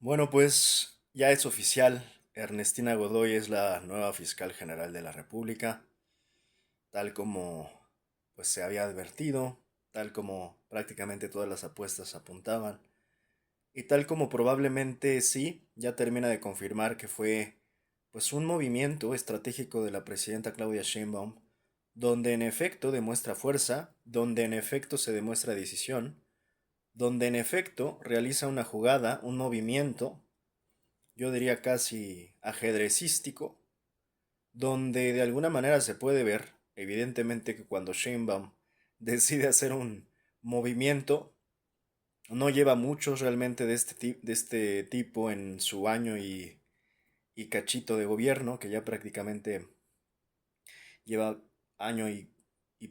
Bueno, pues ya es oficial. Ernestina Godoy es la nueva fiscal general de la República, tal como pues se había advertido, tal como prácticamente todas las apuestas apuntaban, y tal como probablemente sí, ya termina de confirmar que fue pues un movimiento estratégico de la presidenta Claudia Sheinbaum, donde en efecto demuestra fuerza, donde en efecto se demuestra decisión, donde en efecto realiza una jugada, un movimiento, yo diría casi ajedrecístico, donde de alguna manera se puede ver, evidentemente, que cuando Sheinbaum decide hacer un movimiento, no lleva muchos realmente de este tipo en su año y cachito de gobierno, que ya prácticamente lleva año y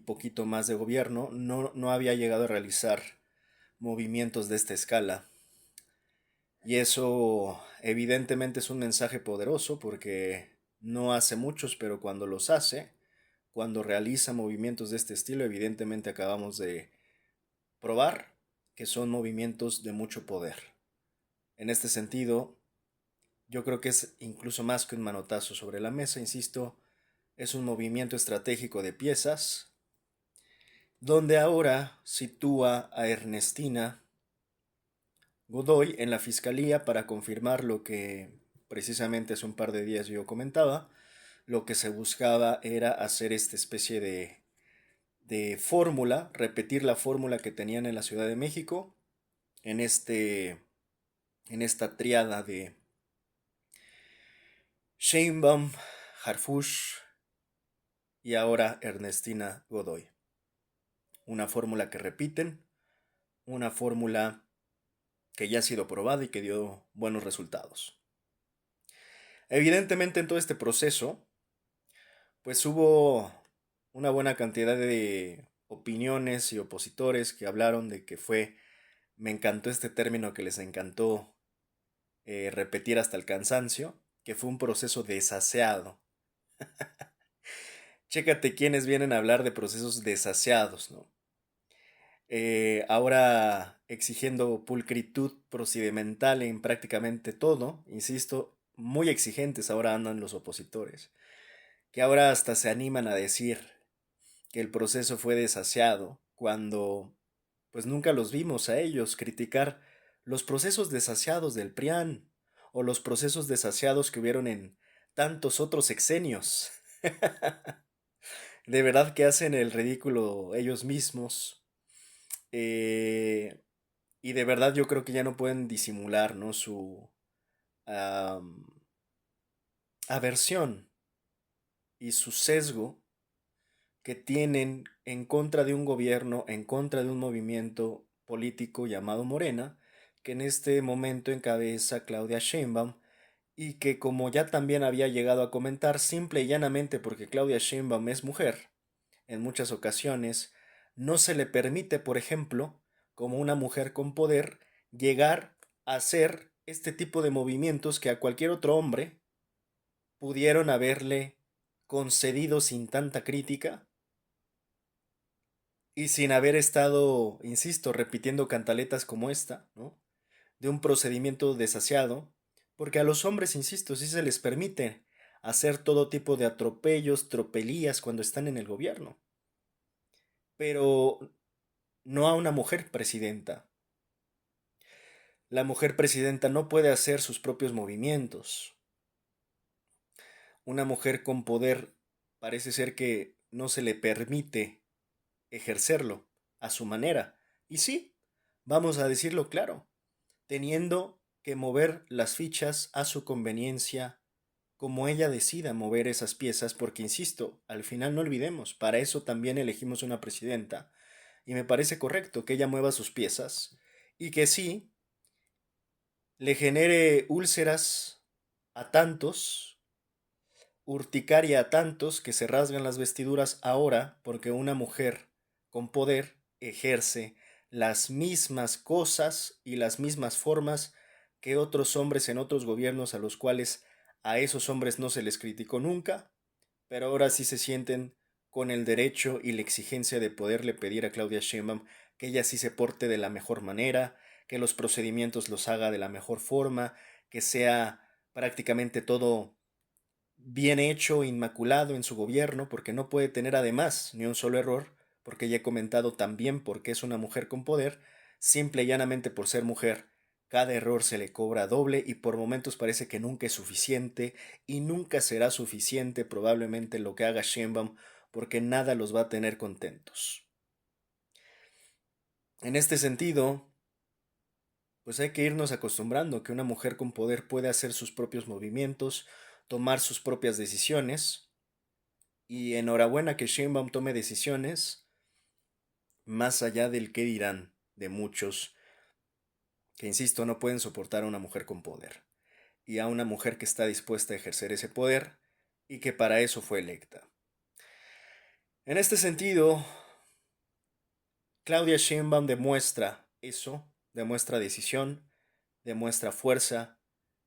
poquito más de gobierno, no había llegado a realizar movimientos de esta escala. Y eso evidentemente es un mensaje poderoso porque no hace muchos, pero cuando los hace, cuando realiza movimientos de este estilo, evidentemente acabamos de probar que son movimientos de mucho poder. En este sentido, yo creo que es incluso más que un manotazo sobre la mesa, insisto, es un movimiento estratégico de piezas, donde ahora sitúa a Ernestina Godoy en la fiscalía para confirmar lo que precisamente hace un par de días yo comentaba. Lo que se buscaba era hacer esta especie de fórmula, repetir la fórmula que tenían en la Ciudad de México, en, en esta triada de Sheinbaum, Harfush y ahora Ernestina Godoy. Una fórmula que repiten, una fórmula que ya ha sido probada y que dio buenos resultados. Evidentemente en todo este proceso, pues hubo una buena cantidad de opiniones y opositores que hablaron de que fue, me encantó este término que les encantó repetir hasta el cansancio, que fue un proceso desaseado. Chécate quiénes vienen a hablar de procesos desaseados, ¿no? Ahora exigiendo pulcritud procedimental en prácticamente todo, insisto, muy exigentes ahora andan los opositores, que ahora hasta se animan a decir que el proceso fue desaseado cuando pues nunca los vimos a ellos criticar los procesos desaseados del PRIAN o los procesos desaseados que hubieron en tantos otros sexenios. De verdad que hacen el ridículo ellos mismos. eh, y de verdad yo creo que ya no pueden disimular, ¿no? Su am, aversión y su sesgo que tienen en contra de un gobierno, en contra de un movimiento político llamado Morena, que en este momento encabeza Claudia Sheinbaum y que, como ya también había llegado a comentar, simple y llanamente porque Claudia Sheinbaum es mujer, en muchas ocasiones no se le permite, por ejemplo, como una mujer con poder, llegar a hacer este tipo de movimientos que a cualquier otro hombre pudieron haberle concedido sin tanta crítica y sin haber estado, insisto, repitiendo cantaletas como esta, ¿no? De un procedimiento desasiado, porque a los hombres, insisto, sí se les permite hacer todo tipo de atropellos, tropelías cuando están en el gobierno, pero no a una mujer presidenta. La mujer presidenta no puede hacer sus propios movimientos. Una mujer con poder parece ser que no se le permite ejercerlo a su manera. Y sí, vamos a decirlo claro, teniendo que mover las fichas a su conveniencia, como ella decida mover esas piezas, porque insisto, al final no olvidemos, para eso también elegimos una presidenta, y me parece correcto que ella mueva sus piezas, y que sí, le genere úlceras a tantos, urticaria a tantos que se rasgan las vestiduras ahora porque una mujer con poder ejerce las mismas cosas y las mismas formas que otros hombres en otros gobiernos a los cuales a esos hombres no se les criticó nunca, pero ahora sí se sienten con el derecho y la exigencia de poderle pedir a Claudia Sheinbaum que ella sí se porte de la mejor manera, que los procedimientos los haga de la mejor forma, que sea prácticamente todo bien hecho, inmaculado en su gobierno, porque no puede tener además ni un solo error, porque ya he comentado también porque es una mujer con poder, simple y llanamente por ser mujer. Cada error se le cobra doble y por momentos parece que nunca es suficiente y nunca será suficiente probablemente lo que haga Sheinbaum porque nada los va a tener contentos. En este sentido, pues hay que irnos acostumbrando que una mujer con poder puede hacer sus propios movimientos, tomar sus propias decisiones. Y enhorabuena que Sheinbaum tome decisiones más allá del qué dirán de muchos que, insisto, no pueden soportar a una mujer con poder y a una mujer que está dispuesta a ejercer ese poder y que para eso fue electa. En este sentido, Claudia Sheinbaum demuestra eso, demuestra decisión, demuestra fuerza,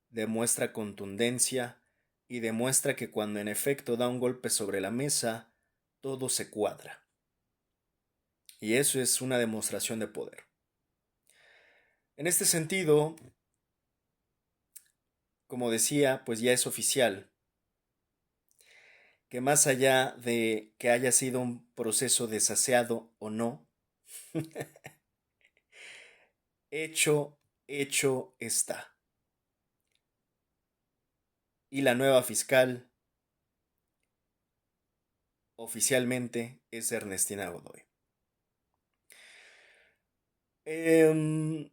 demuestra contundencia y demuestra que cuando en efecto da un golpe sobre la mesa, todo se cuadra. Y eso es una demostración de poder. En este sentido, como decía, pues ya es oficial que más allá de que haya sido un proceso desaseado o no, hecho, hecho está. Y la nueva fiscal oficialmente es Ernestina Godoy. Em,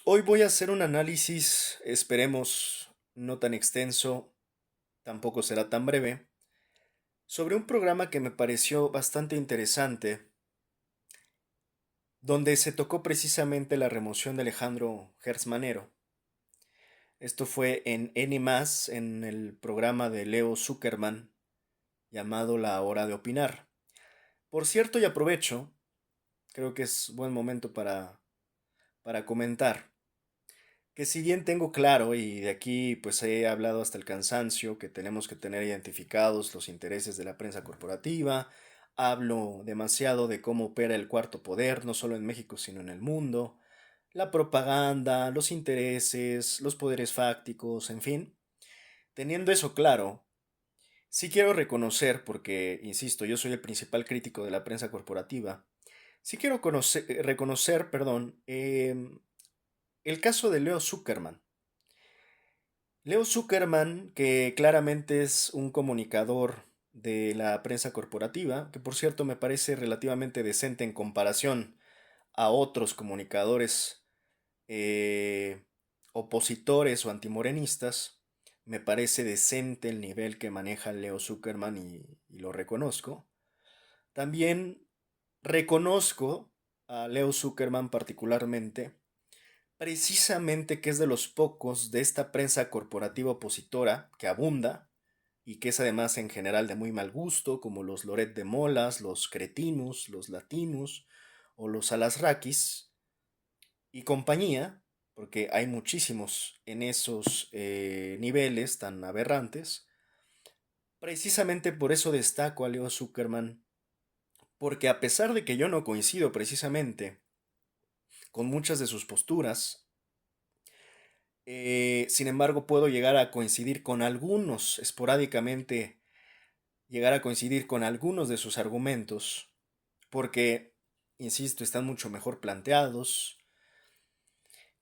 Hoy voy a hacer un análisis, esperemos no tan extenso, tampoco será tan breve, sobre un programa que me pareció bastante interesante, donde se tocó precisamente la remoción de Alejandro Gertz Manero. Esto fue en N+, en el programa de Leo Zuckerman, llamado La Hora de Opinar. Por cierto, y aprovecho, creo que es buen momento para comentar, que si bien tengo claro, y de aquí pues he hablado hasta el cansancio, que tenemos que tener identificados los intereses de la prensa corporativa, hablo demasiado de cómo opera el cuarto poder, no solo en México, sino en el mundo, la propaganda, los intereses, los poderes fácticos, en fin. Teniendo eso claro, sí quiero reconocer, porque, insisto, yo soy el principal crítico de la prensa corporativa, sí quiero reconocer, perdón, el caso de Leo Zuckerman. Leo Zuckerman, que claramente es un comunicador de la prensa corporativa, que por cierto me parece relativamente decente en comparación a otros comunicadores eh, opositores o antimorenistas, me parece decente el nivel que maneja Leo Zuckerman y lo reconozco. También reconozco a Leo Zuckerman particularmente, precisamente que es de los pocos de esta prensa corporativa opositora que abunda y que es además en general de muy mal gusto, como los Loret de Molas, los Cretinus, los Latinus o los Alasrakis y compañía, porque hay muchísimos en esos niveles tan aberrantes. Precisamente por eso destaco a Leo Zuckerman, porque a pesar de que yo no coincido precisamente con muchas de sus posturas, sin embargo puedo llegar a coincidir con algunos, esporádicamente llegar a coincidir con algunos de sus argumentos, porque, insisto, están mucho mejor planteados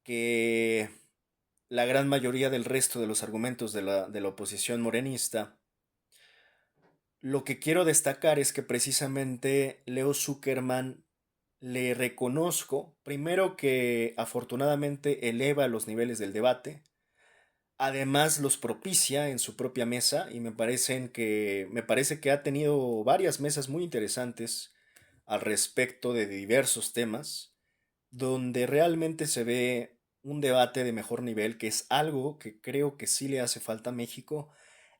que la gran mayoría del resto de los argumentos de la oposición morenista. Lo que quiero destacar es que precisamente Leo Zuckerman le reconozco, primero que afortunadamente eleva los niveles del debate, además los propicia en su propia mesa y me parece que ha tenido varias mesas muy interesantes al respecto de diversos temas, donde realmente se ve un debate de mejor nivel, que es algo que creo que sí le hace falta a México,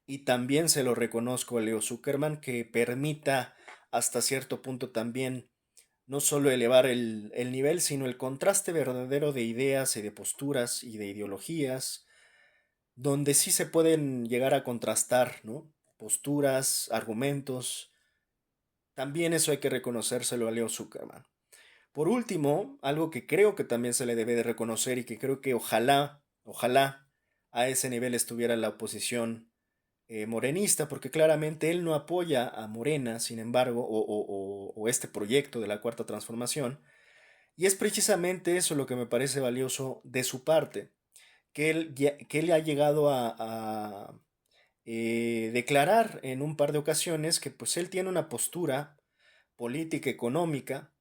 y también se lo reconozco a Leo Zuckerman, que permita hasta cierto punto también no solo elevar el nivel, sino el contraste verdadero de ideas y de posturas y de ideologías, donde sí se pueden llegar a contrastar, ¿no? Posturas, argumentos. También eso hay que reconocérselo a Leo Zuckerman. Por último, algo que creo que también se le debe de reconocer y que creo que ojalá a ese nivel estuviera la oposición morenista, porque claramente él no apoya a Morena, sin embargo, o este proyecto de la Cuarta Transformación, y es precisamente eso lo que me parece valioso de su parte, que él ha llegado a declarar en un par de ocasiones que pues él tiene una postura política, económica,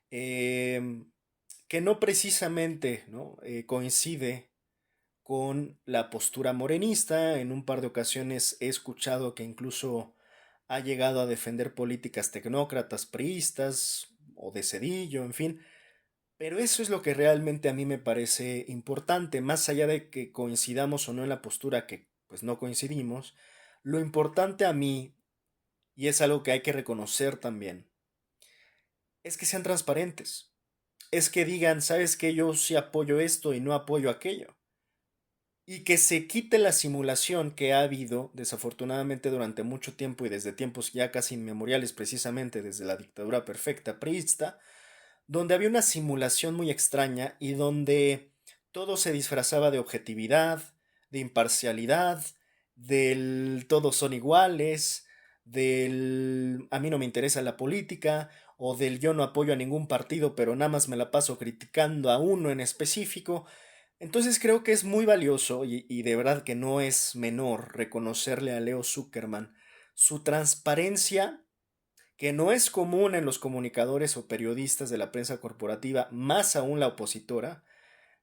em, que no precisamente, ¿no? Coincide con la postura morenista. En un par de ocasiones he escuchado que incluso ha llegado a defender políticas tecnócratas, priistas o de Cedillo, en fin. Pero eso es lo que realmente a mí me parece importante, más allá de que coincidamos o no en la postura, que pues no coincidimos. Lo importante a mí, y es algo que hay que reconocer también, es que sean transparentes. Es que digan, sabes que yo sí apoyo esto y no apoyo aquello. Y que se quite la simulación que ha habido, desafortunadamente, durante mucho tiempo y desde tiempos ya casi inmemoriales, precisamente desde la dictadura perfecta priista, donde había una simulación muy extraña y donde todo se disfrazaba de objetividad, de imparcialidad, del todos son iguales, del a mí no me interesa la política, o del yo no apoyo a ningún partido, pero nada más me la paso criticando a uno en específico. Entonces creo que es muy valioso y de verdad que no es menor reconocerle a Leo Zuckerman su transparencia, que no es común en los comunicadores o periodistas de la prensa corporativa, más aún la opositora,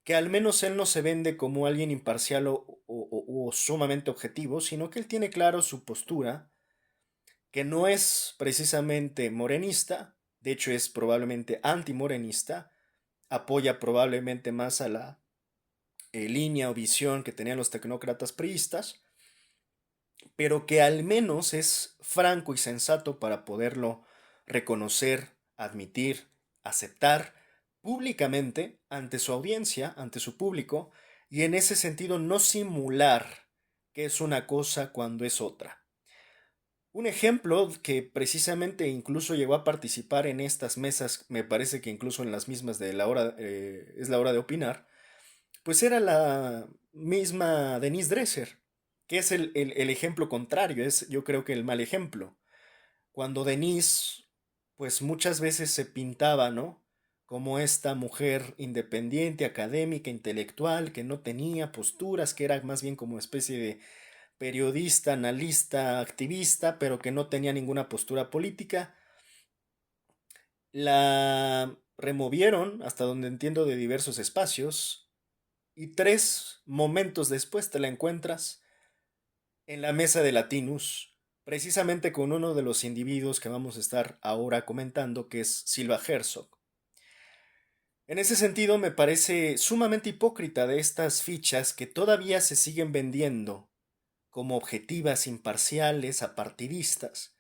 que al menos él no se vende como alguien imparcial o sumamente objetivo, sino que él tiene claro su postura, que no es precisamente morenista, de hecho es probablemente antimorenista, apoya probablemente más a la línea o visión que tenían los tecnócratas priistas, pero que al menos es franco y sensato para poderlo reconocer, admitir, aceptar públicamente ante su audiencia, ante su público, y en ese sentido no simular que es una cosa cuando es otra. Un ejemplo que precisamente incluso llegó a participar en estas mesas, me parece que incluso en las mismas de la hora, es la hora de opinar, pues era la misma Denise Dresser, que es el ejemplo contrario, es yo creo que el mal ejemplo. Cuando Denise, pues muchas veces se pintaba, ¿no? Como esta mujer independiente, académica, intelectual, que no tenía posturas, que era más bien como especie de periodista, analista, activista, pero que no tenía ninguna postura política. La removieron, hasta donde entiendo, de diversos espacios, y 3 momentos después te la encuentras en la mesa de Latinus, precisamente con uno de los individuos que vamos a estar ahora comentando, que es Silva Herzog. En ese sentido, me parece sumamente hipócrita de estas fichas que todavía se siguen vendiendo como objetivas, imparciales, apartidistas,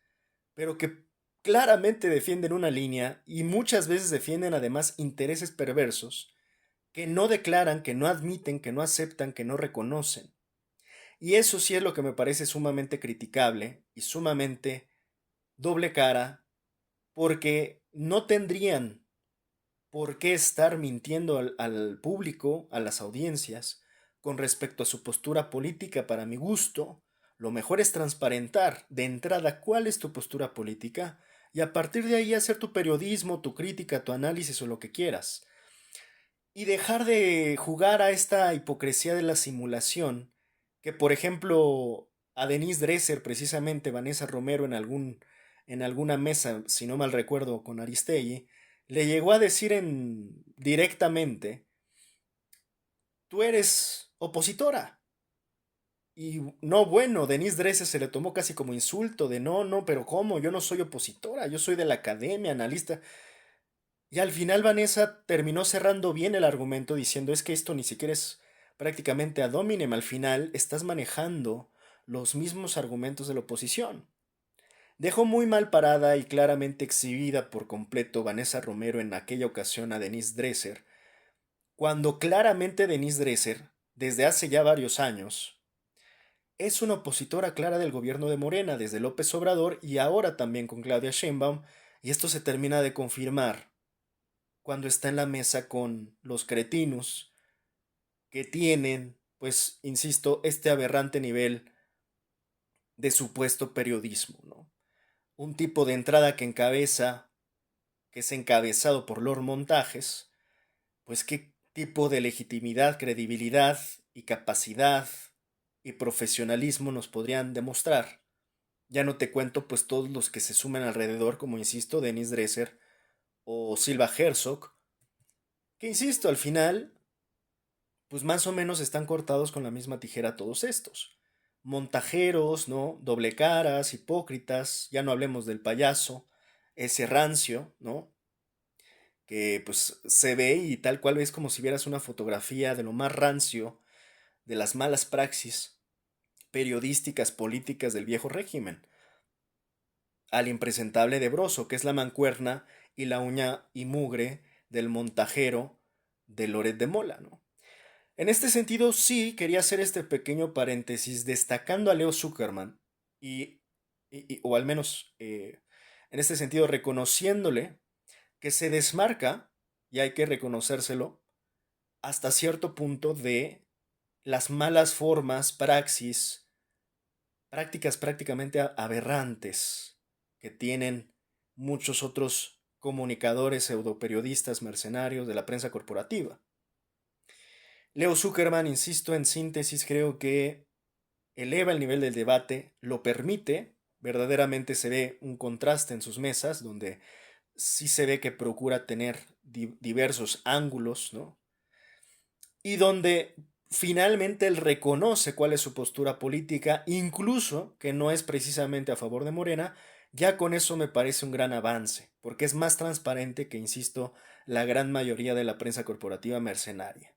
pero que claramente defienden una línea y muchas veces defienden además intereses perversos que no declaran, que no admiten, que no aceptan, que no reconocen. Y eso sí es lo que me parece sumamente criticable y sumamente doble cara, porque no tendrían por qué estar mintiendo al público, a las audiencias, con respecto a su postura política. Para mi gusto, lo mejor es transparentar de entrada cuál es tu postura política y a partir de ahí hacer tu periodismo, tu crítica, tu análisis o lo que quieras. Y dejar de jugar a esta hipocresía de la simulación, que por ejemplo a Denise Dresser, precisamente Vanessa Romero en alguna mesa, si no mal recuerdo, con Aristegui, le llegó a decir directamente, tú eres opositora. Y no, bueno, Denise Dresser se le tomó casi como insulto de no, no, pero ¿cómo? Yo no soy opositora, yo soy de la academia, analista. Y al final Vanessa terminó cerrando bien el argumento diciendo es que esto ni siquiera es prácticamente ad hominem, al final estás manejando los mismos argumentos de la oposición. Dejó muy mal parada y claramente exhibida por completo Vanessa Romero en aquella ocasión a Denise Dresser, cuando claramente Denise Dresser, desde hace ya varios años, es una opositora clara del gobierno de Morena, desde López Obrador y ahora también con Claudia Sheinbaum, y esto se termina de confirmar cuando está en la mesa con los cretinos que tienen, pues, insisto, este aberrante nivel de supuesto periodismo, ¿no? Un tipo de entrada que es encabezado por Lord Montajes, pues qué tipo de legitimidad, credibilidad y capacidad y profesionalismo nos podrían demostrar. Ya no te cuento pues todos los que se sumen alrededor, como insisto, Dennis Dresser o Silva Herzog, que insisto, al final, pues más o menos están cortados con la misma tijera todos estos. Montajeros, ¿no? Doble caras, hipócritas, ya no hablemos del payaso, ese rancio, ¿no? Que pues se ve y tal cual ves como si vieras una fotografía de lo más rancio, de las malas praxis periodísticas políticas del viejo régimen, al impresentable de Broso, que es la mancuerna y la uña y mugre del montajero de Loret de Mola, ¿no? En este sentido, sí quería hacer este pequeño paréntesis destacando a Leo Zuckerman y, o al menos en este sentido reconociéndole que se desmarca, y hay que reconocérselo, hasta cierto punto de las malas formas, prácticas prácticamente aberrantes que tienen muchos otros comunicadores, pseudoperiodistas, mercenarios de la prensa corporativa. Leo Zuckerman, insisto, en síntesis, creo que eleva el nivel del debate, lo permite, verdaderamente se ve un contraste en sus mesas, donde sí se ve que procura tener diversos ángulos, ¿no? Y donde finalmente él reconoce cuál es su postura política, incluso que no es precisamente a favor de Morena, ya con eso me parece un gran avance, porque es más transparente que, insisto, la gran mayoría de la prensa corporativa mercenaria.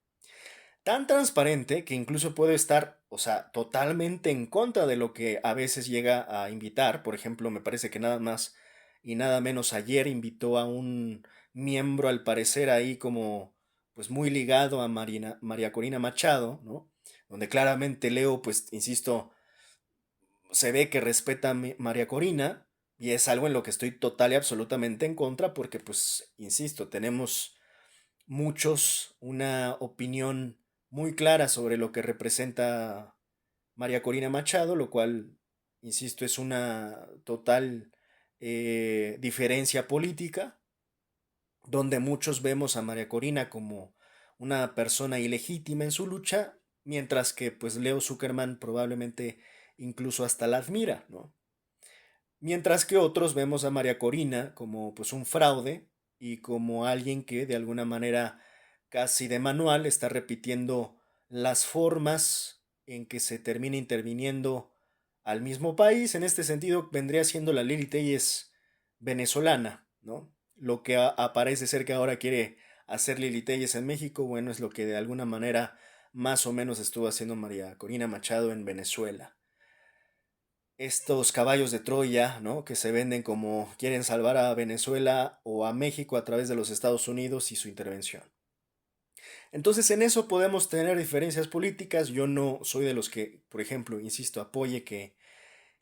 Tan transparente que incluso puede estar, o sea, totalmente en contra de lo que a veces llega a invitar. Por ejemplo, me parece que nada más y nada menos ayer invitó a un miembro, al parecer ahí como, pues muy ligado a María Corina Machado, ¿no? Donde claramente Leo, pues, insisto, se ve que respeta a María Corina y es algo en lo que estoy total y absolutamente en contra porque, pues, insisto, tenemos muchos una opinión muy clara sobre lo que representa María Corina Machado, lo cual, insisto, es una total diferencia política, donde muchos vemos a María Corina como una persona ilegítima en su lucha, mientras que pues Leo Zuckerman probablemente incluso hasta la admira, ¿no? Mientras que otros vemos a María Corina como pues un fraude y como alguien que de alguna manera casi de manual está repitiendo las formas en que se termina interviniendo al mismo país. En este sentido vendría siendo la Lili Telles venezolana, ¿no? Lo que parece ser que ahora quiere hacer Lili Telles en México, bueno, es lo que de alguna manera más o menos estuvo haciendo María Corina Machado en Venezuela. Estos caballos de Troya, ¿no? Que se venden como quieren salvar a Venezuela o a México a través de los Estados Unidos y su intervención. Entonces en eso podemos tener diferencias políticas. Yo no soy de los que, por ejemplo, insisto, apoye que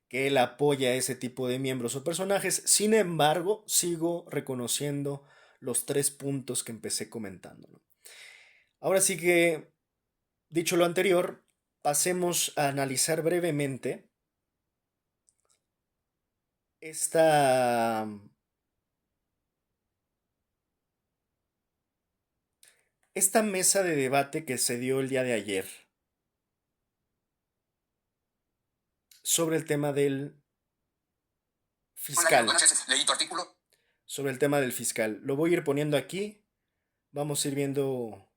él apoya a ese tipo de miembros o personajes. Sin embargo, sigo reconociendo los tres puntos que empecé comentando, ¿no? Ahora sí que, dicho lo anterior, pasemos a analizar brevemente esta esta mesa de debate que se dio el día de ayer sobre el tema del fiscal. Leí tu artículo. Sobre el tema del fiscal. Lo voy a ir poniendo aquí. Vamos a ir viendo,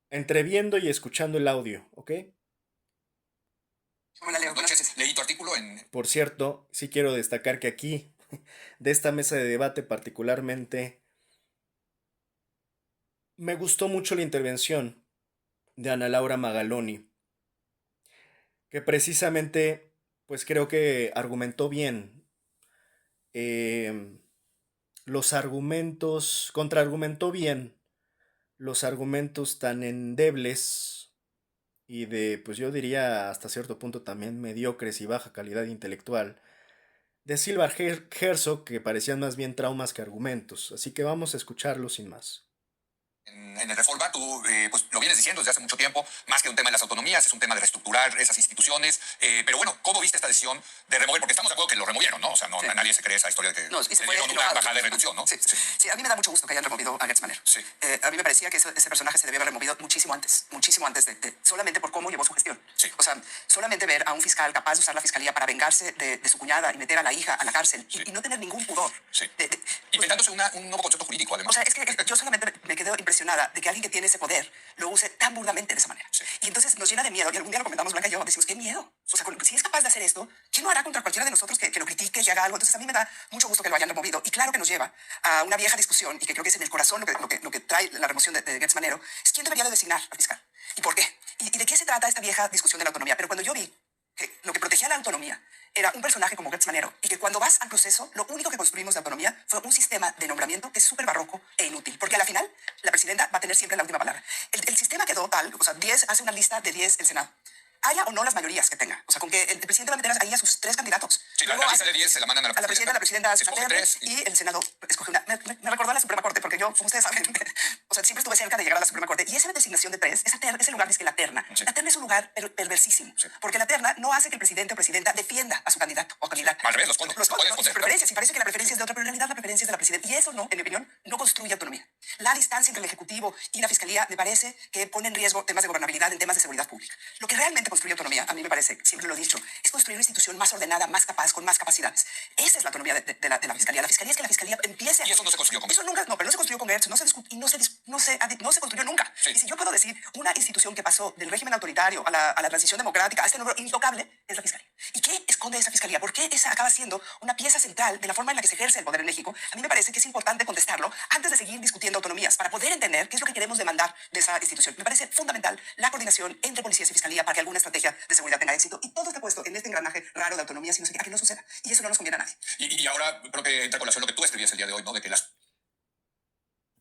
entreviendo y escuchando el audio, ¿ok? Hola Leo, buenas noches. Leí tu artículo en... Por cierto, sí quiero destacar que aquí, de esta mesa de debate particularmente, me gustó mucho la intervención de Ana Laura Magaloni, que precisamente, pues creo que argumentó bien eh, los argumentos, contraargumentó bien los argumentos tan endebles y de, pues yo diría hasta cierto punto también mediocres y baja calidad intelectual de Silva Herzog que parecían más bien traumas que argumentos. Así que vamos a escucharlo sin más. En el Reforma, tú pues lo vienes diciendo desde hace mucho tiempo, más que un tema de las autonomías, es un tema de reestructurar esas instituciones. Pero bueno, ¿cómo viste esta decisión de remover? Porque estamos de acuerdo que lo removieron, ¿no? O sea, no, sí, nadie se cree esa historia de que no, y se le dieron una bajada de reducción, ¿no? Sí, sí. Sí, a mí me da mucho gusto que hayan removido a Gertz Manero. Sí. A mí me parecía que ese personaje se debía haber removido muchísimo antes solamente por cómo llevó su gestión. Sí. O sea, solamente ver a un fiscal capaz de usar la fiscalía para vengarse de su cuñada y meter a la hija a la cárcel y no tener ningún pudor. Sí. Inventándose un nuevo concepto jurídico, además. O sea, es que yo solamente me quedo impresionada de que alguien que tiene ese poder lo use tan burdamente de esa manera. Sí. Y entonces nos llena de miedo. Y algún día lo comentamos Blanca y yo, decimos, qué miedo. O sea, si es capaz de hacer esto, ¿quién no hará contra cualquiera de nosotros que lo critique, que haga algo? Entonces a mí me da mucho gusto que lo hayan removido. Y claro que nos lleva a una vieja discusión, y que creo que es en el corazón lo que trae la remoción de Gertz Manero, es quién debería de designar al fiscal. ¿Y por qué? ¿Y de qué se trata esta vieja discusión de la autonomía? Pero cuando yo vi que lo que protegía la autonomía era un personaje como Gertz Manero, y que cuando vas al proceso, lo único que construimos de autonomía fue un sistema de nombramiento que es súper barroco e inútil, porque a la final la presidenta va a tener siempre la última palabra. El sistema quedó tal, o sea, 10 hace una lista de 10 el Senado. Haya o no las mayorías que tenga. O sea, con que el presidente va a meter ahí a sus 3 candidatos. Sí, la lista de 10 se la mandan a la presidenta hace una terna, tres y el Senado escoge una. Me recordó a la Suprema Corte, porque yo, como ustedes saben, o sea, siempre estuve cerca de llegar a la Suprema Corte. Y esa designación de 3, ese lugar dice que la terna. Sí. La terna es un lugar perversísimo. Sí. Porque la terna no hace que el presidente o presidenta defienda a su candidato o candidata. Al revés, los pone, sus preferencias. Y parece que la preferencia es de otra, pero en realidad la preferencia es de la presidenta. Y eso no, en mi opinión, no construye autonomía. La distancia entre el Ejecutivo y la Fiscalía me parece que pone en riesgo temas de gobernabilidad en temas de seguridad pública. Lo que realmente construye autonomía, a mí me parece, siempre lo he dicho, es construir una institución más ordenada, más capaz, con más capacidades. Esa es la autonomía de la Fiscalía. La Fiscalía es que la Fiscalía empiece... Y eso no se construyó con Eso nunca, no, pero no se construyó con Gertz, no se construyó nunca. Sí. Y si yo puedo decir, una institución que pasó del régimen autoritario a la transición democrática, a este número intocable, es la Fiscalía. ¿Y qué esconde esa Fiscalía? ¿Por qué esa acaba siendo una pieza central de la forma en la que se ejerce el poder en México? A mí me parece que es importante contestarlo antes de seguir discutiendo autonomías, para poder entender qué es lo que queremos demandar de esa institución. Me parece fundamental la coordinación entre policías y Fiscalía para que alguna estrategia de seguridad tenga éxito. Y todo está puesto en este engranaje raro de autonomía, sino a que no suceda. Y eso no nos conviene a nadie. Y ahora creo que entra a colación lo que tú escribías el día de hoy, ¿no? De que las...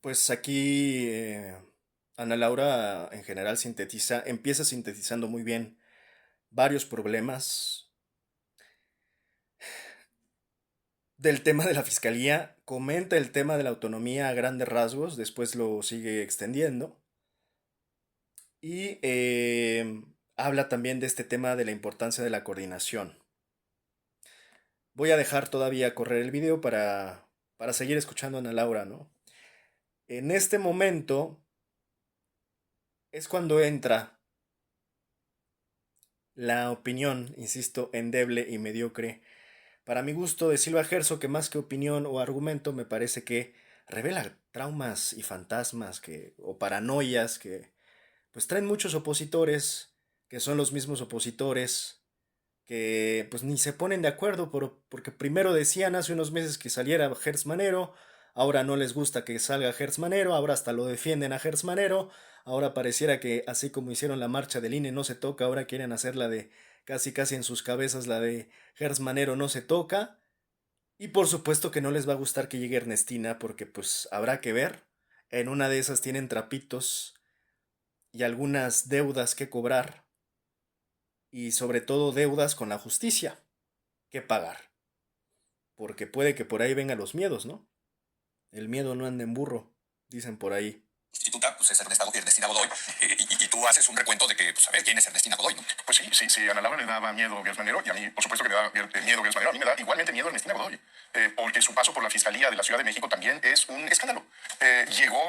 Pues aquí Ana Laura en general empieza sintetizando muy bien varios problemas del tema de la fiscalía, comenta el tema de la autonomía a grandes rasgos, después lo sigue extendiendo y habla también de este tema de la importancia de la coordinación. Voy a dejar todavía correr el video para seguir escuchando a Ana Laura, ¿no? En este momento es cuando entra la opinión, insisto, endeble y mediocre, para mi gusto, de Silva Herzog, que más que opinión o argumento me parece que revela traumas y fantasmas o paranoias que pues traen muchos opositores, que son los mismos opositores que pues ni se ponen de acuerdo porque primero decían hace unos meses que saliera Gertz Manero, ahora no les gusta que salga Gertz Manero, ahora hasta lo defienden a Gertz Manero, ahora pareciera que así como hicieron la marcha del INE no se toca, ahora quieren hacer la de casi en sus cabezas la de Gertz Manero no se toca, y por supuesto que no les va a gustar que llegue Ernestina porque pues habrá que ver, en una de esas tienen trapitos y algunas deudas que cobrar, y sobre todo deudas con la justicia que pagar. Porque puede que por ahí vengan los miedos, ¿no? El miedo no anda en burro, dicen por ahí. Instituta, pues es Ernestina Godoy, y tú haces un recuento de que, pues a ver, ¿quién es Ernestina Godoy? ¿No? Pues sí, a Ana Laura le daba miedo Gertz Manero, y a mí, por supuesto que me da miedo Gertz Manero, a mí me da igualmente miedo Ernestina Godoy, porque su paso por la Fiscalía de la Ciudad de México también es un escándalo. Llegó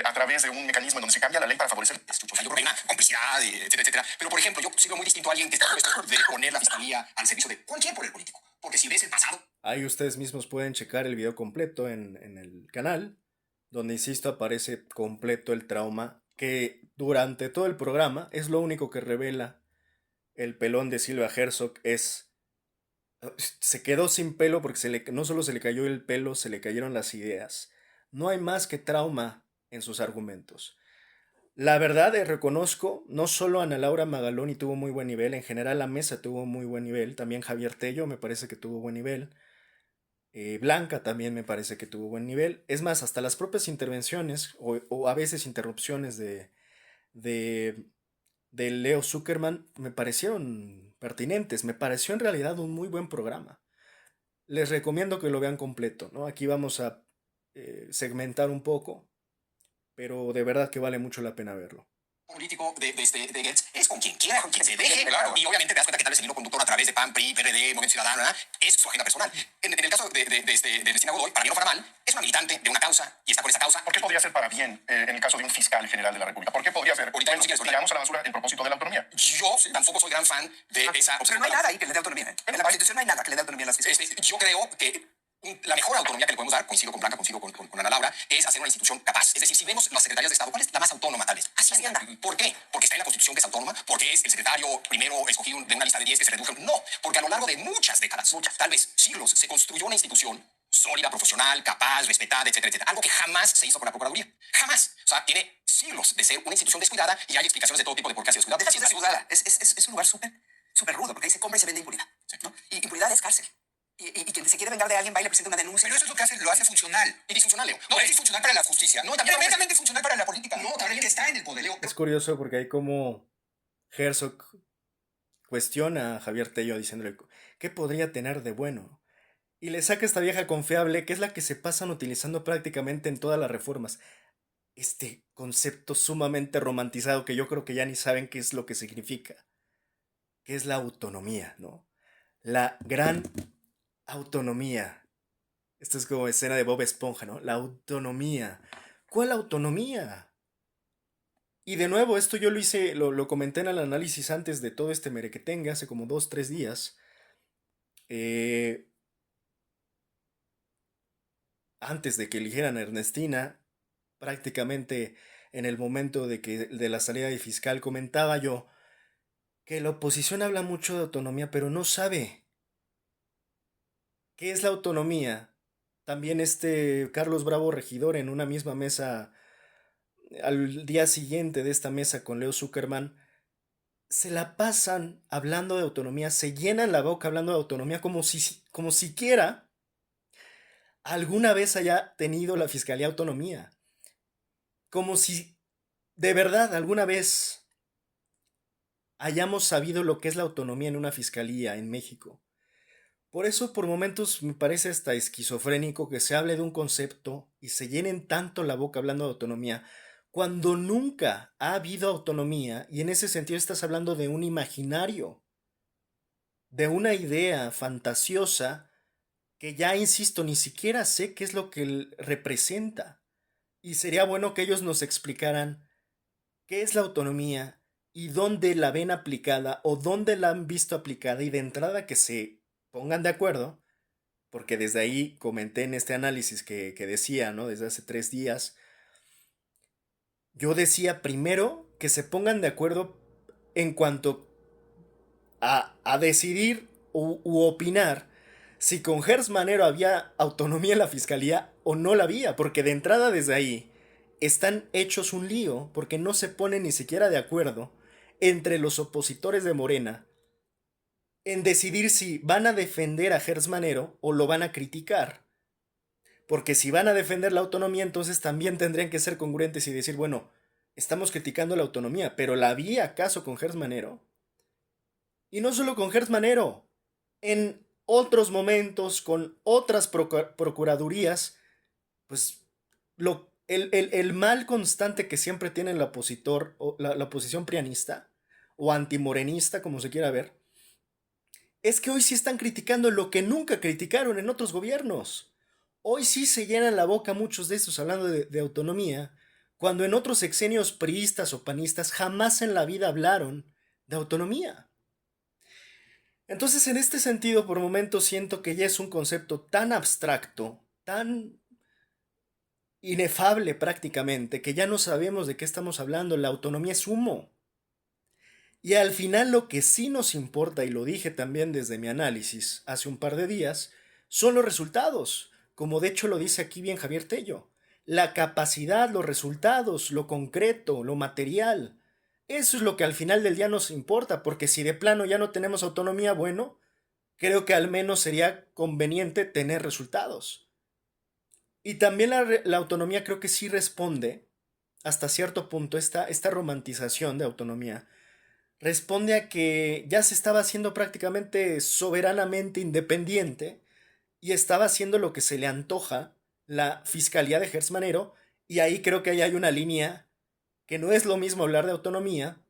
a través de un mecanismo en donde se cambia la ley para favorecer... O sea, yo creo que hay una complicidad, etcétera, etcétera. Pero, por ejemplo, yo sigo muy distinto a alguien que está puesto de poner la Fiscalía al servicio de cualquier poder político. Porque si ves el pasado... Ahí ustedes mismos pueden checar el video completo en el canal, donde, insisto, aparece completo el trauma que durante todo el programa es lo único que revela el pelón de Silva Herzog. Se quedó sin pelo porque no solo se le cayó el pelo, se le cayeron las ideas. No hay más que trauma en sus argumentos. La verdad, reconozco, no solo Ana Laura Magaloni tuvo muy buen nivel, en general la mesa tuvo muy buen nivel, también Javier Tello me parece que tuvo buen nivel, Blanca también me parece que tuvo buen nivel, es más, hasta las propias intervenciones o a veces interrupciones de, de Leo Zuckerman me parecieron pertinentes, me pareció en realidad un muy buen programa. les recomiendo que lo vean completo, ¿no? Aquí vamos a segmentar un poco, pero de verdad que vale mucho la pena verlo. Político de Goetz es con quien quiera, con quien se deje. Claro. Y obviamente te das cuenta que tal vez el hilo conductor a través de PAN, PRI, PRD, Movimiento Ciudadano, ¿verdad? Es su agenda personal. En el caso de Ernestina Godoy, para bien o para mal, es una militante de una causa y está con esa causa. ¿Por qué podría ser para bien en el caso de un fiscal general de la República? ¿Por qué podría ser? Ahorita Bueno, si quieres, tiramos a la basura el propósito de la autonomía. Yo tampoco soy gran fan de esa Pues opción. Pero no hay nada ahí que le dé autonomía. En la Constitución no hay nada que le dé autonomía a las fiscales. Yo creo que la mejor autonomía que le podemos dar, coincido con Blanca, coincido con Ana Laura, es hacer una institución capaz. Es decir, si vemos las secretarías de Estado, ¿cuál es la más autónoma tal vez? Hacienda. ¿Por qué? Porque está en la Constitución que es autónoma, porque es el secretario primero escogido de una lista de 10 que se redujo. No, porque a lo largo de muchas décadas, tal vez siglos, se construyó una institución sólida, profesional, capaz, respetada, etcétera, etcétera. Algo que jamás se hizo con la Procuraduría. Jamás. O sea, tiene siglos de ser una institución descuidada y hay explicaciones de todo tipo de por qué ha sido descuidada. Deja de ser descuidada. Es un lugar súper rudo, porque ahí se compra y se vende impunidad, ¿no? Y impunidad es cárcel. Y quien se quiere vengar de alguien va y le presenta una denuncia. Pero eso es lo que lo hace funcional. Y disfuncional, Leo. No, es disfuncional para la justicia. No, también tremendamente funcional para la política. No, también que está en el poder, Leo. Es curioso porque hay como Herzog cuestiona a Javier Tello diciéndole, ¿qué podría tener de bueno? Y le saca esta vieja confiable, que es la que se pasan utilizando prácticamente en todas las reformas. Este concepto sumamente romantizado que yo creo que ya ni saben qué es lo que significa. Que es la autonomía, ¿no? La gran autonomía. Esto es como escena de Bob Esponja, ¿no? La autonomía. ¿Cuál autonomía? Y de nuevo, esto yo lo hice, lo comenté en el análisis antes de todo este merequetengue, hace como 2-3 días. Antes de que eligieran a Ernestina, prácticamente en el momento de la salida de fiscal, comentaba yo que la oposición habla mucho de autonomía, pero no sabe qué es la autonomía. También Carlos Bravo, regidor, en una misma mesa, al día siguiente de esta mesa con Leo Zuckerman, se la pasan hablando de autonomía, se llenan la boca hablando de autonomía como siquiera alguna vez haya tenido la Fiscalía autonomía. Como si de verdad alguna vez hayamos sabido lo que es la autonomía en una fiscalía en México. Por eso por momentos me parece hasta esquizofrénico que se hable de un concepto y se llenen tanto la boca hablando de autonomía, cuando nunca ha habido autonomía, y en ese sentido estás hablando de un imaginario, de una idea fantasiosa que ya, insisto, ni siquiera sé qué es lo que representa. Y sería bueno que ellos nos explicaran qué es la autonomía y dónde la ven aplicada o dónde la han visto aplicada, y de entrada que se pongan de acuerdo, porque desde ahí comenté en este análisis que decía, ¿no? Desde hace 3 días, yo decía primero que se pongan de acuerdo en cuanto a decidir u opinar si con Gers Manero había autonomía en la fiscalía o no la había, porque de entrada desde ahí están hechos un lío, porque no se ponen ni siquiera de acuerdo entre los opositores de Morena en decidir si van a defender a Gers Manero o lo van a criticar. Porque si van a defender la autonomía, entonces también tendrían que ser congruentes y decir, bueno, estamos criticando la autonomía, pero ¿la había acaso con Gers Manero? Y no solo con Gers Manero, en otros momentos, con otras procuradurías, pues el mal constante que siempre tiene el opositor, o la oposición prianista, o antimorenista, como se quiera ver, es que hoy sí están criticando lo que nunca criticaron en otros gobiernos. Hoy sí se llenan la boca muchos de estos hablando de autonomía, cuando en otros sexenios priistas o panistas jamás en la vida hablaron de autonomía. Entonces, en este sentido, por momentos siento que ya es un concepto tan abstracto, tan inefable prácticamente, que ya no sabemos de qué estamos hablando. La autonomía es humo. Y al final lo que sí nos importa, y lo dije también desde mi análisis hace un par de días, son los resultados, como de hecho lo dice aquí bien Javier Tello. La capacidad, los resultados, lo concreto, lo material. Eso es lo que al final del día nos importa, porque si de plano ya no tenemos autonomía, bueno, creo que al menos sería conveniente tener resultados. Y también la autonomía creo que sí responde, hasta cierto punto, esta romantización de autonomía, responde a que ya se estaba haciendo prácticamente soberanamente independiente, y estaba haciendo lo que se le antoja la fiscalía de Gertz Manero, y ahí creo que ahí hay una línea que no es lo mismo hablar de autonomía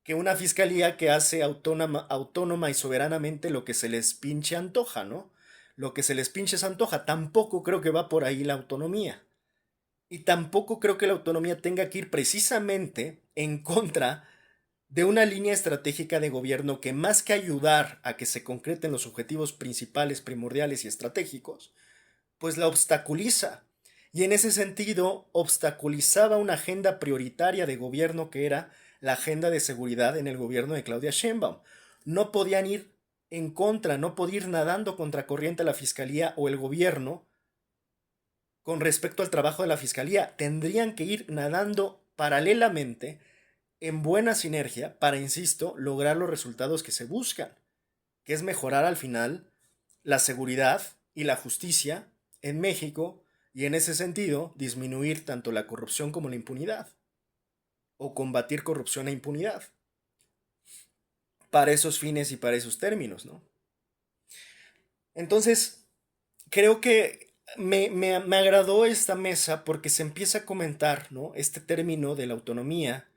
que una fiscalía que hace autónoma y soberanamente lo que se les pinche antoja, ¿no? Lo que se les pinche se antoja. Tampoco creo que va por ahí la autonomía. Y tampoco creo que la autonomía tenga que ir precisamente en contra de una línea estratégica de gobierno que, más que ayudar a que se concreten los objetivos principales, primordiales y estratégicos, pues la obstaculiza. Y en ese sentido, obstaculizaba una agenda prioritaria de gobierno que era la agenda de seguridad en el gobierno de Claudia Sheinbaum. No podían ir en contra, no podía ir nadando contracorriente a la fiscalía o el gobierno con respecto al trabajo de la fiscalía. Tendrían que ir nadando paralelamente en buena sinergia para, insisto, lograr los resultados que se buscan, que es mejorar al final la seguridad y la justicia en México, y en ese sentido disminuir tanto la corrupción como la impunidad, o combatir corrupción e impunidad, para esos fines y para esos términos, ¿no? Entonces, creo que me agradó esta mesa porque se empieza a comentar, ¿no?, este término de la autonomía,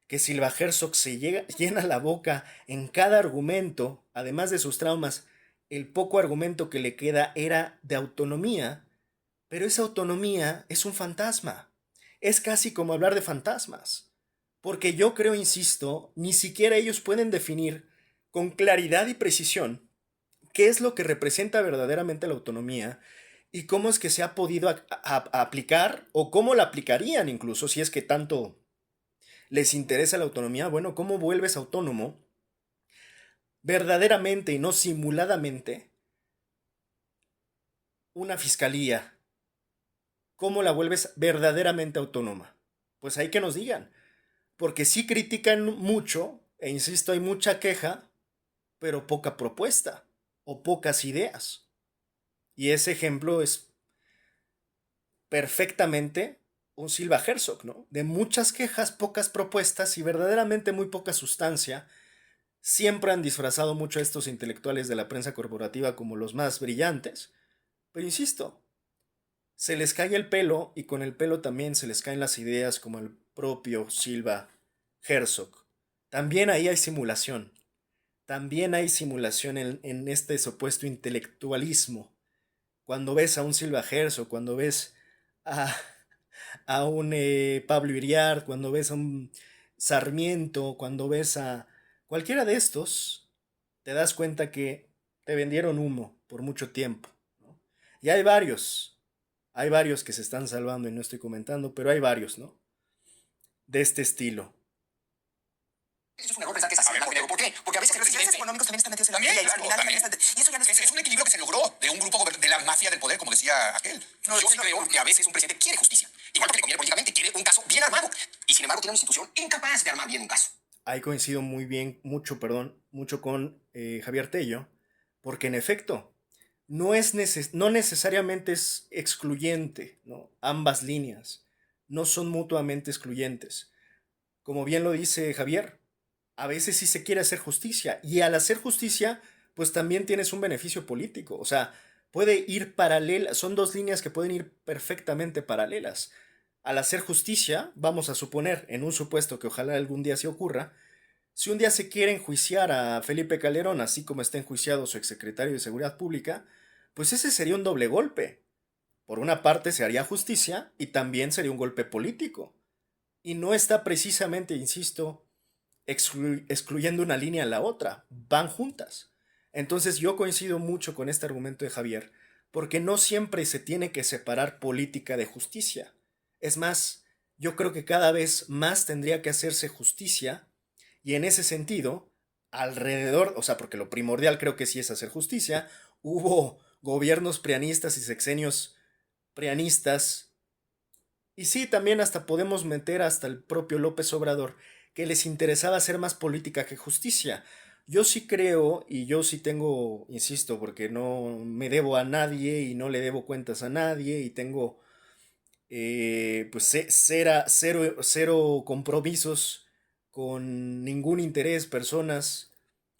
que Silva Herzog se llena la boca en cada argumento, además de sus traumas. El poco argumento que le queda era de autonomía, pero esa autonomía es un fantasma. Es casi como hablar de fantasmas. Porque yo creo, insisto, ni siquiera ellos pueden definir con claridad y precisión qué es lo que representa verdaderamente la autonomía y cómo es que se ha podido aplicar, o cómo la aplicarían incluso, si es que tanto les interesa la autonomía. Bueno, ¿cómo vuelves autónomo verdaderamente y no simuladamente una fiscalía? ¿Cómo la vuelves verdaderamente autónoma? Pues hay que nos digan, porque sí critican mucho, e insisto, hay mucha queja, pero poca propuesta o pocas ideas. Y ese ejemplo es perfectamente un Silva Herzog, ¿no? De muchas quejas, pocas propuestas y verdaderamente muy poca sustancia. Siempre han disfrazado mucho a estos intelectuales de la prensa corporativa como los más brillantes, pero insisto, se les cae el pelo, y con el pelo también se les caen las ideas, como el propio Silva Herzog. También ahí hay simulación. También hay simulación en este supuesto intelectualismo. Cuando ves a un Silva Herzog, cuando ves a, a un Pablo Iriart, cuando ves a un Sarmiento, cuando ves a cualquiera de estos, te das cuenta que te vendieron humo por mucho tiempo, ¿no? Y hay varios que se están salvando y no estoy comentando, pero hay varios, ¿no?, de este estilo. Eso es un error pensar que es así. ¿Por qué? Porque a veces los intereses económicos también están metidos en la También, familia, y los claro, criminales también. y eso ya no Es un equilibrio que se logró de un grupo de la mafia del poder, como decía aquel. No, yo sí creo que a veces un presidente quiere justicia. Igual porque le conviene políticamente, quiere un caso bien armado. Y sin embargo tiene una institución incapaz de armar bien un caso. Ahí coincido mucho con Javier Tello, porque en efecto, no necesariamente es excluyente, ¿no? Ambas líneas no son mutuamente excluyentes. Como bien lo dice Javier, a veces sí se quiere hacer justicia, y al hacer justicia, pues también tienes un beneficio político. O sea, puede ir paralela, son dos líneas que pueden ir perfectamente paralelas. Al hacer justicia, vamos a suponer, en un supuesto que ojalá algún día se ocurra, si un día se quiere enjuiciar a Felipe Calderón, así como está enjuiciado su exsecretario de Seguridad Pública, pues ese sería un doble golpe. Por una parte se haría justicia y también sería un golpe político. Y no está precisamente, insisto, excluyendo una línea a la otra, van juntas. Entonces yo coincido mucho con este argumento de Javier, porque no siempre se tiene que separar política de justicia. Es más, yo creo que cada vez más tendría que hacerse justicia, y en ese sentido, alrededor, o sea, porque lo primordial creo que sí es hacer justicia, hubo gobiernos prianistas y sexenios prianistas, y sí, también hasta podemos meter hasta el propio López Obrador, que les interesaba hacer más política que justicia. Yo sí creo, y yo sí tengo, insisto, porque no me debo a nadie y no le debo cuentas a nadie, y tengo pues cero compromisos con ningún interés, personas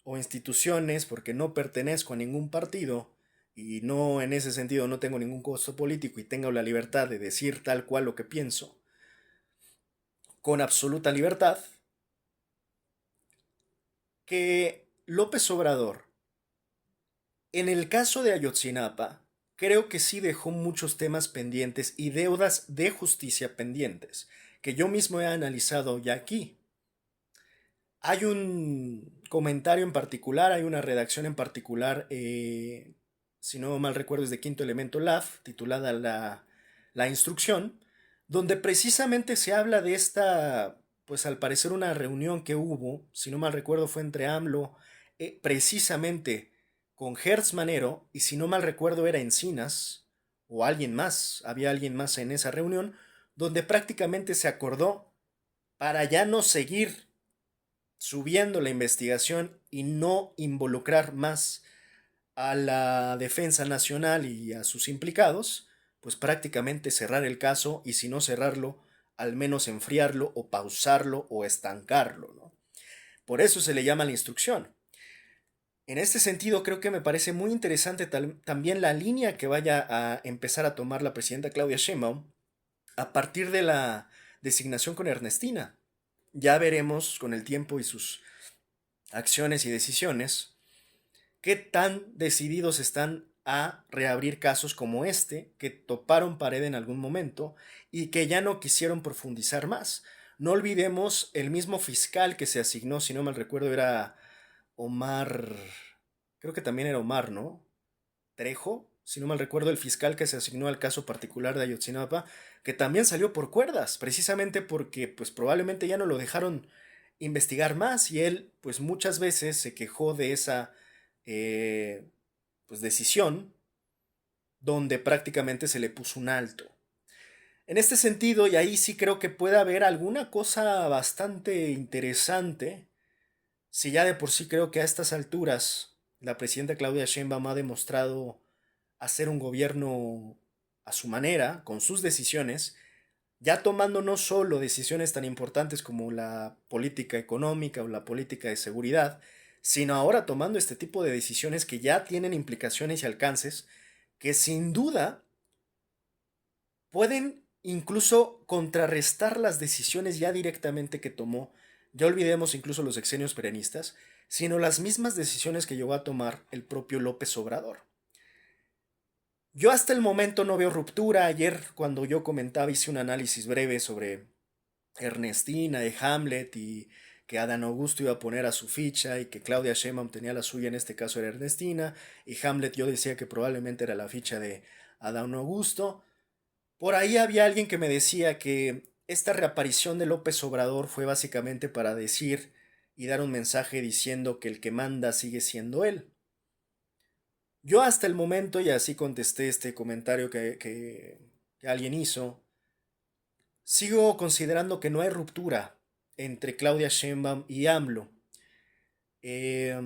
o instituciones, porque no pertenezco a ningún partido. y no en ese sentido no tengo ningún costo político y tengo la libertad de decir tal cual lo que pienso, con absoluta libertad, que López Obrador, en el caso de Ayotzinapa, creo que sí dejó muchos temas pendientes y deudas de justicia pendientes, que yo mismo he analizado ya aquí. Hay un comentario en particular, hay una redacción en particular, si no mal recuerdo es de Quinto Elemento Lab, titulada La Instrucción, donde precisamente se habla de esta, pues al parecer una reunión que hubo, si no mal recuerdo fue entre AMLO, precisamente con Hertz Manero, y si no mal recuerdo era Encinas, o alguien más, había alguien más en esa reunión, donde prácticamente se acordó para ya no seguir subiendo la investigación y no involucrar más a la defensa nacional y a sus implicados, pues prácticamente cerrar el caso y si no cerrarlo, al menos enfriarlo o pausarlo o estancarlo, ¿no? Por eso se le llama la instrucción. En este sentido, creo que me parece muy interesante también la línea que vaya a empezar a tomar la presidenta Claudia Sheinbaum a partir de la designación con Ernestina. Ya veremos con el tiempo y sus acciones y decisiones qué tan decididos están a reabrir casos como este, que toparon pared en algún momento y que ya no quisieron profundizar más. No olvidemos el mismo fiscal que se asignó, si no mal recuerdo, era Omar, creo que también era Omar, ¿no? Trejo, si no mal recuerdo, el fiscal que se asignó al caso particular de Ayotzinapa, que también salió por cuerdas, precisamente porque pues probablemente ya no lo dejaron investigar más y él pues muchas veces se quejó de esa eh, pues decisión donde prácticamente se le puso un alto. En este sentido, y ahí sí creo que puede haber alguna cosa bastante interesante, si ya de por sí creo que a estas alturas la presidenta Claudia Sheinbaum ha demostrado hacer un gobierno a su manera, con sus decisiones, ya tomando no solo decisiones tan importantes como la política económica o la política de seguridad, sino ahora tomando este tipo de decisiones que ya tienen implicaciones y alcances que sin duda pueden incluso contrarrestar las decisiones ya directamente que tomó, ya olvidemos incluso los sexenios perenistas, sino las mismas decisiones que llegó a tomar el propio López Obrador. Yo hasta el momento no veo ruptura. Ayer cuando yo comentaba hice un análisis breve sobre Ernestina de Hamlet y que Adán Augusto iba a poner a su ficha y que Claudia Sheinbaum tenía la suya, en este caso era Ernestina, y Hamlet yo decía que probablemente era la ficha de Adán Augusto. Por ahí había alguien que me decía que esta reaparición de López Obrador fue básicamente para decir y dar un mensaje diciendo que el que manda sigue siendo él. Yo hasta el momento, y así contesté este comentario que alguien hizo, sigo considerando que no hay ruptura entre Claudia Sheinbaum y AMLO. Eh,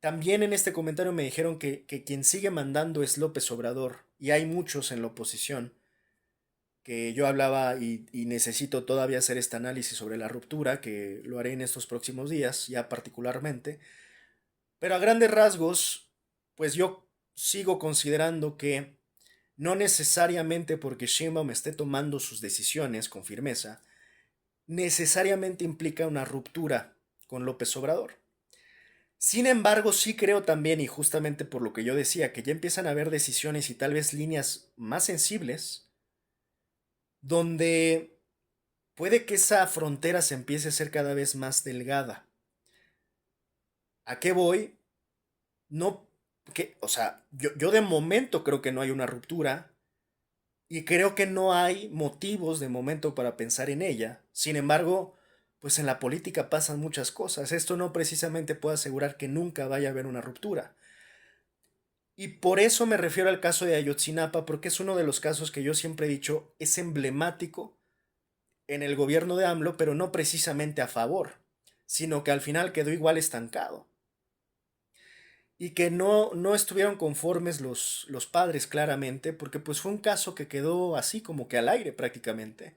También en este comentario me dijeron que quien sigue mandando es López Obrador, y hay muchos en la oposición que yo hablaba y necesito todavía hacer este análisis sobre la ruptura, que lo haré en estos próximos días, ya particularmente. Pero a grandes rasgos, pues yo sigo considerando que no necesariamente porque Sheinbaum esté tomando sus decisiones con firmeza, necesariamente implica una ruptura con López Obrador. Sin embargo, sí creo también, y justamente por lo que yo decía, que ya empiezan a haber decisiones y tal vez líneas más sensibles, donde puede que esa frontera se empiece a hacer cada vez más delgada. ¿A qué voy? No, o sea, yo de momento creo que no hay una ruptura y creo que no hay motivos de momento para pensar en ella. Sin embargo, pues en la política pasan muchas cosas. Esto no precisamente puede asegurar que nunca vaya a haber una ruptura. Y por eso me refiero al caso de Ayotzinapa, porque es uno de los casos que yo siempre he dicho es emblemático en el gobierno de AMLO, pero no precisamente a favor, sino que al final quedó igual estancado. Y que no estuvieron conformes los padres claramente, porque pues fue un caso que quedó así como que al aire prácticamente.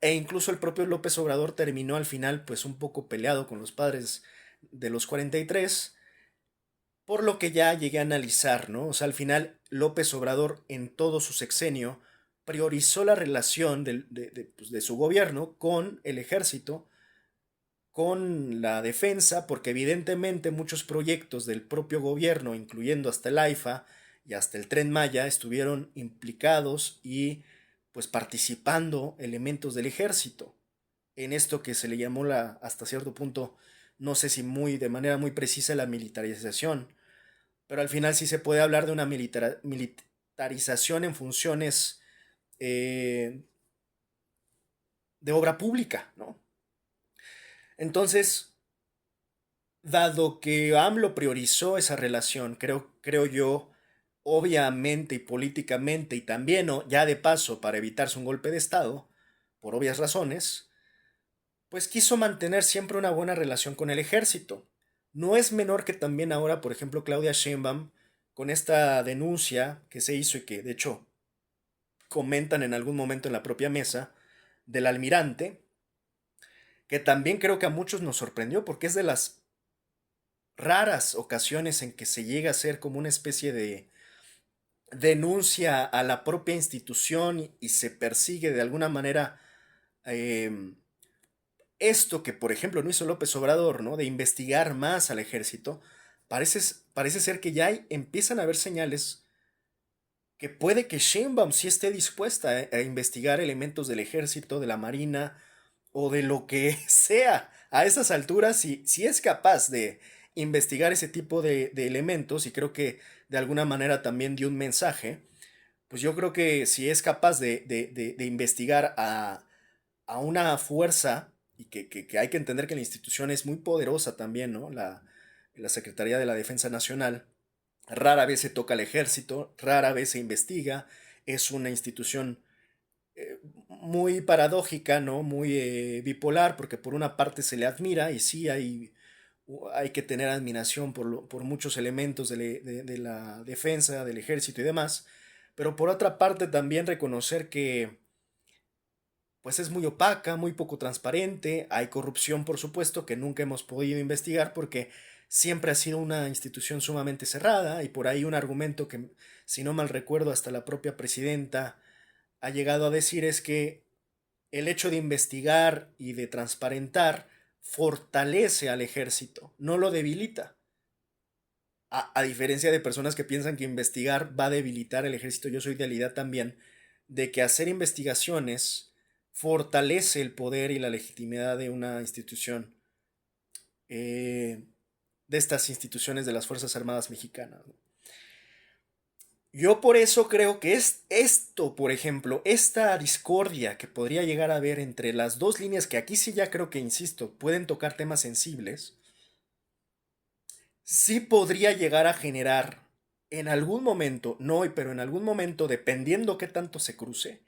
E incluso el propio López Obrador terminó al final pues un poco peleado con los padres de los 43, por lo que ya llegué a analizar, ¿no? O sea, al final López Obrador en todo su sexenio priorizó la relación pues, de su gobierno con el ejército, con la defensa, porque evidentemente muchos proyectos del propio gobierno, incluyendo hasta el AIFA y hasta el Tren Maya, estuvieron implicados y pues participando elementos del ejército en esto que se le llamó hasta cierto punto, no sé si muy de manera muy precisa, la militarización, pero al final sí se puede hablar de una militarización en funciones eh, de obra pública, ¿no? Entonces, dado que AMLO priorizó esa relación, creo yo, obviamente y políticamente, y también ya de paso para evitarse un golpe de Estado, por obvias razones, pues quiso mantener siempre una buena relación con el ejército. No es menor que también ahora, por ejemplo, Claudia Sheinbaum, con esta denuncia que se hizo y que de hecho comentan en algún momento en la propia mesa, del almirante, que también creo que a muchos nos sorprendió porque es de las raras ocasiones en que se llega a ser como una especie de denuncia a la propia institución y se persigue de alguna manera eh, esto que, por ejemplo, no hizo López Obrador, ¿no? De investigar más al ejército, parece ser que ya empiezan a haber señales que puede que Sheinbaum sí esté dispuesta a investigar elementos del ejército, de la marina o de lo que sea. A esas alturas, si es capaz de investigar ese tipo de elementos, y creo que de alguna manera también dio un mensaje, pues yo creo que si es capaz de investigar a una fuerza, y que hay que entender que la institución es muy poderosa también, ¿no? La Secretaría de la Defensa Nacional, rara vez se toca al ejército, rara vez se investiga, es una institución muy paradójica, ¿no? Muy bipolar, porque por una parte se le admira y sí hay que tener admiración por muchos elementos de la defensa, del ejército y demás, pero por otra parte también reconocer que pues es muy opaca, muy poco transparente, hay corrupción por supuesto que nunca hemos podido investigar porque siempre ha sido una institución sumamente cerrada y por ahí un argumento que, si no mal recuerdo, hasta la propia presidenta ha llegado a decir es que el hecho de investigar y de transparentar fortalece al ejército, no lo debilita. A diferencia de personas que piensan que investigar va a debilitar el ejército, yo soy de la idea también de que hacer investigaciones fortalece el poder y la legitimidad de una institución, eh, de estas instituciones de las Fuerzas Armadas Mexicanas. Yo por eso creo que es esto, por ejemplo, esta discordia que podría llegar a haber entre las dos líneas, que aquí sí ya creo que, insisto, pueden tocar temas sensibles, sí podría llegar a generar en algún momento, no hoy, pero en algún momento, dependiendo qué tanto se cruce,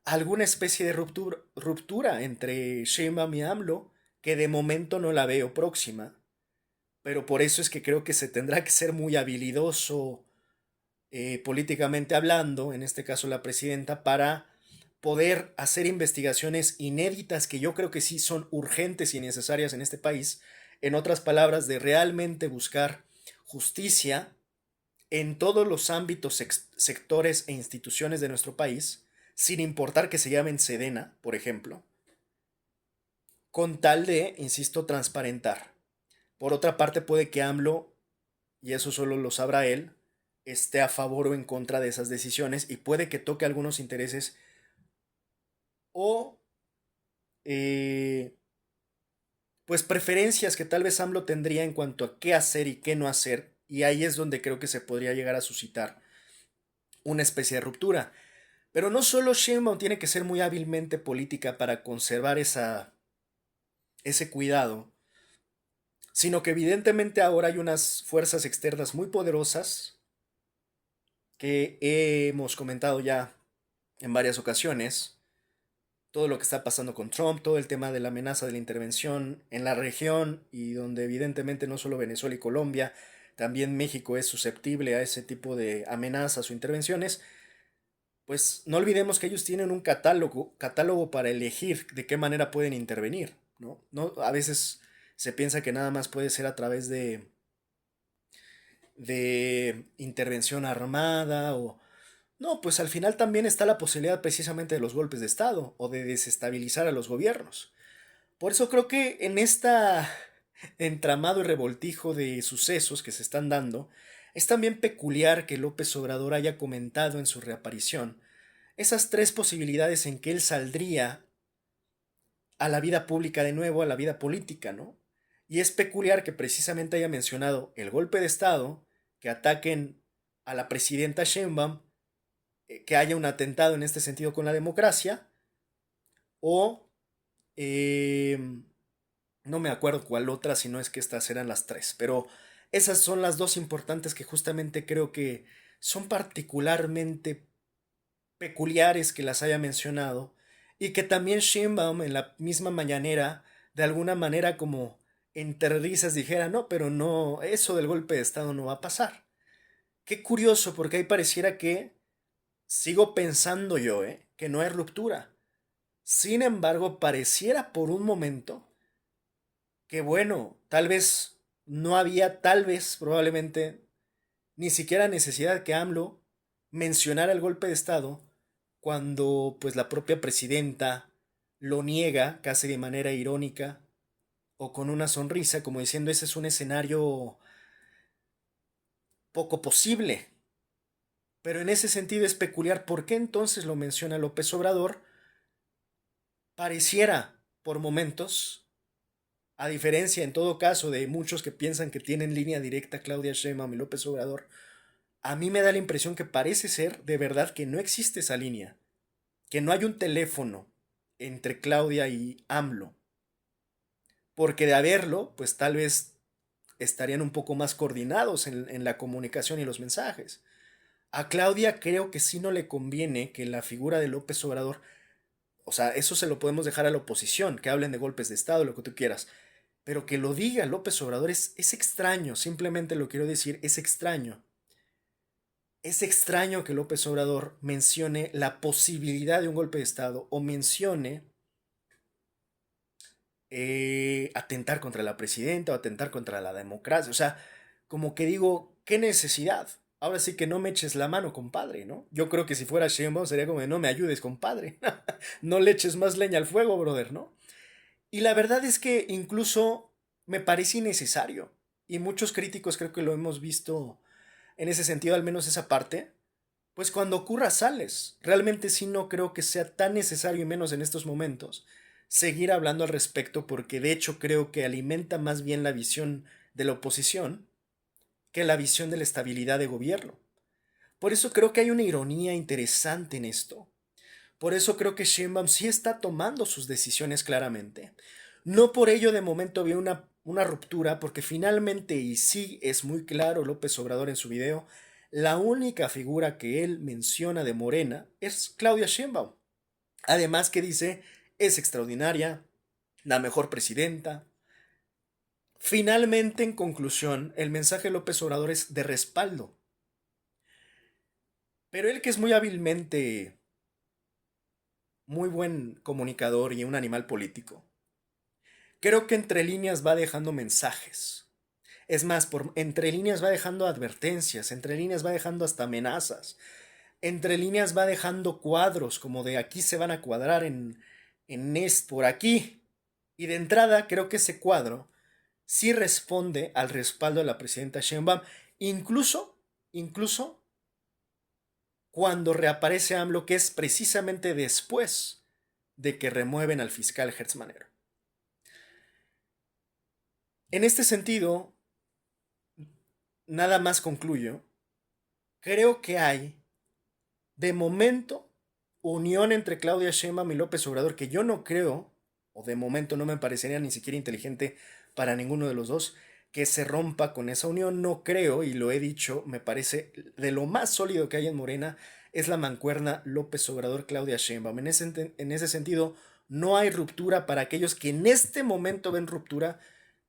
alguna especie de ruptura entre Sheinbaum y AMLO, que de momento no la veo próxima, pero por eso es que creo que se tendrá que ser muy habilidoso políticamente hablando, en este caso la presidenta, para poder hacer investigaciones inéditas que yo creo que sí son urgentes y necesarias en este país, en otras palabras, de realmente buscar justicia en todos los ámbitos, sectores e instituciones de nuestro país, sin importar que se llamen Sedena, por ejemplo, con tal de, insisto, transparentar. Por otra parte, puede que AMLO, y eso solo lo sabrá él, esté a favor o en contra de esas decisiones y puede que toque algunos intereses o pues preferencias que tal vez AMLO tendría en cuanto a qué hacer y qué no hacer, y ahí es donde creo que se podría llegar a suscitar una especie de ruptura. Pero no solo Sheinbaum tiene que ser muy hábilmente política para conservar ese cuidado, sino que evidentemente ahora hay unas fuerzas externas muy poderosas que hemos comentado ya en varias ocasiones, todo lo que está pasando con Trump, todo el tema de la amenaza de la intervención en la región y donde evidentemente no solo Venezuela y Colombia, también México es susceptible a ese tipo de amenazas o intervenciones, pues no olvidemos que ellos tienen un catálogo para elegir de qué manera pueden intervenir, ¿no? A veces se piensa que nada más puede ser a través de intervención armada o... No, pues al final también está la posibilidad precisamente de los golpes de Estado o de desestabilizar a los gobiernos. Por eso creo que en esta entramado y revoltijo de sucesos que se están dando, es también peculiar que López Obrador haya comentado en su reaparición esas tres posibilidades en que él saldría a la vida pública de nuevo, a la vida política, ¿no? Y es peculiar que precisamente haya mencionado el golpe de Estado, que ataquen a la presidenta Sheinbaum, que haya un atentado en este sentido con la democracia, o eh, no me acuerdo cuál otra, si no es que estas eran las tres, pero esas son las dos importantes que justamente creo que son particularmente peculiares que las haya mencionado y que también Sheinbaum en la misma mañanera de alguna manera como entre risas dijera, no, pero no, eso del golpe de Estado no va a pasar. Qué curioso, porque ahí pareciera que sigo pensando yo, que no hay ruptura. Sin embargo, pareciera por un momento que bueno, tal vez no había, tal vez probablemente ni siquiera necesidad que AMLO mencionara el golpe de Estado cuando pues la propia presidenta lo niega casi de manera irónica o con una sonrisa como diciendo ese es un escenario poco posible. Pero en ese sentido es peculiar por qué entonces lo menciona López Obrador. Pareciera por momentos, a diferencia en todo caso de muchos que piensan que tienen línea directa Claudia Sheinbaum y López Obrador, a mí me da la impresión que parece ser de verdad que no existe esa línea, que no hay un teléfono entre Claudia y AMLO, porque de haberlo, pues tal vez estarían un poco más coordinados en la comunicación y los mensajes. A Claudia creo que sí no le conviene que la figura de López Obrador, o sea, eso se lo podemos dejar a la oposición, que hablen de golpes de Estado, lo que tú quieras, pero que lo diga López Obrador es extraño, simplemente lo quiero decir, es extraño. Es extraño que López Obrador mencione la posibilidad de un golpe de Estado o mencione atentar contra la presidenta o atentar contra la democracia. O sea, como que digo, ¿qué necesidad? Ahora sí que no me eches la mano, compadre, ¿no? Yo creo que si fuera Sheinbaum sería como de, no me ayudes, compadre. No le eches más leña al fuego, brother, ¿no? Y la verdad es que incluso me parece innecesario. Y muchos críticos creo que lo hemos visto en ese sentido, al menos esa parte. Pues cuando ocurra sales. Realmente sí no creo que sea tan necesario, y menos en estos momentos, seguir hablando al respecto porque de hecho creo que alimenta más bien la visión de la oposición que la visión de la estabilidad de gobierno. Por eso creo que hay una ironía interesante en esto. Por eso creo que Sheinbaum sí está tomando sus decisiones claramente. No por ello de momento veo una ruptura, porque finalmente, y sí es muy claro López Obrador en su video, la única figura que él menciona de Morena es Claudia Sheinbaum. Además que dice, es extraordinaria, la mejor presidenta. Finalmente, en conclusión, el mensaje de López Obrador es de respaldo. Pero él que es muy hábilmente, muy buen comunicador y un animal político, creo que entre líneas va dejando mensajes. Es más, entre líneas va dejando advertencias, entre líneas va dejando hasta amenazas, entre líneas va dejando cuadros como de aquí se van a cuadrar por aquí. Y de entrada creo que ese cuadro sí responde al respaldo de la presidenta Sheinbaum, incluso cuando reaparece AMLO, que es precisamente después de que remueven al fiscal Hertz Manero. En este sentido, nada más concluyo, creo que hay, de momento, unión entre Claudia Sheinbaum y López Obrador, que yo no creo, o de momento no me parecería ni siquiera inteligente para ninguno de los dos, que se rompa con esa unión. No creo, y lo he dicho, me parece de lo más sólido que hay en Morena, es la mancuerna López Obrador-Claudia Sheinbaum. En ese sentido, no hay ruptura para aquellos que en este momento ven ruptura.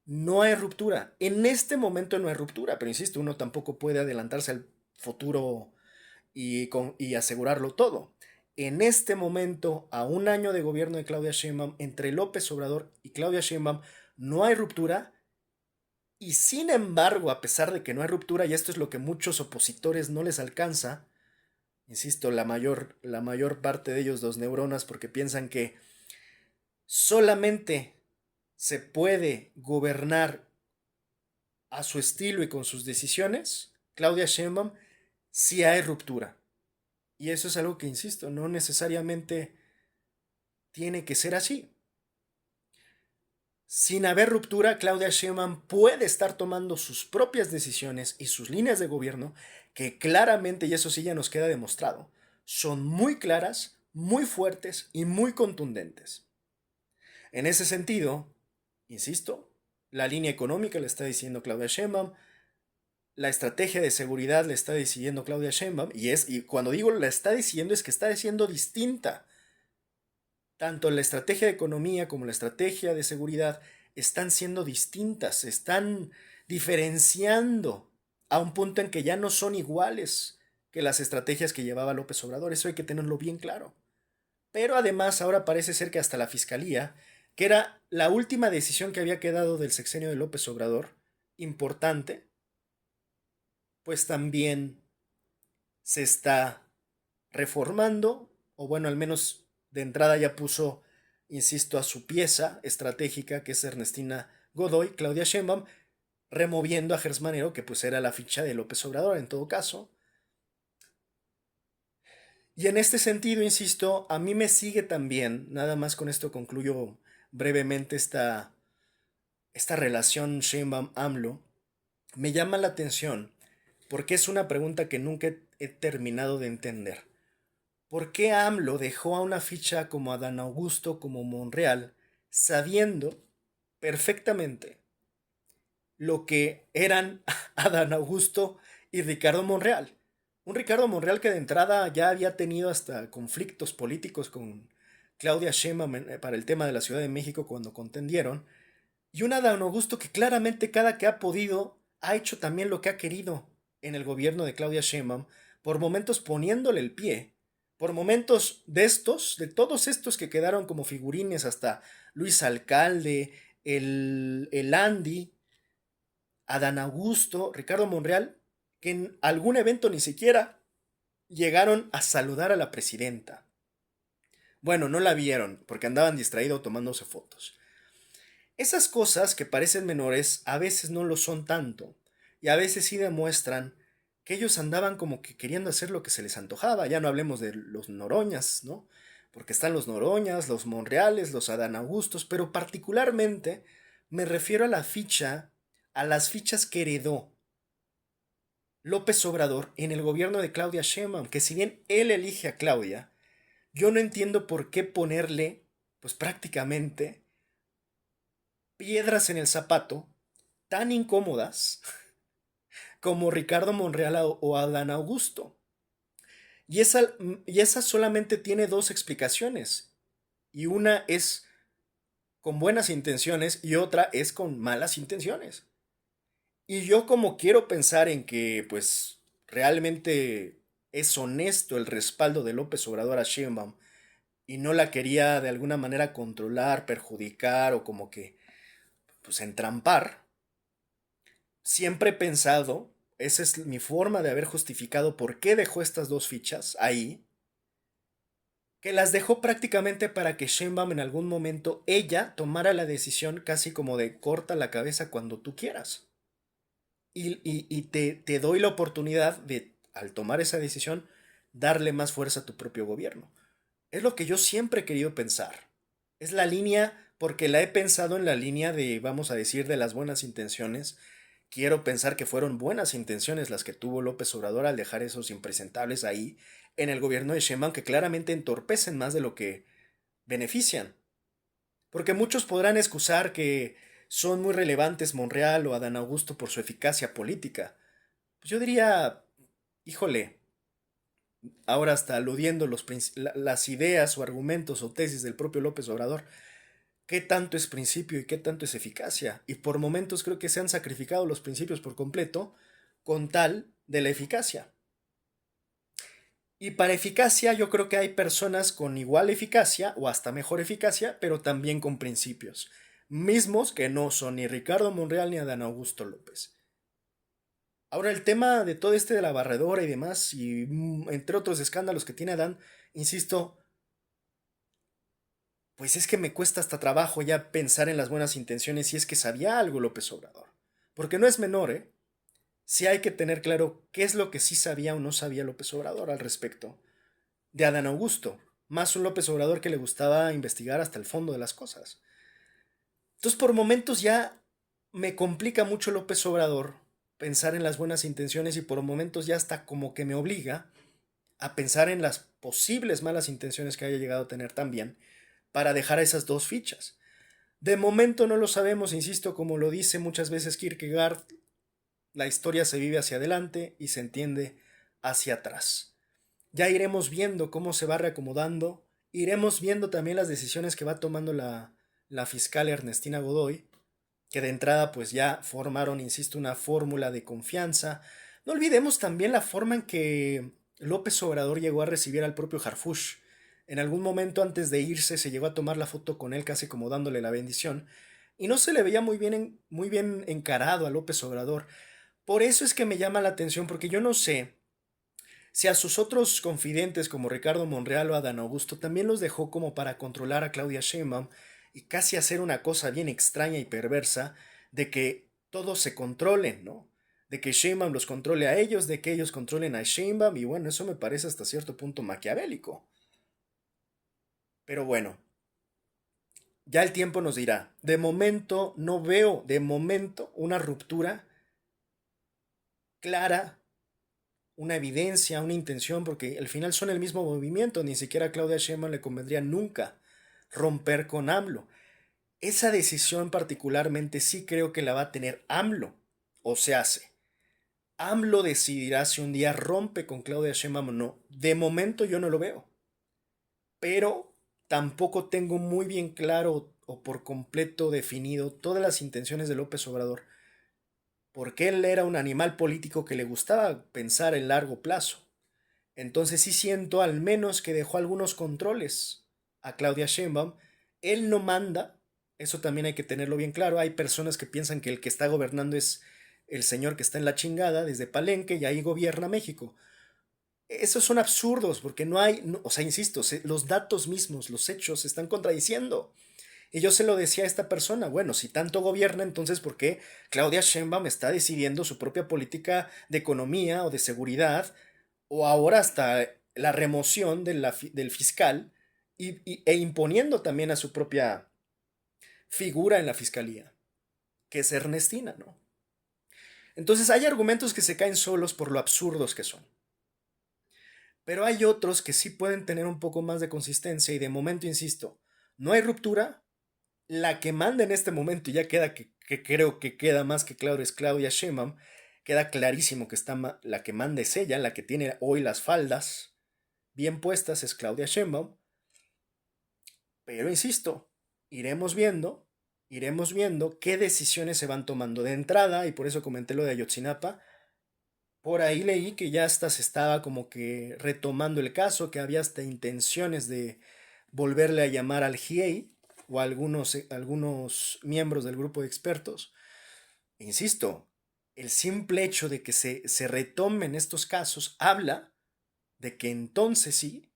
No hay ruptura. En este momento no hay ruptura, pero insisto, uno tampoco puede adelantarse al futuro y asegurarlo todo. En este momento, a un año de gobierno de Claudia Sheinbaum, entre López Obrador y Claudia Sheinbaum, no hay ruptura Y sin embargo, a pesar de que no hay ruptura, y esto es lo que muchos opositores no les alcanza, insisto, la mayor parte de ellos, dos neuronas, porque piensan que solamente se puede gobernar a su estilo y con sus decisiones, Claudia Sheinbaum, si hay ruptura. Y eso es algo que, insisto, no necesariamente tiene que ser así. Sin haber ruptura, Claudia Sheinbaum puede estar tomando sus propias decisiones y sus líneas de gobierno, que claramente, y eso sí ya nos queda demostrado, son muy claras, muy fuertes y muy contundentes. En ese sentido, insisto, la línea económica le está diciendo Claudia Sheinbaum, la estrategia de seguridad le está decidiendo Claudia Sheinbaum, y cuando digo la está diciendo es que está diciendo distinta. Tanto la estrategia de economía como la estrategia de seguridad están siendo distintas, se están diferenciando a un punto en que ya no son iguales que las estrategias que llevaba López Obrador. Eso hay que tenerlo bien claro. Pero además ahora parece ser que hasta la Fiscalía, que era la última decisión que había quedado del sexenio de López Obrador, importante, pues también se está reformando, o bueno, al menos de entrada ya puso, insisto, a su pieza estratégica, que es Ernestina Godoy, Claudia Sheinbaum, removiendo a Gers Manero, que pues era la ficha de López Obrador en todo caso. Y en este sentido, insisto, a mí me sigue también, nada más con esto concluyo brevemente esta relación Sheinbaum-AMLO, me llama la atención porque es una pregunta que nunca he terminado de entender. ¿Por qué AMLO dejó a una ficha como Adán Augusto, como Monreal, sabiendo perfectamente lo que eran Adán Augusto y Ricardo Monreal? Un Ricardo Monreal que de entrada ya había tenido hasta conflictos políticos con Claudia Sheinbaum para el tema de la Ciudad de México cuando contendieron, y un Adán Augusto que claramente cada que ha podido ha hecho también lo que ha querido en el gobierno de Claudia Sheinbaum, por momentos poniéndole el pie, por momentos de todos estos que quedaron como figurines, hasta Luis Alcalde, el Andy, Adán Augusto, Ricardo Monreal, que en algún evento ni siquiera llegaron a saludar a la presidenta. Bueno, no la vieron porque andaban distraídos tomándose fotos. Esas cosas que parecen menores a veces no lo son tanto, y a veces sí demuestran que ellos andaban como que queriendo hacer lo que se les antojaba. Ya no hablemos de los Noroñas, ¿no? Porque están los Noroñas, los Monreales, los Adán Augustos, pero particularmente me refiero a las fichas que heredó López Obrador en el gobierno de Claudia Sheinbaum, que si bien él elige a Claudia, yo no entiendo por qué ponerle, pues prácticamente, piedras en el zapato tan incómodas como Ricardo Monreal o Adán Augusto. Y esa solamente tiene dos explicaciones. Y una es con buenas intenciones y otra es con malas intenciones. Y yo como quiero pensar en que pues realmente es honesto el respaldo de López Obrador a Sheinbaum y no la quería de alguna manera controlar, perjudicar o como que pues entrampar, siempre he pensado, esa es mi forma de haber justificado por qué dejó estas dos fichas ahí, que las dejó prácticamente para que Sheinbaum en algún momento ella tomara la decisión casi como de corta la cabeza cuando tú quieras. Y te doy la oportunidad de, al tomar esa decisión, darle más fuerza a tu propio gobierno. Es lo que yo siempre he querido pensar. Es la línea, porque la he pensado en la línea de, vamos a decir, de las buenas intenciones. Quiero pensar que fueron buenas intenciones las que tuvo López Obrador al dejar esos impresentables ahí en el gobierno de Sheinbaum, que claramente entorpecen más de lo que benefician. Porque muchos podrán excusar que son muy relevantes Monreal o Adán Augusto por su eficacia política. Pues yo diría, híjole, ahora hasta aludiendo las ideas o argumentos o tesis del propio López Obrador, qué tanto es principio y qué tanto es eficacia. Y por momentos creo que se han sacrificado los principios por completo con tal de la eficacia. Y para eficacia yo creo que hay personas con igual eficacia o hasta mejor eficacia, pero también con principios. mismos que no son ni Ricardo Monreal ni Adán Augusto López. Ahora, el tema de todo de la barredora y demás, y entre otros escándalos que tiene Adán, insisto, pues es que me cuesta hasta trabajo ya pensar en las buenas intenciones si es que sabía algo López Obrador. Porque no es menor, ¿eh? Sí hay que tener claro qué es lo que sí sabía o no sabía López Obrador al respecto de Adán Augusto, más un López Obrador que le gustaba investigar hasta el fondo de las cosas. Entonces, por momentos ya me complica mucho López Obrador pensar en las buenas intenciones y por momentos ya hasta como que me obliga a pensar en las posibles malas intenciones que haya llegado a tener también para dejar esas dos fichas. De momento no lo sabemos, insisto, como lo dice muchas veces Kierkegaard, la historia se vive hacia adelante y se entiende hacia atrás. Ya iremos viendo cómo se va reacomodando, iremos viendo también las decisiones que va tomando la fiscal Ernestina Godoy, que de entrada pues ya formaron, insisto, una fórmula de confianza. No olvidemos también la forma en que López Obrador llegó a recibir al propio Harfuch. En algún momento antes de irse se llegó a tomar la foto con él casi como dándole la bendición y no se le veía muy bien encarado a López Obrador. Por eso es que me llama la atención porque yo no sé si a sus otros confidentes como Ricardo Monreal o Adán Augusto también los dejó como para controlar a Claudia Sheinbaum y casi hacer una cosa bien extraña y perversa de que todos se controlen, ¿no? De que Sheinbaum los controle a ellos, de que ellos controlen a Sheinbaum y bueno, eso me parece hasta cierto punto maquiavélico. Pero bueno, ya el tiempo nos dirá. De momento no veo, de momento, una ruptura clara, una evidencia, una intención, porque al final son el mismo movimiento, ni siquiera a Claudia Sheinbaum le convendría nunca romper con AMLO. Esa decisión particularmente sí creo que la va a tener AMLO, o se hace. AMLO decidirá si un día rompe con Claudia Sheinbaum o no. De momento yo no lo veo, pero tampoco tengo muy bien claro o por completo definido todas las intenciones de López Obrador, porque él era un animal político que le gustaba pensar en largo plazo. Entonces sí siento al menos que dejó algunos controles a Claudia Sheinbaum. Él no manda, eso también hay que tenerlo bien claro. Hay personas que piensan que el que está gobernando es el señor que está en la chingada desde Palenque y ahí gobierna México. Esos son absurdos porque no hay, o sea, insisto, los datos mismos, los hechos se están contradiciendo. Y yo se lo decía a esta persona, bueno, si tanto gobierna, entonces ¿por qué Claudia Sheinbaum está decidiendo su propia política de economía o de seguridad o ahora hasta la remoción del fiscal e imponiendo también a su propia figura en la fiscalía, que es Ernestina, ¿no? Entonces hay argumentos que se caen solos por lo absurdos que son. Pero hay otros que sí pueden tener un poco más de consistencia y de momento, insisto, no hay ruptura. La que manda en este momento, y ya queda que creo que queda más que claro, es Claudia Sheinbaum. Queda clarísimo que está la que manda es ella, la que tiene hoy las faldas bien puestas es Claudia Sheinbaum. Pero insisto, iremos viendo qué decisiones se van tomando de entrada, y por eso comenté lo de Ayotzinapa. Por ahí leí que ya hasta se estaba como que retomando el caso, que había hasta intenciones de volverle a llamar al GIEI o a algunos miembros del grupo de expertos. Insisto, el simple hecho de que se retomen estos casos habla de que entonces sí,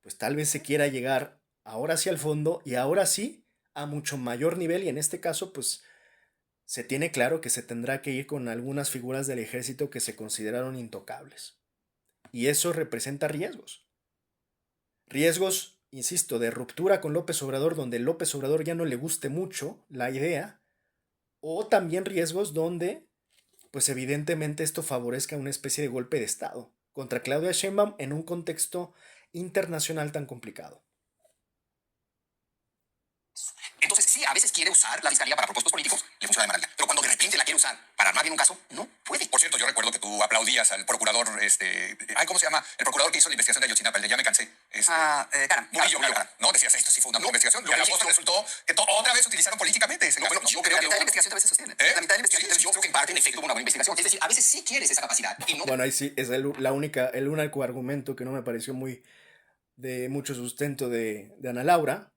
pues tal vez se quiera llegar ahora sí al fondo y ahora sí a mucho mayor nivel y en este caso pues se tiene claro que se tendrá que ir con algunas figuras del ejército que se consideraron intocables. Y eso representa riesgos. Riesgos, insisto, de ruptura con López Obrador, donde López Obrador ya no le guste mucho la idea, o también riesgos donde, pues evidentemente esto favorezca una especie de golpe de Estado contra Claudia Sheinbaum en un contexto internacional tan complicado. Entonces, sí, a veces quiere usar la fiscalía para propósitos políticos, le funciona de maravilla. Pero cuando de repente la quiere usar para armar bien un caso, no puede. Por cierto, yo recuerdo que tú aplaudías al procurador, ¿cómo se llama? El procurador que hizo la investigación de Ayotzinapa, el de ya me cansé. Caram. Murillo Caram. No, decías, esto sí fue una buena investigación. Lo que a la postre resultó que otra vez utilizaron políticamente ese caso. Yo creo que la mitad de la investigación también se sostiene. La mitad de la investigación, yo creo que en parte, en efecto, hubo una buena investigación. Es decir, a veces sí quieres esa capacidad. Y no... Bueno, ahí sí es el único argumento que no me pareció muy de mucho sustento de Ana Laura,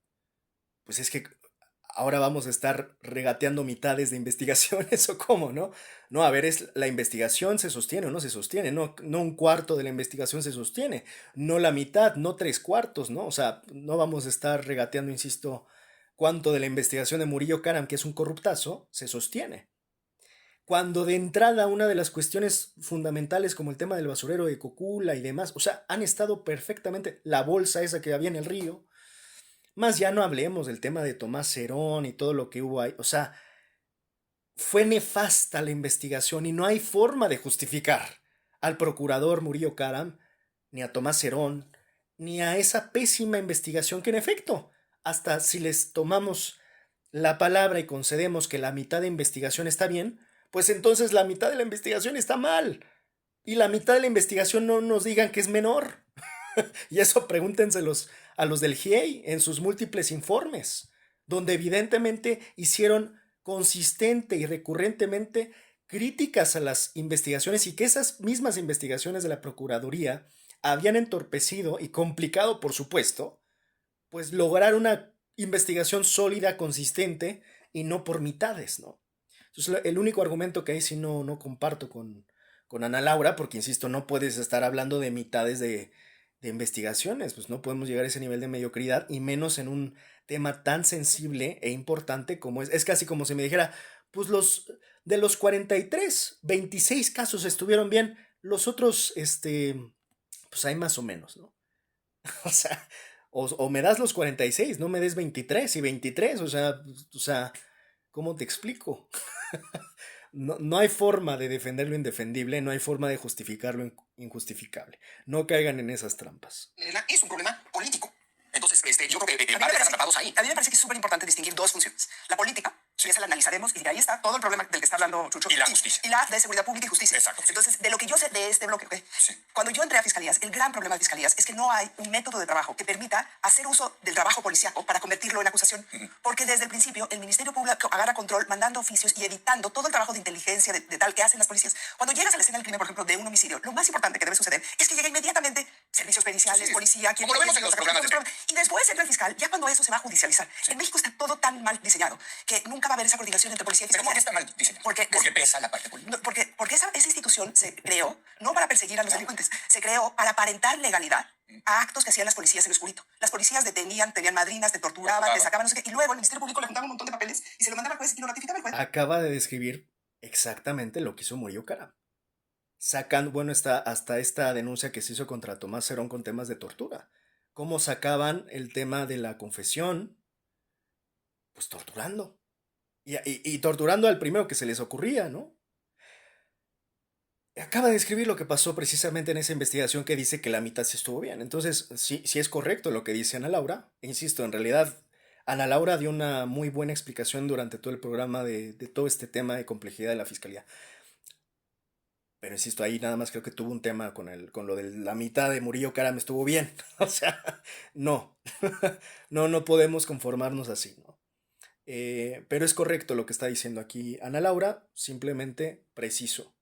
pues es que ahora vamos a estar regateando mitades de investigaciones o cómo, ¿no? No, a ver, la investigación se sostiene o no se sostiene, no un cuarto de la investigación se sostiene, no la mitad, no tres cuartos, ¿no? O sea, no vamos a estar regateando, insisto, cuánto de la investigación de Murillo Karam, que es un corruptazo, se sostiene. Cuando de entrada una de las cuestiones fundamentales como el tema del basurero de Cocula y demás, o sea, han estado perfectamente, la bolsa esa que había en el río, más ya no hablemos del tema de Tomás Herón y todo lo que hubo ahí, o sea, fue nefasta la investigación y no hay forma de justificar al procurador Murillo Karam, ni a Tomás Herón, ni a esa pésima investigación que en efecto, hasta si les tomamos la palabra y concedemos que la mitad de investigación está bien, pues entonces la mitad de la investigación está mal. Y la mitad de la investigación no nos digan que es menor. Y eso pregúntenselos a los del GIEI en sus múltiples informes, donde evidentemente hicieron consistente y recurrentemente críticas a las investigaciones y que esas mismas investigaciones de la Procuraduría habían entorpecido y complicado, por supuesto, pues lograr una investigación sólida, consistente y no por mitades, ¿no? Entonces, el único argumento que ahí sí no comparto con Ana Laura, porque insisto, no puedes estar hablando de mitades de investigaciones, pues no podemos llegar a ese nivel de mediocridad y menos en un tema tan sensible e importante como es casi como si me dijera, pues de los 43, 26 casos estuvieron bien, los otros, pues hay más o menos, ¿no? O sea, o me das los 46, no me des 23 y 23, o sea, ¿cómo te explico? No hay forma de defender lo indefendible, no hay forma de justificar lo injustificable. No caigan en esas trampas. Es un problema político. Entonces, yo creo que A mí en me parte parece están atrapados ahí. a mí me parece que es súper importante distinguir dos funciones. La política, y esa la analizaremos, y de ahí está todo el problema del que está hablando Chucho. Y la justicia. Y la de seguridad pública y justicia. Exacto, sí. Entonces, de lo que yo sé de este bloque, Sí. cuando yo entré a fiscalías, el gran problema de fiscalías es que no hay un método de trabajo que permita hacer uso del trabajo policíaco para convertirlo en acusación. Porque desde el principio el Ministerio Público agarra control mandando oficios y evitando todo el trabajo de inteligencia de tal que hacen las policías. Cuando llegas a la escena del crimen, por ejemplo, de un homicidio, lo más importante que debe suceder es que llega inmediatamente servicios periciales, Sí. policía, Como lo vemos en los programas de y después entra el fiscal, ya cuando eso se va a judicializar. Sí. En México está todo tan mal diseñado que nunca va a haber esa coordinación entre policía y ¿Pero fiscalía. por qué está mal diseñado? Porque pesa la parte política. Porque esa institución se creó no para perseguir a los delincuentes, se creó para aparentar legalidad a actos que hacían las policías en lo oscurito. Las policías detenían, tenían madrinas, te torturaban, te sacaban no sé qué, y luego el Ministerio Público le juntaba un montón de papeles y se lo mandaba al juez y lo ratificaba el juez. Acaba de describir exactamente lo que hizo Murillo Karam. Sacando, bueno, hasta esta denuncia que se hizo contra Tomás Herón con temas de tortura. ¿Cómo sacaban el tema de la confesión? Pues torturando. Y torturando al primero que se les ocurría, ¿no? Acaba de describir lo que pasó precisamente en esa investigación que dice que la mitad sí estuvo bien. Entonces, sí es correcto lo que dice Ana Laura. Insisto, en realidad, Ana Laura dio una muy buena explicación durante todo el programa de todo este tema de complejidad de la fiscalía. Pero insisto, ahí nada más creo que tuvo un tema con lo de la mitad de Murillo Karam estuvo bien. O sea, no. No podemos conformarnos así, ¿no? Pero es correcto lo que está diciendo aquí Ana Laura, simplemente preciso,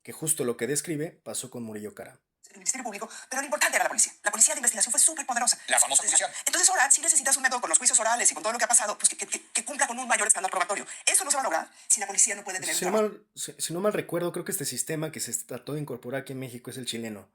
que justo lo que describe pasó con Murillo Karam. El Ministerio Público, pero lo importante era la policía. La policía de investigación fue súper poderosa. La famosa judicial. Entonces ahora, si necesitas un método con los juicios orales y con todo lo que ha pasado, pues que cumpla con un mayor estándar probatorio. Eso no se va a lograr si la policía no puede tener Si no mal recuerdo, creo que este sistema que se trató de incorporar aquí en México es el chileno.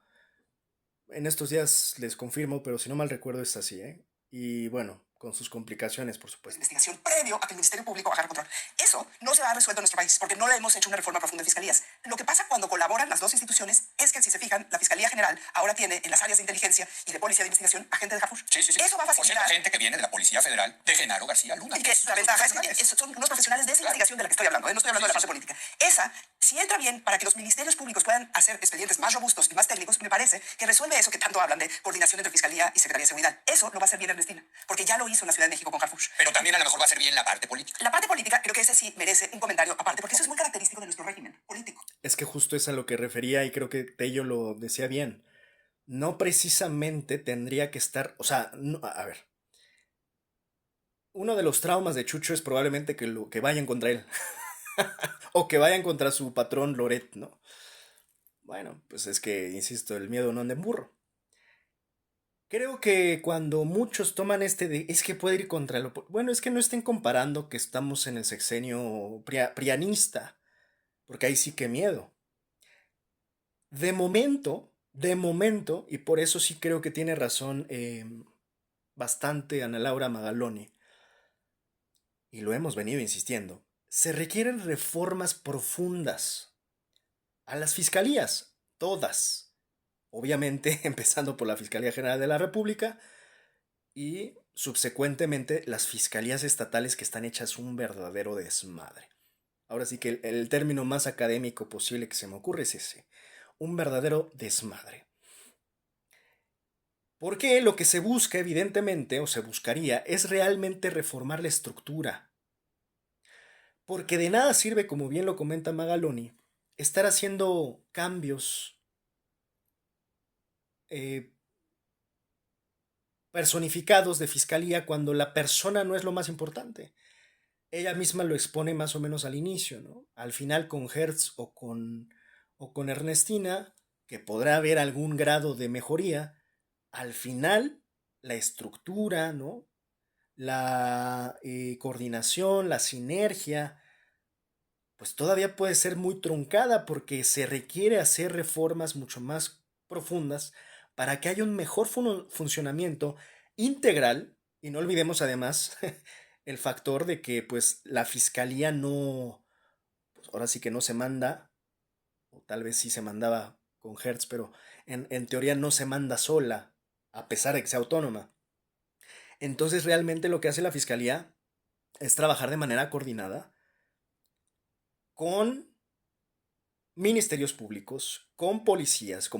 En estos días les confirmo, pero si no mal recuerdo es así, ¿eh? Y bueno, con sus complicaciones, por supuesto. investigación previo a que el Ministerio Público agarre control. Eso no se ha resuelto en nuestro país porque no le hemos hecho una reforma profunda de fiscalías. Lo que pasa cuando colaboran las dos instituciones es que, si se fijan, la Fiscalía General ahora tiene en las áreas de inteligencia y de policía de investigación a gente de Harfush. Sí. Eso va a O sea, facilitar. gente que viene de la Policía Federal de Genaro García Luna. Y que la ventaja es que son unos profesionales de esa investigación de la que estoy hablando, no estoy hablando de la parte política. Esa, si entra bien para que los ministerios públicos puedan hacer expedientes más robustos y más técnicos, me parece que resuelve eso que tanto hablan de coordinación entre Fiscalía y Secretaría de Seguridad. Eso lo va a hacer bien Ernestina, porque ya lo hizo en la Ciudad de México con Harfush. Pero también a lo mejor va a ser bien la parte política. La parte política, creo que ese sí merece un comentario aparte, porque eso es muy característico de nuestro régimen político. Es que justo es a lo que refería y creo que Tello lo decía bien. No precisamente tendría que estar, o sea, a ver. Uno de los traumas de Chucho es probablemente que vayan contra él. O que vayan contra su patrón Loret, ¿no? Bueno, pues es que, insisto, el miedo no anda en burro. Creo que cuando muchos toman es que puede ir contra bueno, es que no estén comparando que estamos en el sexenio prianista, porque ahí sí que miedo. De momento, y por eso sí creo que tiene razón bastante Ana Laura Magaloni, y lo hemos venido insistiendo, se requieren reformas profundas a las fiscalías, todas, obviamente empezando por la Fiscalía General de la República y subsecuentemente las fiscalías estatales que están hechas un verdadero desmadre. Ahora sí que el término más académico posible que se me ocurre es ese, un verdadero desmadre. Porque lo que se busca, evidentemente, o se buscaría, es realmente reformar la estructura. Porque de nada sirve, como bien lo comenta Magaloni, estar haciendo cambios personificados de fiscalía cuando la persona no es lo más importante. Ella misma lo expone más o menos al inicio, ¿no? Al final con Hertz o con Ernestina, que podrá haber algún grado de mejoría, al final la estructura, ¿no? La coordinación, la sinergia, pues todavía puede ser muy truncada porque se requiere hacer reformas mucho más profundas para que haya un mejor funcionamiento integral. Y no olvidemos además el factor de que pues la fiscalía no, pues ahora sí que no se manda, o tal vez sí se mandaba con Hertz, pero en teoría no se manda sola, a pesar de que sea autónoma. Entonces realmente lo que hace la fiscalía es trabajar de manera coordinada con ministerios públicos, con policías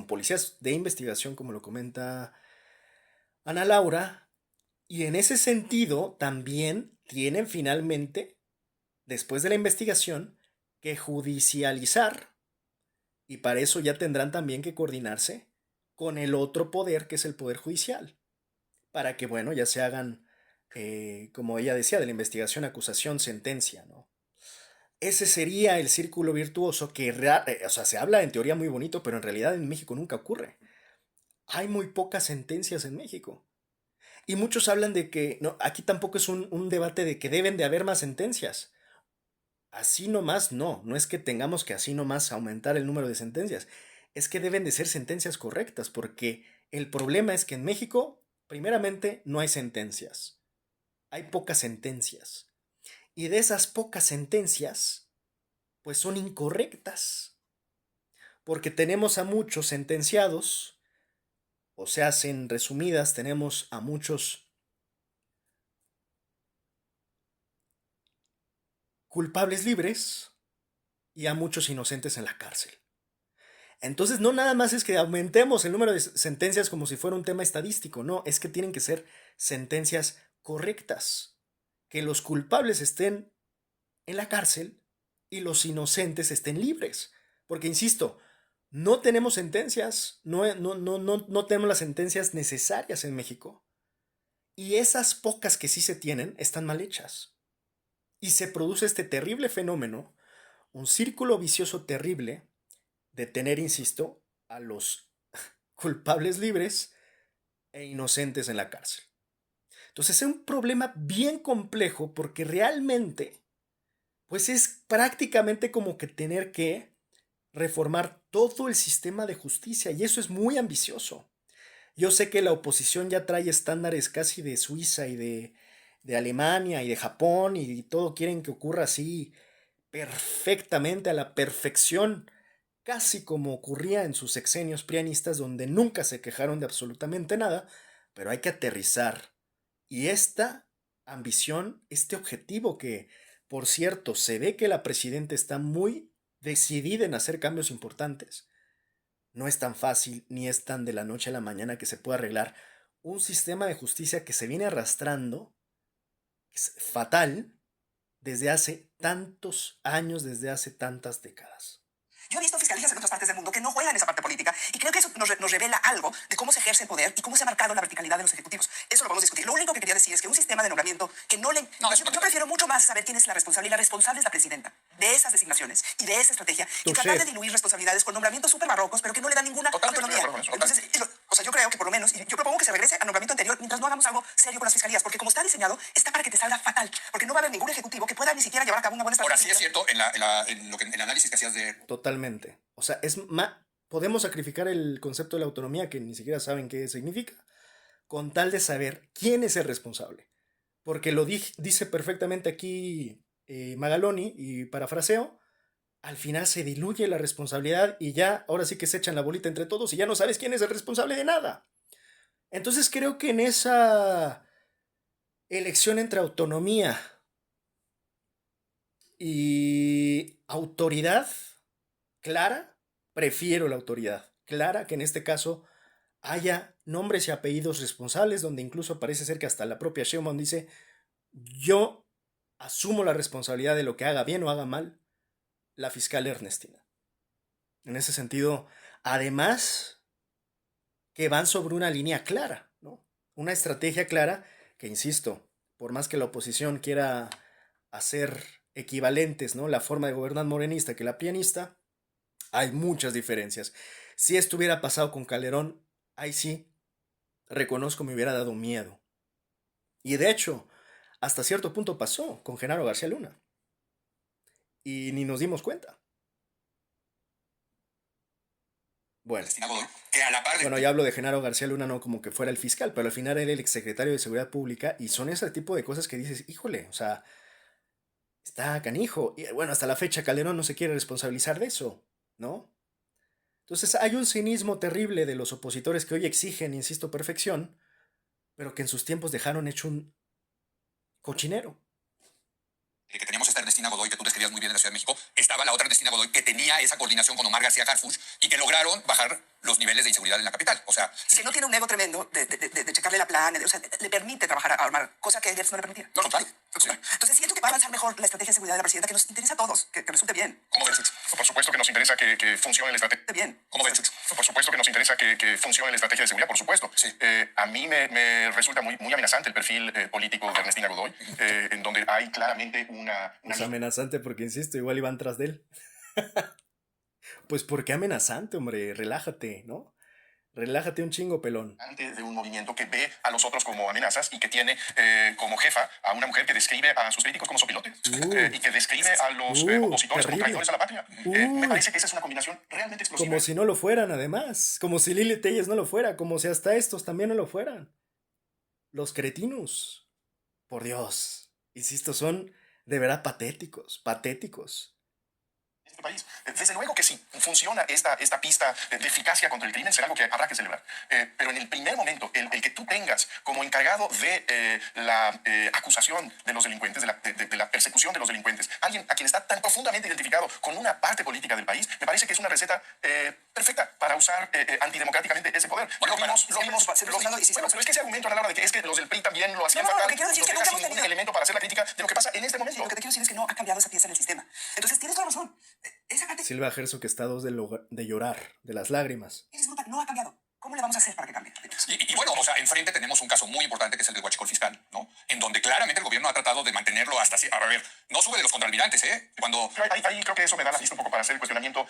de investigación, como lo comenta Ana Laura, y en ese sentido también tienen finalmente, después de la investigación, que judicializar, y para eso ya tendrán también que coordinarse con el otro poder, que es el Poder Judicial, para que, bueno, ya se hagan, como ella decía, de la investigación, acusación, sentencia, ¿no? Ese sería el círculo virtuoso que, o sea, se habla en teoría muy bonito, pero en realidad en México nunca ocurre. Hay muy pocas sentencias en México. Y muchos hablan de que, no, aquí tampoco es un debate de que deben de haber más sentencias. Así nomás no, no es que tengamos que así nomás aumentar el número de sentencias, es que deben de ser sentencias correctas, porque el problema es que en México, primeramente, no hay sentencias. Hay pocas sentencias. Y de esas pocas sentencias, pues son incorrectas. Porque tenemos a muchos sentenciados, o sea, en resumidas, tenemos a muchos culpables libres y a muchos inocentes en la cárcel. Entonces, no nada más es que aumentemos el número de sentencias como si fuera un tema estadístico, no, es que tienen que ser sentencias correctas, que los culpables estén en la cárcel y los inocentes estén libres. Porque, insisto, no tenemos sentencias, no tenemos las sentencias necesarias en México. Y esas pocas que sí se tienen están mal hechas. Y se produce este terrible fenómeno, un círculo vicioso terrible, de tener, insisto, a los culpables libres e inocentes en la cárcel. Entonces es un problema bien complejo porque realmente, pues es prácticamente como que tener que reformar todo el sistema de justicia y eso es muy ambicioso. Yo sé que la oposición ya trae estándares casi de Suiza y de Alemania y de Japón y todo quieren que ocurra así perfectamente, a la perfección, casi como ocurría en sus sexenios prianistas donde nunca se quejaron de absolutamente nada, pero hay que aterrizar. Y esta ambición, este objetivo que, por cierto, se ve que la presidenta está muy decidida en hacer cambios importantes, no es tan fácil ni es tan de la noche a la mañana que se pueda arreglar un sistema de justicia que se viene arrastrando, es fatal, desde hace tantos años, desde hace tantas décadas. Yo he visto fiscalías en otras partes del mundo que no juegan esa parte política y creo que eso nos revela algo de cómo se ejerce el poder y cómo se ha marcado la verticalidad de los ejecutivos. Eso lo vamos a discutir. Lo único que quería decir es que un sistema de nombramiento que no le... No, yo prefiero mucho más saber quién es la responsable y la responsable es la presidenta. de esas designaciones y de esa estrategia y Touché. tratar de diluir responsabilidades con nombramientos súper barrocos, pero que no le dan ninguna Totalmente autonomía. de acuerdo con eso, Entonces, o sea, yo creo que por lo menos, y yo propongo que se regrese al nombramiento anterior mientras no hagamos algo serio con las fiscalías, porque como está diseñado, está para que te salga fatal, porque no va a haber ningún ejecutivo que pueda ni siquiera llevar a cabo una buena Ahora estrategia. sí es cierto, en el análisis que hacías de... Totalmente. O sea, podemos sacrificar el concepto de la autonomía, que ni siquiera saben qué significa, con tal de saber quién es el responsable. Porque lo dice perfectamente aquí Magaloni, y parafraseo, al final se diluye la responsabilidad y ya, ahora sí que se echan la bolita entre todos y ya no sabes quién es el responsable de nada. Entonces creo que en esa elección entre autonomía y autoridad clara, prefiero la autoridad clara, que en este caso haya nombres y apellidos responsables, donde incluso parece ser que hasta la propia Sheinbaum dice: yo asumo la responsabilidad de lo que haga bien o haga mal la fiscal Ernestina. En ese sentido, además que van sobre una línea clara, ¿no? Una estrategia clara que, insisto, por más que la oposición quiera hacer equivalentes, ¿no?, la forma de gobernar morenista que la pianista, hay muchas diferencias. Si esto hubiera pasado con Calderón, ahí sí, reconozco, me hubiera dado miedo. Y de hecho, hasta cierto punto pasó con Genaro García Luna. Y ni nos dimos cuenta. Bueno, Ernestina Godoy, que a la par de... ya hablo de Genaro García Luna no como que fuera el fiscal, pero al final era el exsecretario de Seguridad Pública y son ese tipo de cosas que dices, híjole, o sea, está canijo. Y bueno, hasta la fecha Calderón no se quiere responsabilizar de eso, ¿no? Entonces hay un cinismo terrible de los opositores que hoy exigen, insisto, perfección, pero que en sus tiempos dejaron hecho un cochinero. Que teníamos esta Ernestina Godoy, que tú describías muy bien en la Ciudad de México, estaba la otra Ernestina Godoy que tenía esa coordinación con Omar García Harfuch y que lograron bajar los niveles de inseguridad en la capital. O sea, Y que no tiene un ego tremendo de checarle la plana, o sea, le permite trabajar a armar, cosa que a Gertz no le permitía. no, total. Entonces siento que va a avanzar mejor la estrategia de seguridad de la presidenta, que nos interesa a todos, que resulte bien. ¿Cómo ves, Chucho? Por supuesto que nos interesa que funcione la estrategia. Esté bien. ¿Cómo ves, Chucho? Por supuesto que nos interesa que funcione la estrategia de seguridad, por supuesto. Sí. A mí me resulta muy amenazante el perfil político de Ernestina Godoy, en donde hay claramente una Es amenazante porque, insisto, igual iban tras de él. Pues, ¿por qué amenazante, hombre? Relájate, ¿no? Relájate un chingo, pelón. de un movimiento que ve a los otros como amenazas y que tiene como jefa a una mujer que describe a sus críticos como sopilotes y que describe a los opositores como terrible. traidores a la patria. Me parece que esa es una combinación realmente explosiva. Como si no lo fueran, además. Como si Lili Telles no lo fuera. Como si hasta estos también no lo fueran. Los cretinos. Por Dios. Insisto, son de verdad patéticos. Patéticos. Este país. Desde luego que si funciona esta pista de eficacia contra el crimen, será algo que habrá que celebrar. Pero en el primer momento, el que tú tengas como encargado de la acusación de los delincuentes, de la persecución de los delincuentes, alguien a quien está tan profundamente identificado con una parte política del país, me parece que es una receta perfecta para usar antidemocráticamente ese poder. Bueno, Pero es que ese argumento a la hora de que es que los del PRI también lo hacían No, fatal, lo que quiero decir es que no nunca deja hemos ningún tenido- elemento para hacer la crítica de lo que pasa en este momento. Lo que te quiero decir es que no ha cambiado esa pieza en el sistema. Entonces tienes toda razón. Esa parte Silva Herzog está a dos de llorar, de las lágrimas. no ha cambiado. ¿Cómo le vamos a hacer para que cambie? Y bueno, o sea, enfrente tenemos un caso muy importante que es el de Huachicol Fiscal, ¿no? En donde claramente el gobierno ha tratado de mantenerlo hasta... A ver, no sube de los contralmirantes, ¿eh? Cuando... Ahí creo que eso me da la pista un poco para hacer el cuestionamiento.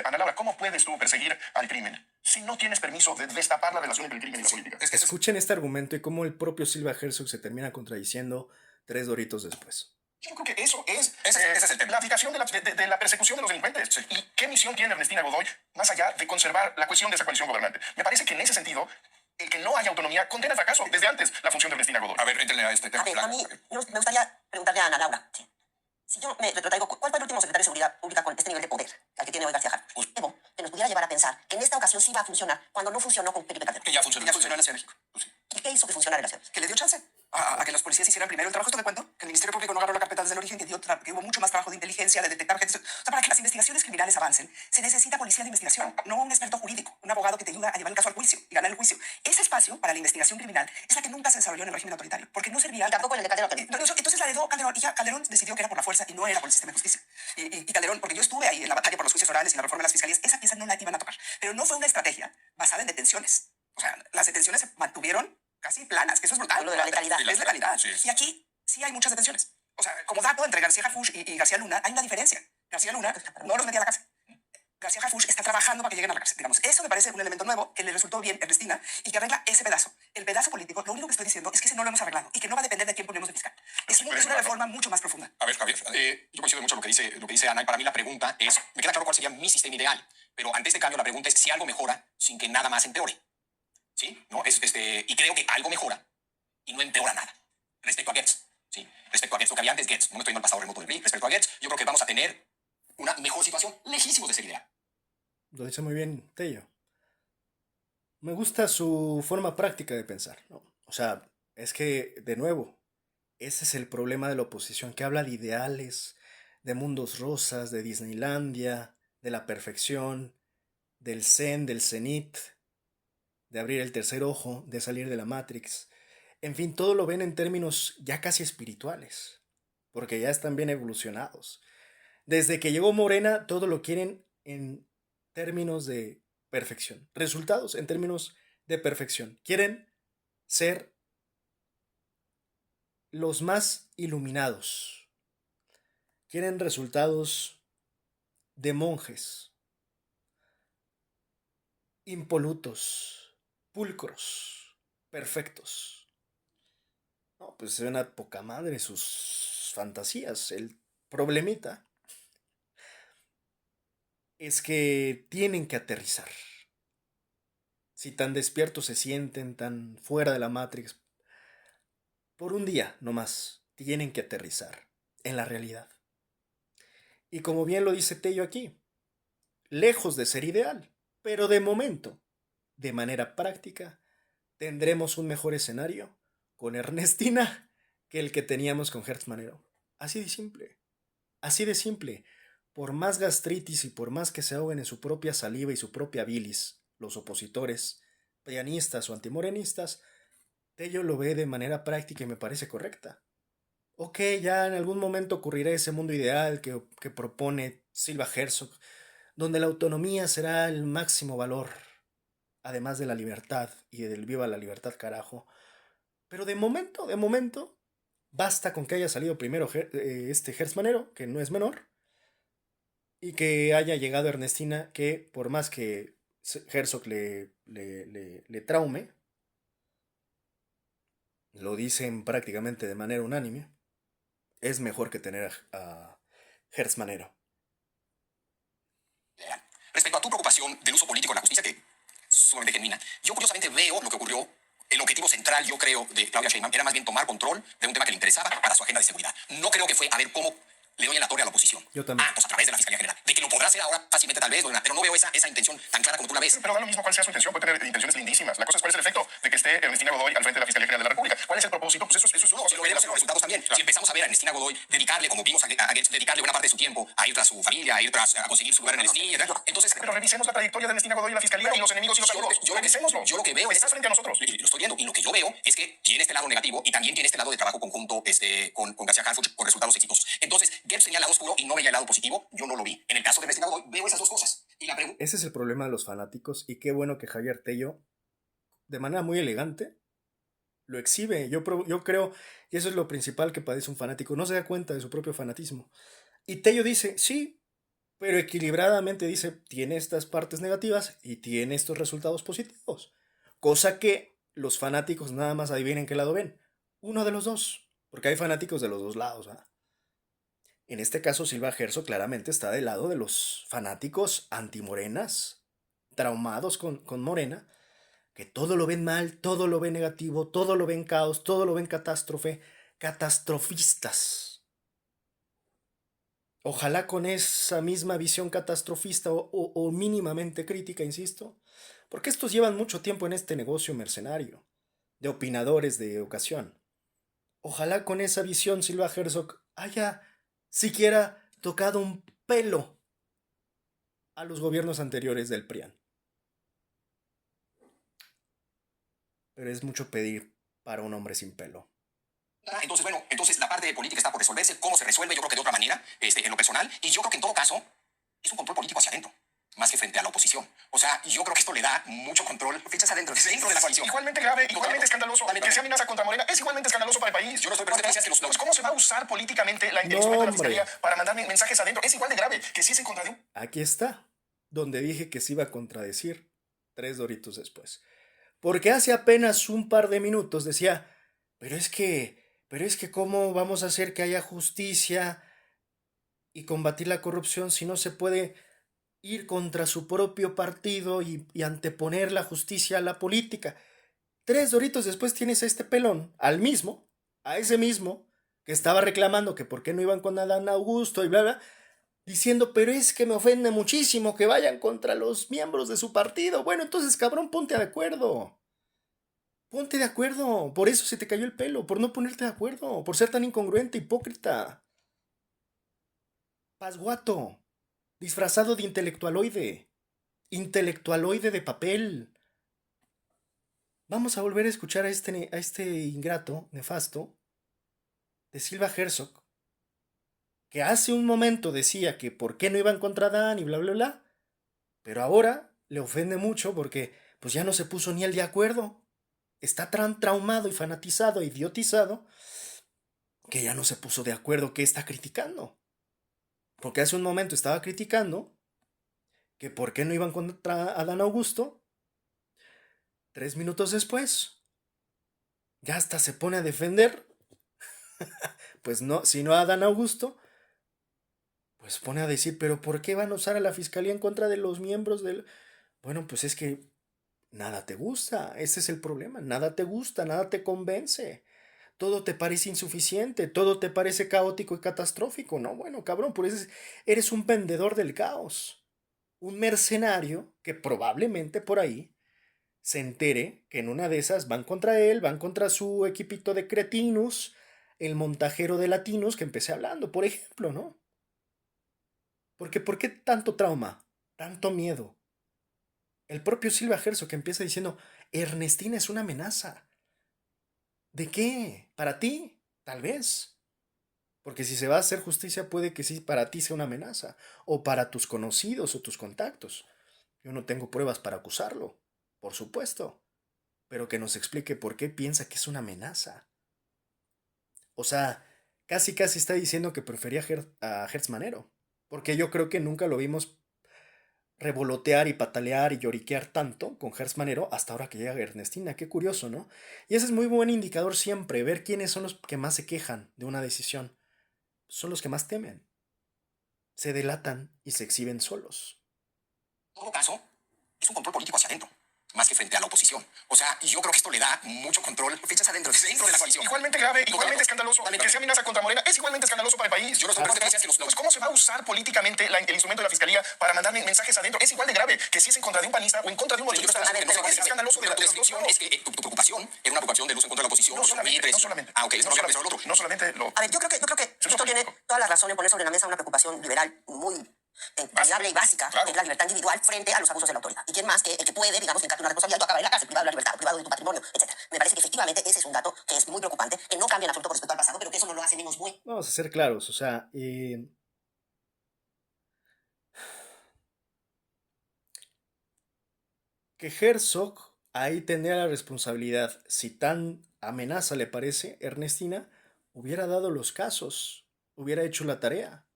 Ana Laura, ¿cómo puedes tú perseguir al crimen si no tienes permiso de destapar la relación entre el crimen y la política? Es que Escuchen este argumento y cómo el propio Silva Herzog se termina contradiciendo 3 doritos después. Yo creo que eso es Ese es el tema. la aplicación de la persecución de los delincuentes. ¿Y qué misión tiene Ernestina Godoy más allá de conservar la cohesión de esa coalición gobernante? Me parece que en ese sentido, el que no haya autonomía condena al fracaso desde antes la función de Ernestina Godoy. A ver, entrenle a este tema. A ver, a mí me gustaría preguntarle a Ana Laura. Sí. Si yo me retrotraigo, ¿cuál fue el último secretario de Seguridad Pública con este nivel de poder al que tiene hoy García Harfuch? Evo, que nos pudiera llevar a pensar que en esta ocasión sí va a funcionar cuando no funcionó con Felipe Calderón. Que ya funcionó. Ya funcionó en la Ciudad de México. ¿Y qué hizo que funcionara en la ciudad? Que le dio chance a que los policías hicieran primero el trabajo. Esto que cuento, que el Ministerio Público no agarró la carpeta desde el origen, que hubo mucho más trabajo de inteligencia, de detectar gente. O sea, para que las investigaciones criminales avancen, se necesita policía de investigación, no un experto jurídico, un abogado que te ayuda a llevar el caso al juicio y ganar el juicio. Ese espacio para la investigación criminal es la que nunca se desarrolló en el régimen autoritario, porque no servía... Y tampoco en el de Calderón. Entonces la heredó Calderón, y ya Calderón decidió que era por la fuerza y no era por el sistema de justicia. Y Calderón, porque yo estuve ahí en la batalla por los juicios orales y la reforma de las fiscalías, esa pieza no la iban a tocar. Pero no fue una estrategia basada en detenciones. O sea, las detenciones se mantuvieron casi planas, que eso es brutal. Lo de la letalidad. Es letalidad. Sí. Y aquí sí hay muchas detenciones. O sea, como dato entre García Harfuch y García Luna, hay una diferencia. García Luna no los metía a la cárcel. García Harfuch está trabajando para que lleguen a la cárcel. Digamos, eso me parece un elemento nuevo que le resultó bien a Ernestina y que arregla ese pedazo. El pedazo político, lo único que estoy diciendo es que ese no lo hemos arreglado y que no va a depender de quién ponemos de fiscal. Es una reforma mucho más profunda. A ver, Javier, yo coincido mucho con lo que dice Ana, y para mí la pregunta es, me queda claro cuál sería mi sistema ideal, pero ante este cambio la pregunta es si algo mejora sin que nada más empeore. ¿Sí? ¿No? Y creo que algo mejora y no empeora nada. Respecto a Gertz, ¿sí? Respecto a Gertz, lo que había antes Gertz, no me estoy en el pasado remoto del PRI, respecto a Gertz, yo creo que vamos a tener una mejor situación, lejísimos de ser ideal. Lo dice muy bien Tello. Me gusta su forma práctica de pensar, ¿no? O sea, es que, de nuevo, ese es el problema de la oposición, que habla de ideales, de mundos rosas, de Disneylandia, de la perfección, del zen, del cenit, de abrir el tercer ojo, de salir de la Matrix. En fin, todo lo ven en términos ya casi espirituales, porque ya están bien evolucionados. Desde que llegó Morena, todo lo quieren en términos de perfección. Resultados en términos de perfección. Quieren ser los más iluminados. Quieren resultados de monjes, impolutos, pulcros, perfectos. No, pues suena poca madre sus fantasías. El problemita es que tienen que aterrizar. Si tan despiertos se sienten, tan fuera de la Matrix, por un día nomás, tienen que aterrizar en la realidad. Y como bien lo dice Tello aquí, lejos de ser ideal, pero de momento, de manera práctica, tendremos un mejor escenario con Ernestina que el que teníamos con Hertz Manero. Así de simple. Así de simple. Por más gastritis y por más que se ahoguen en su propia saliva y su propia bilis, los opositores, prianistas o antimorenistas, Tello lo ve de manera práctica y me parece correcta. Ok, ya en algún momento ocurrirá ese mundo ideal que propone Silva Herzog, donde la autonomía será el máximo valor, además de la libertad y del viva la libertad carajo. Pero de momento, basta con que haya salido primero este Hertz Manero, que no es menor, y que haya llegado Ernestina, que por más que Herzog le traume, lo dicen prácticamente de manera unánime, es mejor que tener a Hertz Manero. Respecto a tu preocupación del uso político en la justicia, que es sumamente genuina, yo curiosamente veo lo que ocurrió. El objetivo central, yo creo, de Claudia Sheinbaum era más bien tomar control de un tema que le interesaba para su agenda de seguridad. No creo que fue a ver cómo le doy en la torre a la oposición. Yo también. Pues a través de la Fiscalía General. De que lo podrá hacer ahora fácilmente tal vez, pero no veo esa intención tan clara como tú la ves. Pero da lo mismo cuál sea su intención, puede tener intenciones lindísimas. La cosa es cuál es el efecto de que esté Ernestina Godoy al frente de la Fiscalía General de la República. ¿Cuál es el propósito? Pues eso es No, si lo veremos en los resultados también. Claro. Si empezamos a ver a Ernestina Godoy dedicarle, como vimos a Gertz, dedicarle buena parte de su tiempo a ir tras su familia, a ir tras a conseguir su lugar en el SNI, entonces... Pero revisemos la trayectoria de Ernestina Godoy en la Fiscalía y los enemigos y los amigos. Yo lo que veo es... Estás frente a nosotros. Lo estoy viendo, y lo que yo veo es que tiene este lado negativo y también tiene este lado de trabajo conjunto con García Harfuch con resultados exitosos. Entonces, Gertz tenía el lado oscuro y no veía el lado positivo. Yo no lo vi. En el caso de Ernestina Godoy, veo esas dos cosas. Y la Ese es el problema de los fanáticos, y qué bueno que Javier Tello, de manera muy elegante, lo exhibe. Yo creo, y eso es lo principal que padece un fanático, no se da cuenta de su propio fanatismo. Y Tello dice, sí, pero equilibradamente dice, tiene estas partes negativas y tiene estos resultados positivos. Cosa que los fanáticos nada más adivinen qué lado ven. Uno de los dos, porque hay fanáticos de los dos lados, ¿eh? En este caso, Silva Herzog claramente está del lado de los fanáticos antimorenas, traumados con Morena, que todo lo ven mal, todo lo ven negativo, todo lo ven caos, todo lo ven catástrofe, catastrofistas. Ojalá con esa misma visión catastrofista o mínimamente crítica, insisto, porque estos llevan mucho tiempo en este negocio mercenario, de opinadores de ocasión. Ojalá con esa visión Silva Herzog haya siquiera tocado un pelo a los gobiernos anteriores del PRIAN. Pero es mucho pedir para un hombre sin pelo. Entonces la parte de política está por resolverse. ¿Cómo se resuelve? Yo creo que de otra manera, en lo personal. Y yo creo que en todo caso es un control político hacia adentro. más que frente a la oposición. O sea, yo creo que esto le da mucho control, fichas adentro, dentro de la coalición. Igualmente grave, igualmente escandaloso. Que sea amenaza contra Morena es igualmente escandaloso para el país. Yo no estoy pensando que los Pues, ¿cómo se va a usar políticamente el No, instrumento de la hombre. fiscalía para mandar mensajes adentro? Es igual de grave que si es en contra de un... Aquí está, donde dije que se iba a contradecir 3 doritos después. Porque hace apenas un par de minutos decía, pero es que ¿cómo vamos a hacer que haya justicia y combatir la corrupción si no se puede ir contra su propio partido y anteponer la justicia a la política? 3 doritos después tienes a este pelón, a ese mismo, que estaba reclamando que por qué no iban con Adán Augusto y bla, bla, diciendo, pero es que me ofende muchísimo que vayan contra los miembros de su partido. Bueno, entonces, cabrón, ponte de acuerdo. Ponte de acuerdo. Por eso se te cayó el pelo, por no ponerte de acuerdo, por ser tan incongruente, hipócrita. Pasguato, disfrazado de intelectualoide de papel. Vamos a volver a escuchar a este ingrato, nefasto, de Silva Herzog, que hace un momento decía que por qué no iban contra Dan y bla, bla, bla, pero ahora le ofende mucho porque pues ya no se puso ni él de acuerdo. Está tan traumado y fanatizado, idiotizado, que ya no se puso de acuerdo qué está criticando. Porque hace un momento estaba criticando que por qué no iban contra Adán Augusto. 3 minutos después, ya hasta se pone a defender. Pues no, si no a Adán Augusto, pues pone a decir, pero ¿por qué van a usar a la fiscalía en contra de los miembros del... Bueno, pues es que nada te gusta, ese es el problema, nada te gusta, nada te convence. Todo te parece insuficiente, todo te parece caótico y catastrófico, ¿no? Bueno, cabrón, por eso eres un vendedor del caos, un mercenario que probablemente por ahí se entere que en una de esas van contra él, van contra su equipito de cretinos, el montajero de latinos que empecé hablando, por ejemplo, ¿no? Porque ¿por qué tanto trauma? Tanto miedo. El propio Silva Herzog que empieza diciendo, Ernestina es una amenaza. ¿De qué? ¿Para ti? Tal vez. Porque si se va a hacer justicia puede que sí para ti sea una amenaza. O para tus conocidos o tus contactos. Yo no tengo pruebas para acusarlo. Por supuesto. Pero que nos explique por qué piensa que es una amenaza. O sea, casi casi está diciendo que prefería a Hertz Manero. Porque yo creo que nunca lo vimos revolotear y patalear y lloriquear tanto con Hertz Manero hasta ahora que llega Ernestina. Qué curioso, ¿no? Y ese es muy buen indicador siempre, ver quiénes son los que más se quejan de una decisión. Son los que más temen. Se delatan y se exhiben solos. En todo caso, es un control político hacia adentro, más que frente a la oposición. O sea, yo creo que esto le da mucho control, fichas adentro, dentro de la coalición. Igualmente grave, igualmente escandaloso. Que sea amenaza contra Morena es igualmente escandaloso para el país. Yo no estoy pensando que Pues, ¿cómo se va a usar políticamente el instrumento de la fiscalía para mandar mensajes adentro? Es igual de grave que si es en contra de un panista o en contra de un morenista. Es escandaloso de la discusión. Es que tu preocupación era una preocupación de luz en contra de la oposición. No solamente. Ah, ok, no solamente. No solamente lo... A ver, yo creo que Víctor tiene toda la razón en poner sobre la mesa una preocupación liberal muy entrañable y básica, Claro. que es la libertad individual frente a los abusos de la autoridad. ¿Y quién más que el que puede, digamos, fincarte una responsabilidad? Tú acabas en la cárcel, privado de la libertad, privado de tu patrimonio, etc. Me parece que efectivamente ese es un dato que es muy preocupante, que no cambia en absoluto con respecto al pasado, pero que eso no lo hace menos bueno. Vamos a ser claros, o sea, que Herzog ahí tendría la responsabilidad. Si tan amenaza le parece, Ernestina hubiera dado los casos, hubiera hecho la tarea.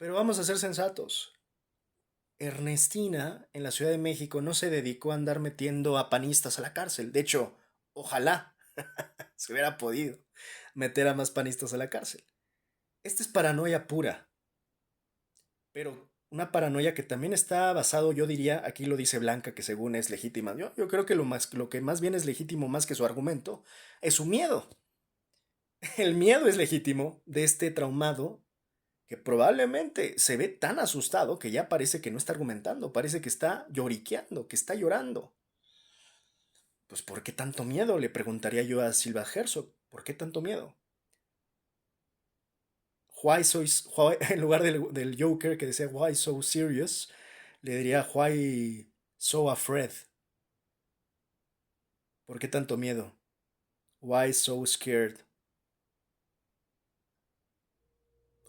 Pero vamos a ser sensatos. Ernestina en la Ciudad de México no se dedicó a andar metiendo a panistas a la cárcel. De hecho, ojalá se hubiera podido meter a más panistas a la cárcel. Esta es paranoia pura. Pero una paranoia que también está basado, yo diría, aquí lo dice Blanca, que según es legítima. Yo creo que lo que más bien es legítimo más que su argumento es su miedo. El miedo es legítimo de este traumado que probablemente se ve tan asustado que ya parece que no está argumentando, parece que está lloriqueando, que está llorando. Pues ¿por qué tanto miedo? Le preguntaría yo a Silva Herzog. ¿Por qué tanto miedo? En lugar del Joker que decía why so serious, le diría why so afraid. ¿Por qué tanto miedo? Why so scared?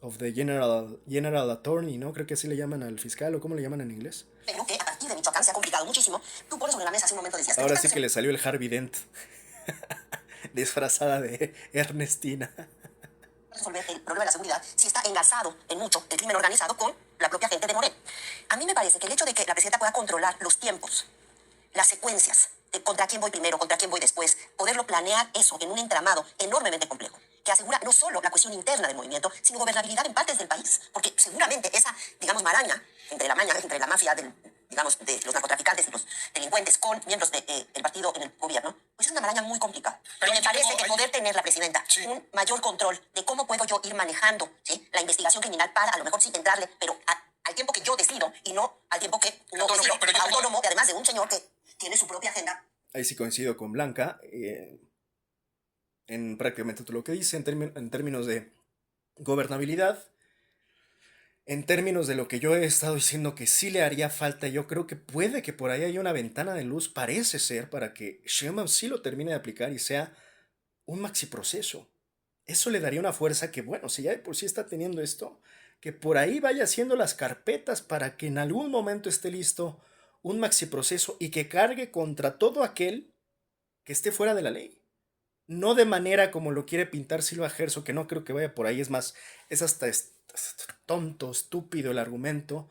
of the General Attorney, ¿no? Creo que así le llaman al fiscal, o cómo le llaman en inglés. Pero que a partir de Michoacán se ha complicado muchísimo. Tú pones sobre la mesa hace un momento decías... Ahora sí que le salió el Harvey Dent. Disfrazada de Ernestina. Resolver el problema de la seguridad si está engasado en mucho el crimen organizado con la propia gente de Morena. A mí me parece que el hecho de que la presidenta pueda controlar los tiempos, las secuencias, de contra quién voy primero, contra quién voy después, poderlo planear eso en un entramado enormemente complejo, que asegura no solo la cuestión interna del movimiento, sino gobernabilidad en partes del país. Porque seguramente esa, digamos, maraña entre la mafia del, digamos, de los narcotraficantes y los delincuentes con miembros del partido en el gobierno, pues es una maraña muy complicada. Pero Y me parece que ahí- poder tener la presidenta Sí. un mayor control de cómo puedo yo ir manejando, ¿sí?, la investigación criminal para a lo mejor sí entrarle, pero al tiempo que yo decido y no al tiempo que no Autónomo, decido, pero yo tengo- autónomo, y además de un señor que tiene su propia agenda. Ahí sí coincido con Blanca. En prácticamente todo lo que dice, en términos de gobernabilidad, en términos de lo que yo he estado diciendo que sí le haría falta, yo creo que puede que por ahí haya una ventana de luz, parece ser, para que Sheinbaum sí lo termine de aplicar y sea un maxiproceso. Eso le daría una fuerza que, bueno, si ya de por sí está teniendo esto, que por ahí vaya haciendo las carpetas para que en algún momento esté listo un maxiproceso y que cargue contra todo aquel que esté fuera de la ley. No de manera como lo quiere pintar Silva Herzog, que no creo que vaya por ahí, es más, es hasta tonto, estúpido el argumento,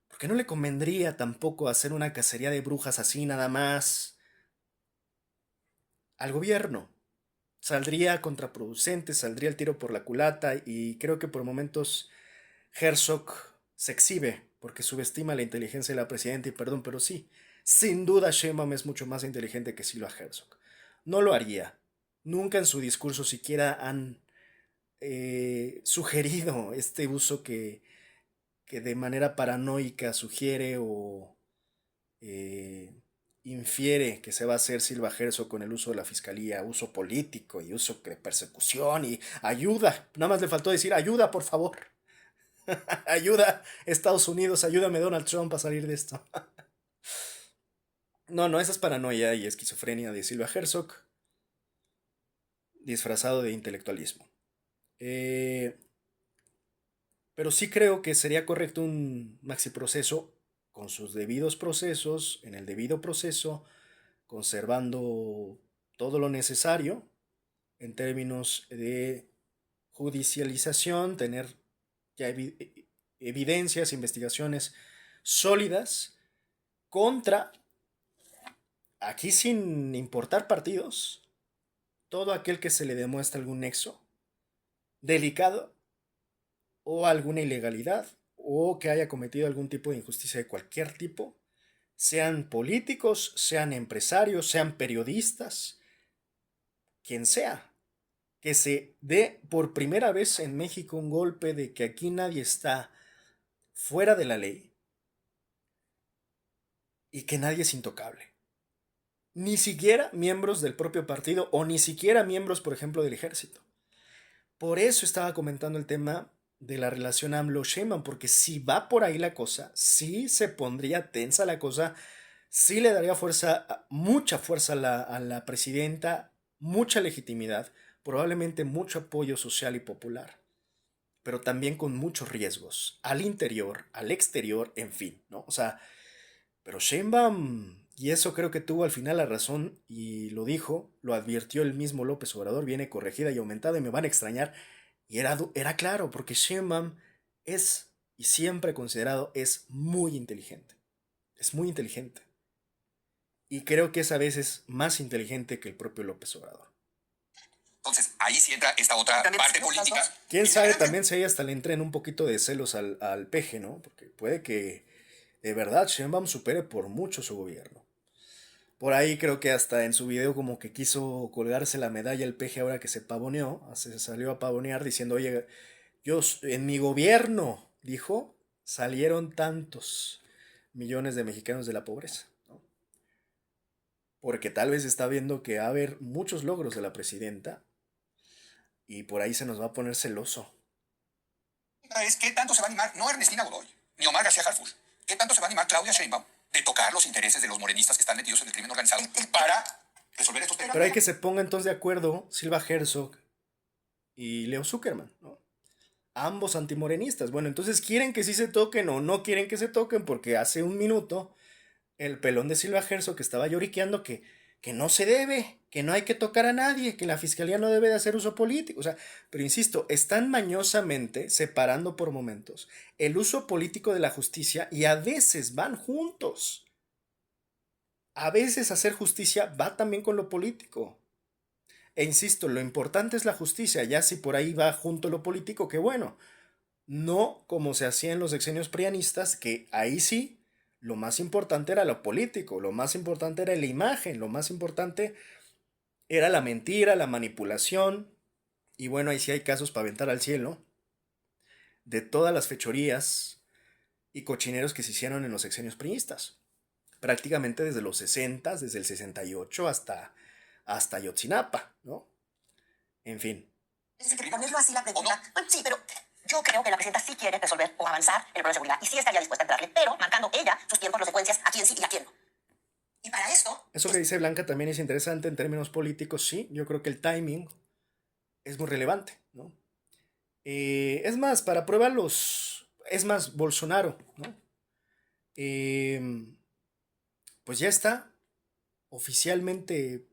porque no le convendría tampoco hacer una cacería de brujas así nada más al gobierno. Saldría contraproducente, saldría el tiro por la culata y creo que por momentos Herzog se exhibe porque subestima la inteligencia de la presidenta y perdón, pero sí, sin duda Sheinbaum es mucho más inteligente que Silva Herzog. No lo haría. Nunca en su discurso siquiera han sugerido este uso que de manera paranoica sugiere o eh, infiere que se va a hacer Silva Herzog con el uso de la fiscalía, uso político y uso de persecución y ayuda. Nada más le faltó decir ayuda, por favor. Ayuda, Estados Unidos, ayúdame Donald Trump a salir de esto. No, esa es paranoia y esquizofrenia de Silva Herzog, disfrazado de intelectualismo. Pero sí creo que sería correcto un maxiproceso con sus debidos procesos, en el debido proceso, conservando todo lo necesario en términos de judicialización, tener ya evidencias, investigaciones sólidas contra, aquí sin importar partidos, todo aquel que se le demuestre algún nexo delicado o alguna ilegalidad o que haya cometido algún tipo de injusticia de cualquier tipo, sean políticos, sean empresarios, sean periodistas, quien sea, que se dé por primera vez en México un golpe de que aquí nadie está fuera de la ley y que nadie es intocable. Ni siquiera miembros del propio partido o ni siquiera miembros, por ejemplo, del ejército. Por eso estaba comentando el tema de la relación AMLO-Sheinbaum, porque si va por ahí la cosa, sí se pondría tensa la cosa, sí le daría fuerza, mucha fuerza a la presidenta, mucha legitimidad, probablemente mucho apoyo social y popular, pero también con muchos riesgos, al interior, al exterior, en fin, ¿no? O sea, pero Sheinbaum, y eso creo que tuvo al final la razón, y lo dijo, lo advirtió el mismo López Obrador, viene corregida y aumentada y me van a extrañar, y era claro, porque Sheinbaum es, y siempre considerado, es muy inteligente. Es muy inteligente. Y creo que es a veces más inteligente que el propio López Obrador. Entonces, ahí sí entra esta otra También parte decimos política. las dos. Quién Y sabe fíjate, también si ahí hasta le entren un poquito de celos al peje, ¿no? Porque puede que de verdad Sheinbaum supere por mucho su gobierno. Por ahí creo que hasta en su video como que quiso colgarse la medalla el peje ahora que se pavoneó, se salió a pavonear diciendo, oye, yo en mi gobierno, dijo, salieron tantos millones de mexicanos de la pobreza, ¿no? Porque tal vez está viendo que va a haber muchos logros de la presidenta y por ahí se nos va a poner celoso. es qué tanto se va a animar, no Ernestina Godoy, ni Omar García Harfuch, qué tanto se va a animar Claudia Sheinbaum de tocar los intereses de los morenistas que están metidos en el crimen organizado para resolver estos temas. Pero hay que se ponga entonces de acuerdo Silva Herzog y Leo Zuckerman, ¿no? ambos antimorenistas. Bueno, entonces quieren que sí se toquen o no quieren que se toquen, porque hace un minuto el pelón de Silva Herzog que estaba lloriqueando que no se debe, que no hay que tocar a nadie, que la fiscalía no debe de hacer uso político. O sea, pero insisto, están mañosamente separando por momentos el uso político de la justicia y a veces van juntos. A veces hacer justicia va también con lo político. E insisto, lo importante es la justicia, ya si por ahí va junto lo político, qué bueno. No como se hacía en los sexenios prianistas, que ahí sí, lo más importante era lo político, lo más importante era la imagen, lo más importante era la mentira, la manipulación. Y bueno, ahí sí hay casos para aventar al cielo de todas las fechorías y cochineros que se hicieron en los sexenios priistas. Prácticamente desde los 60, desde el 68 hasta Ayotzinapa, ¿no? En fin. Es decir, que ponerlo así la pregunta. Bueno, sí, pero yo creo que la presidenta sí quiere resolver o avanzar en el problema de seguridad y sí estaría dispuesta a entrarle, pero marcando ella sus tiempos, las secuencias, a quién sí y a quién no. Y para esto... Eso que dice Blanca también es interesante en términos políticos, sí. Yo creo que el timing es muy relevante, ¿no? Es más, para prueba es más, Bolsonaro, ¿no? Pues ya está oficialmente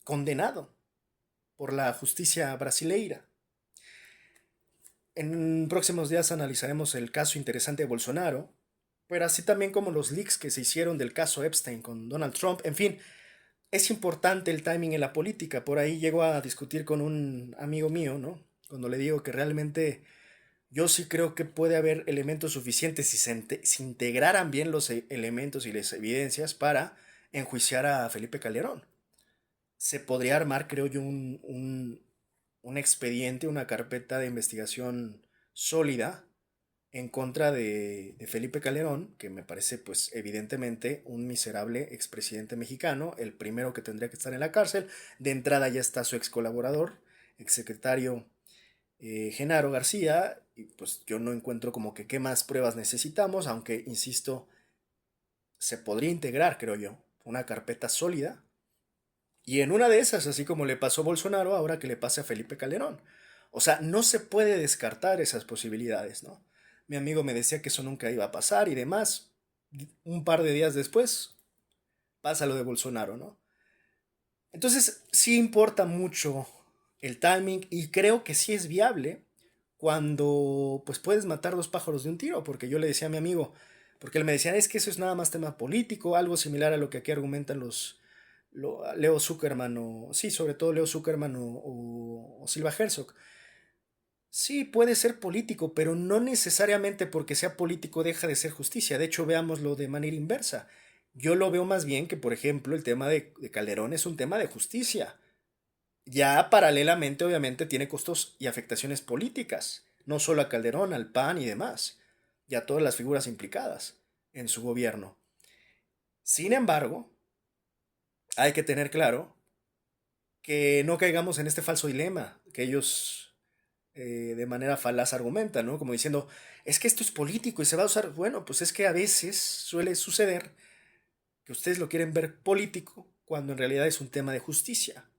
condenado por la justicia brasileira. En próximos días analizaremos el caso interesante de Bolsonaro, pero así también como los leaks que se hicieron del caso Epstein con Donald Trump. En fin, es importante el timing en la política. Por ahí llego a discutir con un amigo mío, ¿no? Cuando le digo que realmente yo sí creo que puede haber elementos suficientes si se integraran bien los elementos y las evidencias para enjuiciar a Felipe Calderón. Se podría armar, creo yo, un expediente, una carpeta de investigación sólida en contra de Felipe Calderón, que me parece pues evidentemente un miserable expresidente mexicano, el primero que tendría que estar en la cárcel. De entrada ya está su ex colaborador, exsecretario Genaro García, y pues yo no encuentro como que qué más pruebas necesitamos, aunque insisto, se podría integrar, creo yo, una carpeta sólida. Y en una de esas, así como le pasó a Bolsonaro, ahora que le pase a Felipe Calderón. O sea, no se puede descartar esas posibilidades, ¿no? Mi amigo me decía que eso nunca iba a pasar y demás. Un par de días después, pasa lo de Bolsonaro, ¿no? Entonces, sí importa mucho el timing y creo que sí es viable cuando pues puedes matar dos pájaros de un tiro, porque yo le decía a mi amigo, porque él me decía, es que eso es nada más tema político, algo similar a lo que aquí argumentan Leo Zuckerman o, sí, sobre todo Leo Zuckerman o Silva Herzog. Sí, puede ser político, pero no necesariamente porque sea político deja de ser justicia. De hecho, veámoslo de manera inversa. Yo lo veo más bien que, por ejemplo, el tema de Calderón es un tema de justicia. Ya paralelamente, obviamente, tiene costos y afectaciones políticas, no solo a Calderón, al PAN y demás, y a todas las figuras implicadas en su gobierno. Sin embargo, hay que tener claro que no caigamos en este falso dilema que ellos de manera falaz argumentan, ¿no? Como diciendo, es que esto es político y se va a usar. Bueno, pues es que a veces suele suceder que ustedes lo quieren ver político cuando en realidad es un tema de justicia,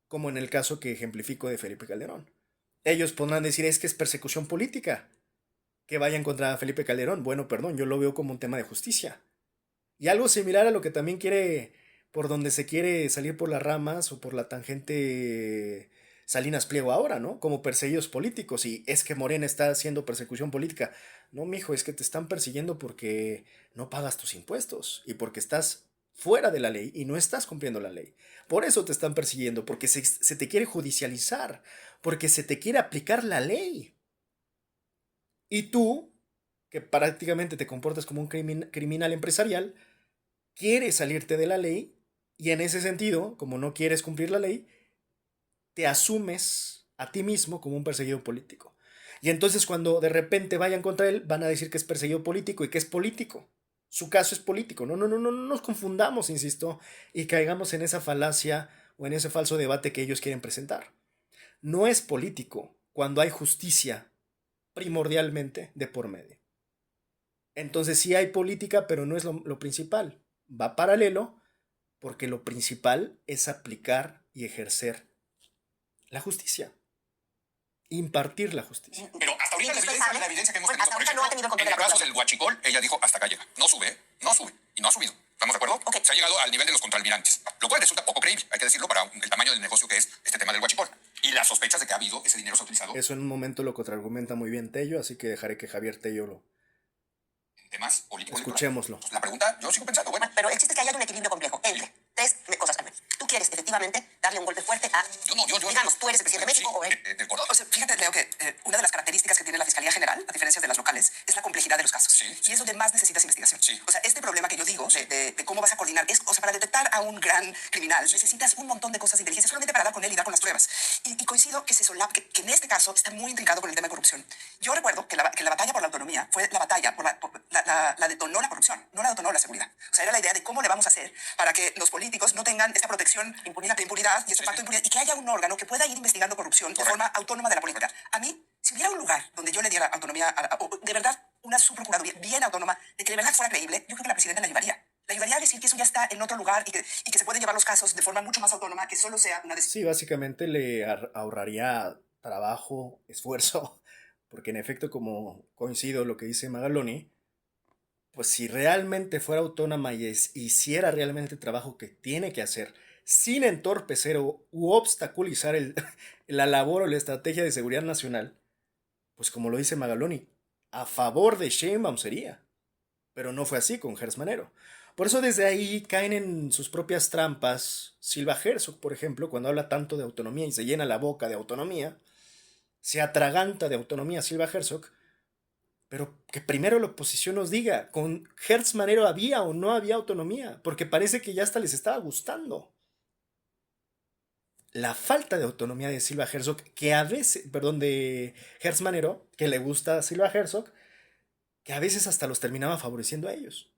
como en el caso que ejemplifico de Felipe Calderón. Ellos podrán decir, es que es persecución política, que vayan contra Felipe Calderón. Bueno, perdón, yo lo veo como un tema de justicia. Y algo similar a lo que también quiere, por donde se quiere salir por las ramas o por la tangente Salinas Pliego ahora, ¿no? Como perseguidos políticos. Y es que Morena está haciendo persecución política. No, mijo, es que te están persiguiendo porque no pagas tus impuestos y porque estás fuera de la ley y no estás cumpliendo la ley. Por eso te están persiguiendo, porque se te quiere judicializar, porque se te quiere aplicar la ley. Y tú, que prácticamente te comportas como un criminal empresarial, quieres salirte de la ley y en ese sentido, como no quieres cumplir la ley, te asumes a ti mismo como un perseguido político. Y entonces cuando de repente vayan contra él, van a decir que es perseguido político y que es político. Su caso es político. No nos confundamos, insisto, y caigamos en esa falacia o en ese falso debate que ellos quieren presentar. No es político cuando hay justicia primordialmente de por medio. Entonces sí hay política, pero no es lo principal. Va paralelo porque lo principal es aplicar y ejercer la justicia. impartir la justicia. Pero hasta ahorita Sí, la usted evidencia, sabe. la evidencia que hemos Bueno, tenido, hasta por ahorita no ha ejemplo, tenido control en de el la caso cosa. del huachicol, ella dijo hasta acá llega. No sube, no sube y no ha subido. ¿Estamos de acuerdo? Ok. Se ha llegado al nivel de los contralmirantes, lo cual resulta poco creíble, hay que decirlo, para el tamaño del negocio que es este tema del huachicol. Y las sospechas de que ha habido, ese dinero se ha utilizado Eso en un momento lo contraargumenta muy bien Tello, así que dejaré que Javier Tello lo en temas políticos. escuchémoslo. La pregunta, yo sigo pensando, bueno, Bueno, pero el chiste es que ahí hay un equilibrio complejo entre tres cosas. Tú quieres efectivamente darle un golpe fuerte a, digamos, tú eres el presidente de México o él. O sea, fíjate, Leo, que una de las características que tiene la Fiscalía General, a diferencia de las locales, es la complejidad de los casos. Sí, sí. Y es donde más necesitas investigación. Sí. O sea, este problema que yo digo de cómo vas a coordinar, o sea, para detectar a un gran criminal necesitas un montón de cosas de inteligencia solamente para dar con él y dar con las pruebas. Y coincido que que en este caso está muy intrincado con el tema de corrupción. Yo recuerdo que la batalla por la autonomía fue la batalla la detonó la corrupción, no la detonó la seguridad. O sea, era la idea de cómo le vamos a hacer para que los políticos no tengan esta protección de impunidad y ese pacto de impunidad y que haya un órgano que pueda ir investigando corrupción de forma autónoma de la política. A mí, si hubiera un lugar donde yo le diera autonomía, o de verdad, una subprocuraduría bien autónoma, de que de verdad fuera creíble, yo creo que la presidenta la ayudaría. La ayudaría a decir que eso ya está en otro lugar y que se pueden llevar los casos de forma mucho más autónoma, que solo sea una decisión. Sí, básicamente le ahorraría trabajo, esfuerzo, porque en efecto, como coincido lo que dice Magaloni, pues si realmente fuera autónoma y hiciera realmente el trabajo que tiene que hacer, sin entorpecer u obstaculizar la labor o la estrategia de seguridad nacional, pues como lo dice Magaloni, a favor de Sheinbaum sería. Pero no fue así con Gers Manero. Por eso desde ahí caen en sus propias trampas Silva Herzog, por ejemplo, cuando habla tanto de autonomía y se llena la boca de autonomía, se atraganta de autonomía Silva Herzog, pero que primero la oposición nos diga, ¿con Gers Manero había o no había autonomía? Porque parece que ya hasta les estaba gustando. La falta de autonomía de Silva Herzog, que a veces, perdón, de Gers Manero, que le gusta a Silva Herzog, que a veces hasta los terminaba favoreciendo a ellos.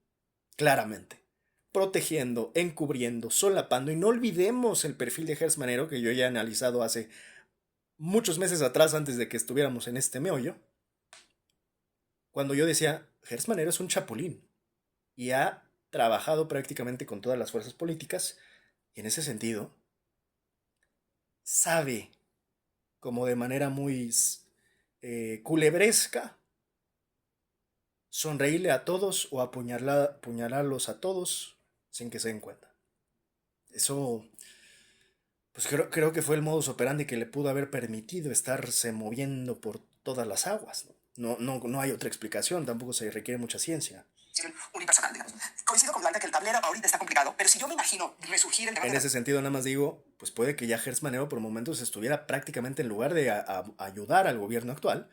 Claramente. Protegiendo, encubriendo, solapando. Y no olvidemos el perfil de Gers Manero, que yo ya he analizado hace muchos meses atrás, antes de que estuviéramos en este meollo. Cuando yo decía, Gers Manero es un chapulín. Y ha trabajado prácticamente con todas las fuerzas políticas. Y en ese sentido, sabe, como de manera muy culebresca, sonreírle a todos o apuñalarlos a todos sin que se den cuenta. Eso, pues creo que fue el modus operandi que le pudo haber permitido estarse moviendo por todas las aguas. No hay otra explicación, tampoco se requiere mucha ciencia. Unipersonal, digamos. Coincido con Blanca que el tablero ahorita está complicado, pero si yo me imagino resurgir el debate. En ese sentido, nada más digo, pues puede que ya Gers Manero por momentos estuviera prácticamente, en lugar de ayudar al gobierno actual,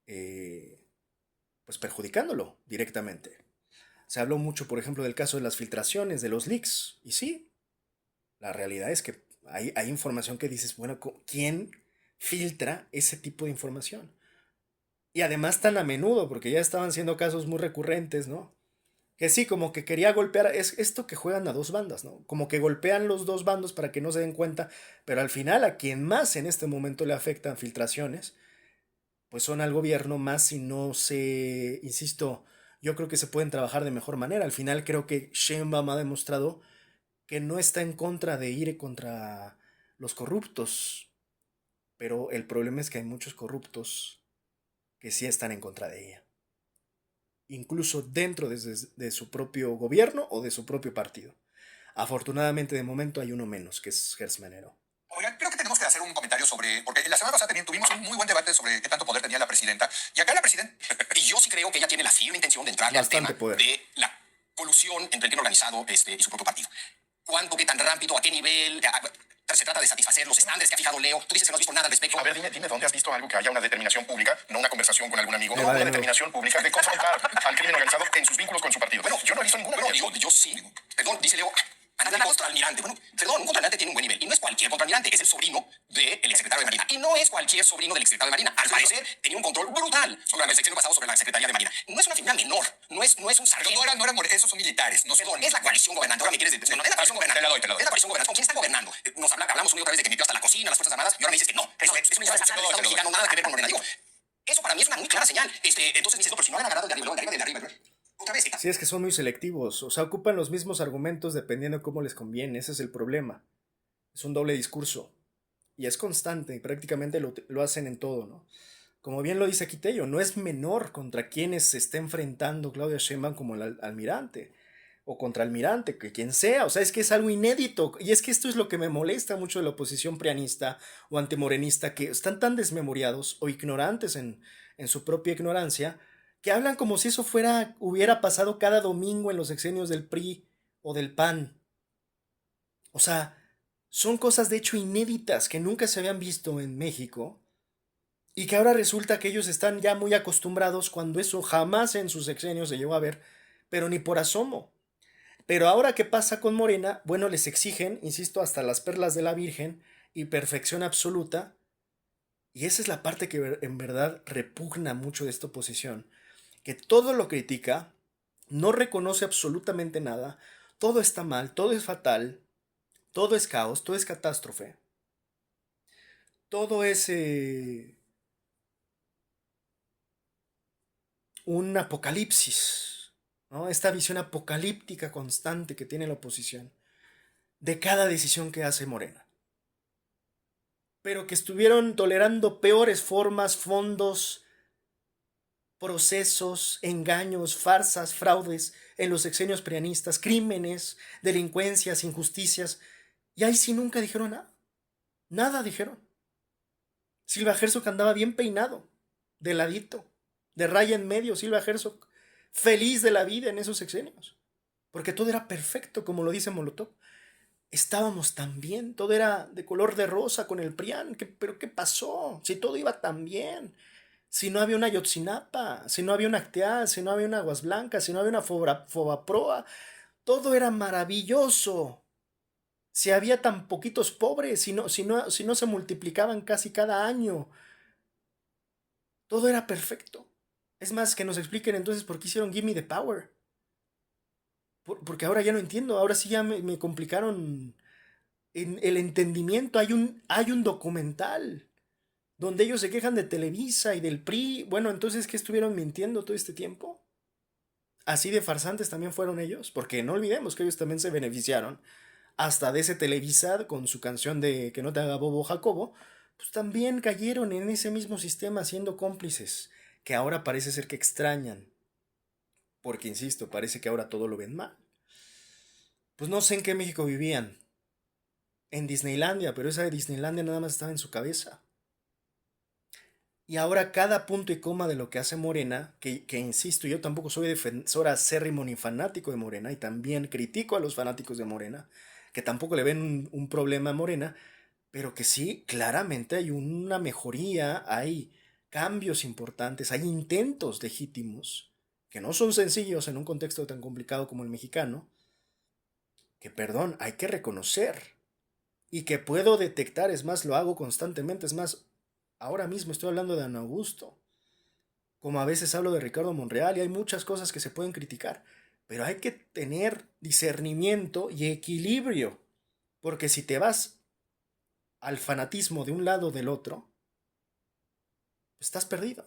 pues perjudicándolo directamente. Se habló mucho, por ejemplo, del caso de las filtraciones, de los leaks. Y sí, la realidad es que hay información que dices, bueno, ¿quién filtra ese tipo de información? Y además tan a menudo, porque ya estaban siendo casos muy recurrentes, ¿no? Que sí, como que quería golpear, es esto que juegan a dos bandas, ¿no? Como que golpean los dos bandos para que no se den cuenta, pero al final a quien más en este momento le afectan filtraciones, pues son al gobierno, más si no se, insisto, yo creo que se pueden trabajar de mejor manera. Al final creo que Sheinbaum ha demostrado que no está en contra de ir contra los corruptos, pero el problema es que hay muchos corruptos que sí están en contra de ella, incluso dentro de su propio gobierno o de su propio partido. Afortunadamente de momento hay uno menos, que es Gers Manero. Oigan, creo que tenemos que hacer un comentario sobre, porque la semana pasada tuvimos un muy buen debate sobre qué tanto poder tenía la presidenta, y acá la presidenta, y yo sí creo que ella tiene la firme intención de entrarle al tema de la colusión entre el crimen organizado y su propio partido. ¿Cuánto, qué tan rápido, a qué nivel? Se trata de satisfacer los estándares que ha fijado Leo. Tú dices que no has visto nada al respecto. A ver, dime dónde has visto algo que haya una determinación pública, no una conversación con algún amigo, una determinación pública de confrontar al crimen organizado en sus vínculos con su partido. Bueno, yo no he visto ninguna. Bueno, yo sí. Perdón, dice Leo. Un contraalmirante. Bueno, perdón, un contraalmirante tiene un buen nivel. Y no es cualquier contraalmirante, es el sobrino del exsecretario de Marina. Y no es cualquier sobrino del exsecretario de Marina. Al parecer, tenía un control brutal sobre el sexenio pasado sobre la Secretaría de Marina. No es una figura menor, no es un sargento. No eran esos son militares. No, perdón, es la coalición gobernante. Ahora me quieres decir. No, es la coalición gobernante. Te la doy. Es la coalición gobernante. ¿Con quién está gobernando? Hablamos una y otra vez de que metió hasta la cocina, las Fuerzas Armadas, y ahora me dices que no. Eso es un Estado mexicano, nada que ver con Morena. Digo, eso para mí es una muy clara señal. Entonces me dices, no, pero si no han agarrado de arriba. Otra vez. Sí, es que son muy selectivos, o sea, ocupan los mismos argumentos dependiendo de cómo les conviene, ese es el problema. Es un doble discurso. y es constante, prácticamente lo hacen en todo, ¿no? Como bien lo dice aquí Tello, no es menor contra quienes se está enfrentando Claudia Sheinbaum como el almirante, o contra almirante, que quien sea, o sea, es que es algo inédito, y es que esto es lo que me molesta mucho de la oposición prianista o antimorenista, que están tan desmemoriados o ignorantes en su propia ignorancia, que hablan como si eso hubiera pasado cada domingo en los sexenios del PRI o del PAN. O sea, son cosas de hecho inéditas que nunca se habían visto en México y que ahora resulta que ellos están ya muy acostumbrados cuando eso jamás en sus sexenios se llegó a ver, pero ni por asomo. Pero ahora qué pasa con Morena, bueno, les exigen, insisto, hasta las perlas de la Virgen y perfección absoluta, y esa es la parte que en verdad repugna mucho de esta oposición, que todo lo critica, no reconoce absolutamente nada, todo está mal, todo es fatal, todo es caos, todo es catástrofe, todo es un apocalipsis, ¿no? Esta visión apocalíptica constante que tiene la oposición de cada decisión que hace Morena. Pero que estuvieron tolerando peores formas, fondos, procesos, engaños, farsas, fraudes en los sexenios prianistas, crímenes, delincuencias, injusticias, y ahí sí nunca dijeron nada. Nada dijeron. Silva Herzog andaba bien peinado, de ladito, de raya en medio, Silva Herzog, feliz de la vida en esos sexenios, porque todo era perfecto, como lo dice Molotov. Estábamos tan bien, todo era de color de rosa con el PRIAN, pero ¿qué pasó? Si todo iba tan bien, si no había una Ayotzinapa, si no había una Acteal, si no había una Aguas Blancas, si no había una Fobaproa, todo era maravilloso. Si había tan poquitos pobres, si no se multiplicaban casi cada año, todo era perfecto. Es más, que nos expliquen entonces por qué hicieron Give Me the Power. Porque ahora ya no entiendo, ahora sí ya me complicaron en el entendimiento. Hay un documental donde ellos se quejan de Televisa y del PRI. Bueno, entonces, ¿qué estuvieron mintiendo todo este tiempo? Así de farsantes también fueron ellos, porque no olvidemos que ellos también se beneficiaron hasta de ese Televisa con su canción de Que no te haga bobo Jacobo, pues también cayeron en ese mismo sistema siendo cómplices, que ahora parece ser que extrañan, porque insisto, parece que ahora todo lo ven mal. Pues no sé en qué México vivían, en Disneylandia, pero esa de Disneylandia nada más estaba en su cabeza. Y ahora cada punto y coma de lo que hace Morena, que insisto, yo tampoco soy defensor acérrimo ni fanático de Morena, y también critico a los fanáticos de Morena, que tampoco le ven un problema a Morena, pero que sí, claramente hay una mejoría, hay cambios importantes, hay intentos legítimos, que no son sencillos en un contexto tan complicado como el mexicano, que perdón, hay que reconocer, y que puedo detectar, es más, lo hago constantemente, es más, ahora mismo estoy hablando de Ana Augusto, como a veces hablo de Ricardo Monreal, y hay muchas cosas que se pueden criticar, pero hay que tener discernimiento y equilibrio, porque si te vas al fanatismo de un lado o del otro, estás perdido,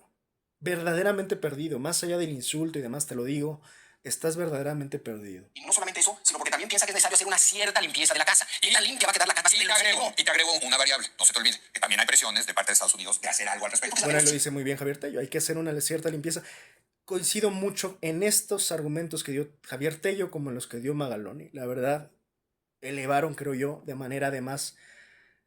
verdaderamente perdido, más allá del insulto y demás, te lo digo, estás verdaderamente perdido. Y no solamente eso, sino porque también piensa que es necesario hacer una cierta limpieza de la casa. Y tan limpia va a quedar la casa. Y te agrego una variable, no se te olvide, que también hay presiones de parte de Estados Unidos de hacer algo al respecto. Bueno, ahí lo dice muy bien Javier Tello, hay que hacer una cierta limpieza. Coincido mucho en estos argumentos que dio Javier Tello como en los que dio Magaloni. La verdad, elevaron, creo yo, de manera además,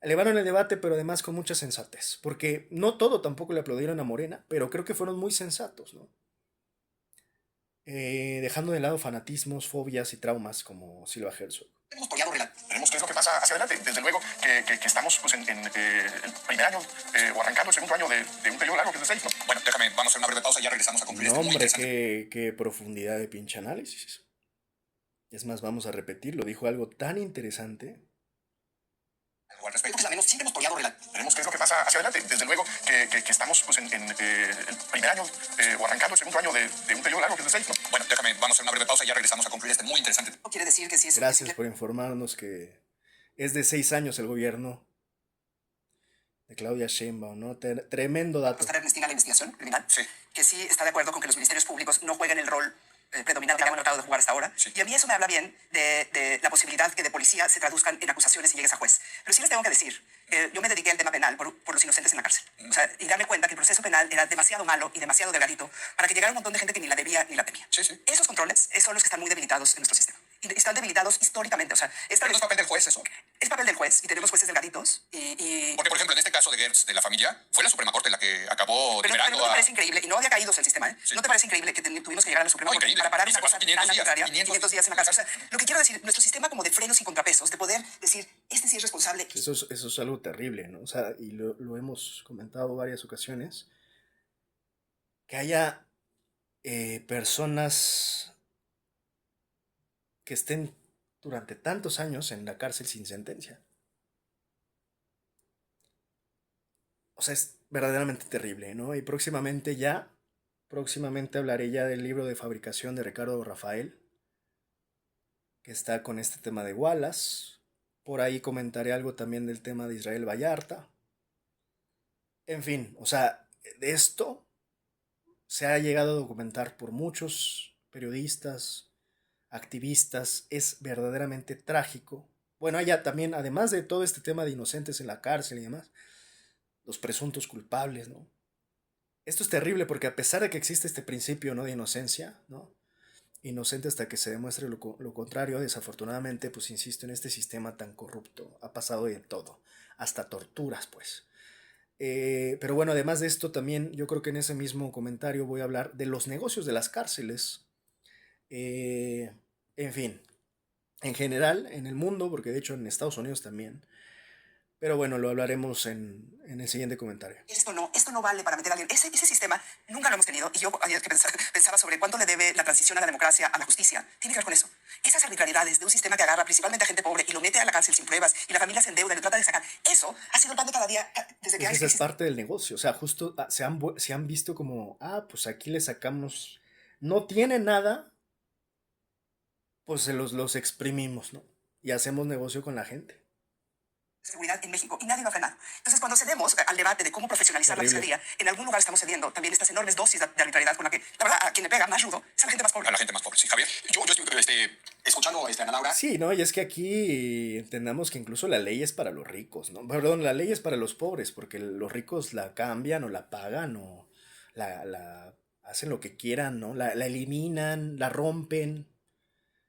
elevaron el debate, pero además con mucha sensatez. Porque no todo tampoco le aplaudieron a Morena, pero creo que fueron muy sensatos, ¿no? Dejando de lado fanatismos, fobias y traumas como Silva Herzog. Hemos podido relatar. Veremos qué es lo que pasa hacia adelante. Desde luego que estamos pues, en el primer año o arrancando el segundo año de un periodo largo que es de 6, ¿no? Bueno, déjame, vamos a hacer una breve pausa y ya regresamos a concluir No, este muy hombre, interesante. qué profundidad de pinche análisis. Es más, vamos a repetirlo. Dijo algo tan interesante. Algo al respecto. Porque al menos siempre hemos podido relatar. Veremos qué es lo que pasa hacia adelante. Desde luego que estamos pues, en el primer año o arrancando el segundo año de un periodo largo que es de 6, ¿no? Bueno, déjame, vamos a hacer una breve pausa y ya regresamos a concluir este muy interesante. No quiere decir que sí es... Gracias por informarnos que es de 6 años el gobierno de Claudia Sheinbaum, ¿no? Tremendo dato. Estar Ernestina la investigación criminal. Sí. Que sí está de acuerdo con que los ministerios públicos no jueguen el rol predominante que hemos tratado de jugar hasta ahora. Sí. Y a mí eso me habla bien de la posibilidad que de policía se traduzcan en acusaciones y llegues a juez. Pero sí les tengo que decir que yo me dediqué al tema penal por los inocentes en la cárcel. O sea, y darme cuenta que el proceso penal era demasiado malo y demasiado delgadito para que llegara un montón de gente que ni la debía ni la temía. Sí, sí. Esos controles son los que están muy debilitados en nuestro sistema. Y están debilitados históricamente. O sea, esta Pero no es papel del juez eso. es papel del juez y tenemos jueces delgaditos Porque, por ejemplo, en este caso de Gertz, de la familia, fue la Suprema Corte la que acabó pero liberando ¿no te a... parece increíble? Y no había caído el sistema, ¿eh? Sí. ¿No te parece increíble que tuvimos que llegar a la Suprema No, Corte increíble. para parar Y una se cosa pasó tan 500 días, arbitraria? 500 días en la cárcel. O sea, lo que quiero decir, nuestro sistema como de frenos y contrapesos, de poder decir, este sí es responsable. Eso es algo terrible, ¿no? O sea, y lo hemos comentado varias ocasiones, que haya personas que estén durante tantos años en la cárcel sin sentencia. O sea, es verdaderamente terrible, ¿no? Y próximamente hablaré ya del libro de fabricación de Ricardo Rafael, que está con este tema de Wallace. Por ahí comentaré algo también del tema de Israel Vallarta. En fin, o sea, de esto se ha llegado a documentar por muchos periodistas, activistas, es verdaderamente trágico. Bueno, allá también, además de todo este tema de inocentes en la cárcel y demás, los presuntos culpables, ¿no? Esto es terrible porque a pesar de que existe este principio, ¿no?, de inocencia, ¿no?, inocente hasta que se demuestre lo contrario, desafortunadamente, pues insisto, en este sistema tan corrupto ha pasado de todo, hasta torturas, pues. Pero bueno, además de esto también yo creo que en ese mismo comentario voy a hablar de los negocios de las cárceles. En fin, en general, en el mundo, porque de hecho en Estados Unidos también. Pero bueno, lo hablaremos en el siguiente comentario. Esto no vale para meter a alguien. Ese sistema nunca lo hemos tenido. Y yo ayer que pensaba sobre cuánto le debe la transición a la democracia a la justicia, tiene que ver con eso. Esas arbitrariedades de un sistema que agarra principalmente a gente pobre y lo mete a la cárcel sin pruebas y la familia se endeuda y lo trata de sacar. Eso ha sido el pan de cada día desde que hay. Esa es parte del negocio. O sea, justo se han visto como, pues aquí le sacamos, no tiene nada, pues se los exprimimos, ¿no? Y hacemos negocio con la gente. Seguridad en México y nadie lo ha frenado. Entonces, cuando cedemos al debate de cómo profesionalizar la fiscalía, en algún lugar estamos cediendo también estas enormes dosis de arbitrariedad con la que, la verdad, a quien le pega más rudo es a la gente más pobre. A la gente más pobre, sí. Javier, yo estoy escuchando a Ana Laura. Sí, ¿no? Y es que aquí entendamos que incluso la ley es para los ricos, ¿no? Perdón, la ley es para los pobres, porque los ricos la cambian o la pagan o la hacen lo que quieran, ¿no? La eliminan, la rompen.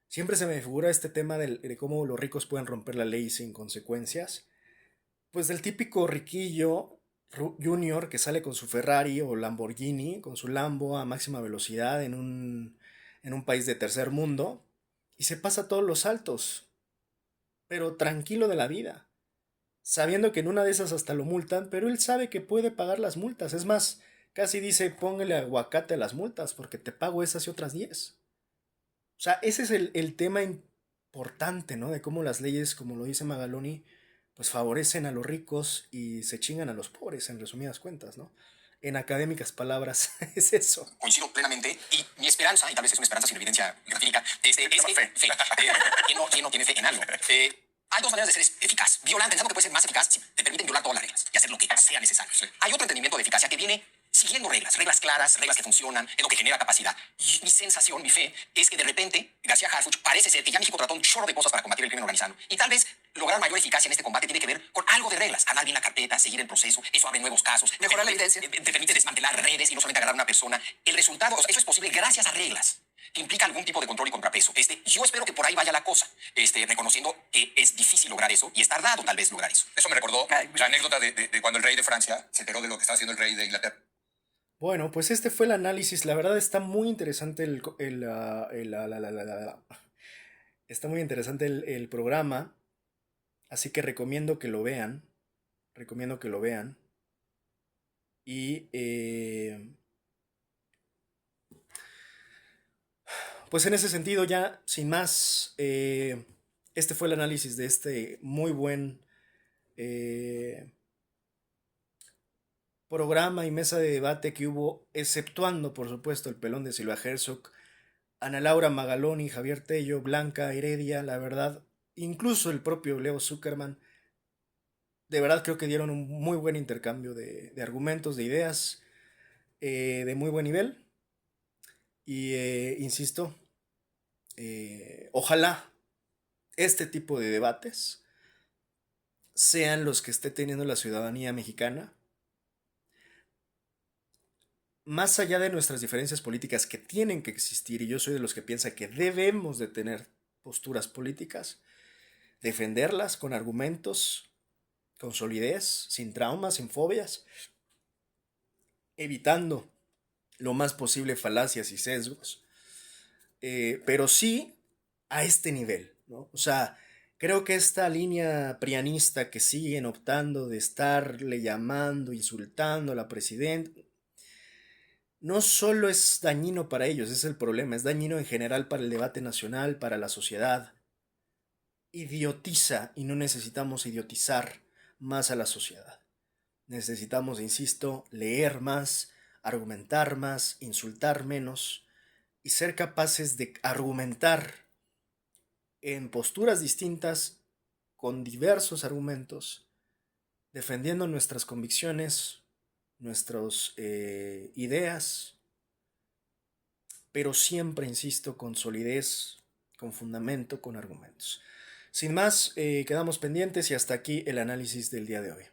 Siempre se me figura este tema de cómo los ricos pueden romper la ley sin consecuencias. Pues del típico riquillo junior que sale con su Ferrari o Lamborghini, con su Lambo a máxima velocidad en un país de tercer mundo y se pasa todos los saltos, pero tranquilo de la vida, sabiendo que en una de esas hasta lo multan, pero él sabe que puede pagar las multas. Es más, casi dice, póngale aguacate a las multas porque te pago esas y otras 10. O sea, ese es el tema importante, ¿no? De cómo las leyes, como lo dice Magaloni, pues favorecen a los ricos y se chingan a los pobres, en resumidas cuentas, ¿no? En académicas palabras, es eso. Coincido plenamente y mi esperanza, y tal vez es una esperanza sin evidencia empírica, es que fe. ¿Quién no tiene fe en algo? Hay dos maneras de ser eficaz. Violar, pensando que puede ser más eficaz si te permiten violar todas las reglas y hacer lo que sea necesario. Sí. Hay otro entendimiento de eficacia que viene siguiendo reglas claras, reglas que funcionan, es lo que genera capacidad. Y mi sensación, mi fe, es que de repente García Harfuch parece ser que ya México trató un chorro de cosas para combatir el crimen organizado. Y tal vez lograr mayor eficacia en este combate tiene que ver con algo de reglas. Ganar bien la carpeta, seguir el proceso, eso abre nuevos casos. Mejorar la evidencia. Te permite desmantelar redes y no solamente agarrar a una persona. El resultado, o sea, eso es posible gracias a reglas que implica algún tipo de control y contrapeso. Yo espero que por ahí vaya la cosa, reconociendo que es difícil lograr eso y es tardado tal vez lograr eso. Eso me recordó la anécdota de cuando el rey de Francia se enteró de lo que estaba haciendo el rey de Inglaterra. Bueno, pues este fue el análisis. La verdad está muy interesante está muy interesante el programa. Así que recomiendo que lo vean. Y pues en ese sentido, ya sin más, este fue el análisis de este muy buen programa y mesa de debate que hubo, exceptuando por supuesto el pelón de Silva Herzog, Ana Laura Magaloni, Javier Tello, Blanca Heredia. La verdad, incluso el propio Leo Zuckerman, de verdad creo que dieron un muy buen intercambio de argumentos, de ideas, de muy buen nivel. Y insisto, ojalá este tipo de debates sean los que esté teniendo la ciudadanía mexicana, más allá de nuestras diferencias políticas que tienen que existir, y yo soy de los que piensa que debemos de tener posturas políticas, defenderlas con argumentos, con solidez, sin traumas, sin fobias, evitando lo más posible falacias y sesgos, pero sí a este nivel, ¿no? O sea, creo que esta línea prianista que siguen optando de estarle llamando, insultando a la presidenta, no solo es dañino para ellos, es el problema, es dañino en general para el debate nacional, para la sociedad. Idiotiza y no necesitamos idiotizar más a la sociedad. Necesitamos, insisto, leer más, argumentar más, insultar menos y ser capaces de argumentar en posturas distintas, con diversos argumentos, defendiendo nuestras convicciones, nuestras ideas, pero siempre, insisto, con solidez, con fundamento, con argumentos. Sin más, quedamos pendientes y hasta aquí el análisis del día de hoy.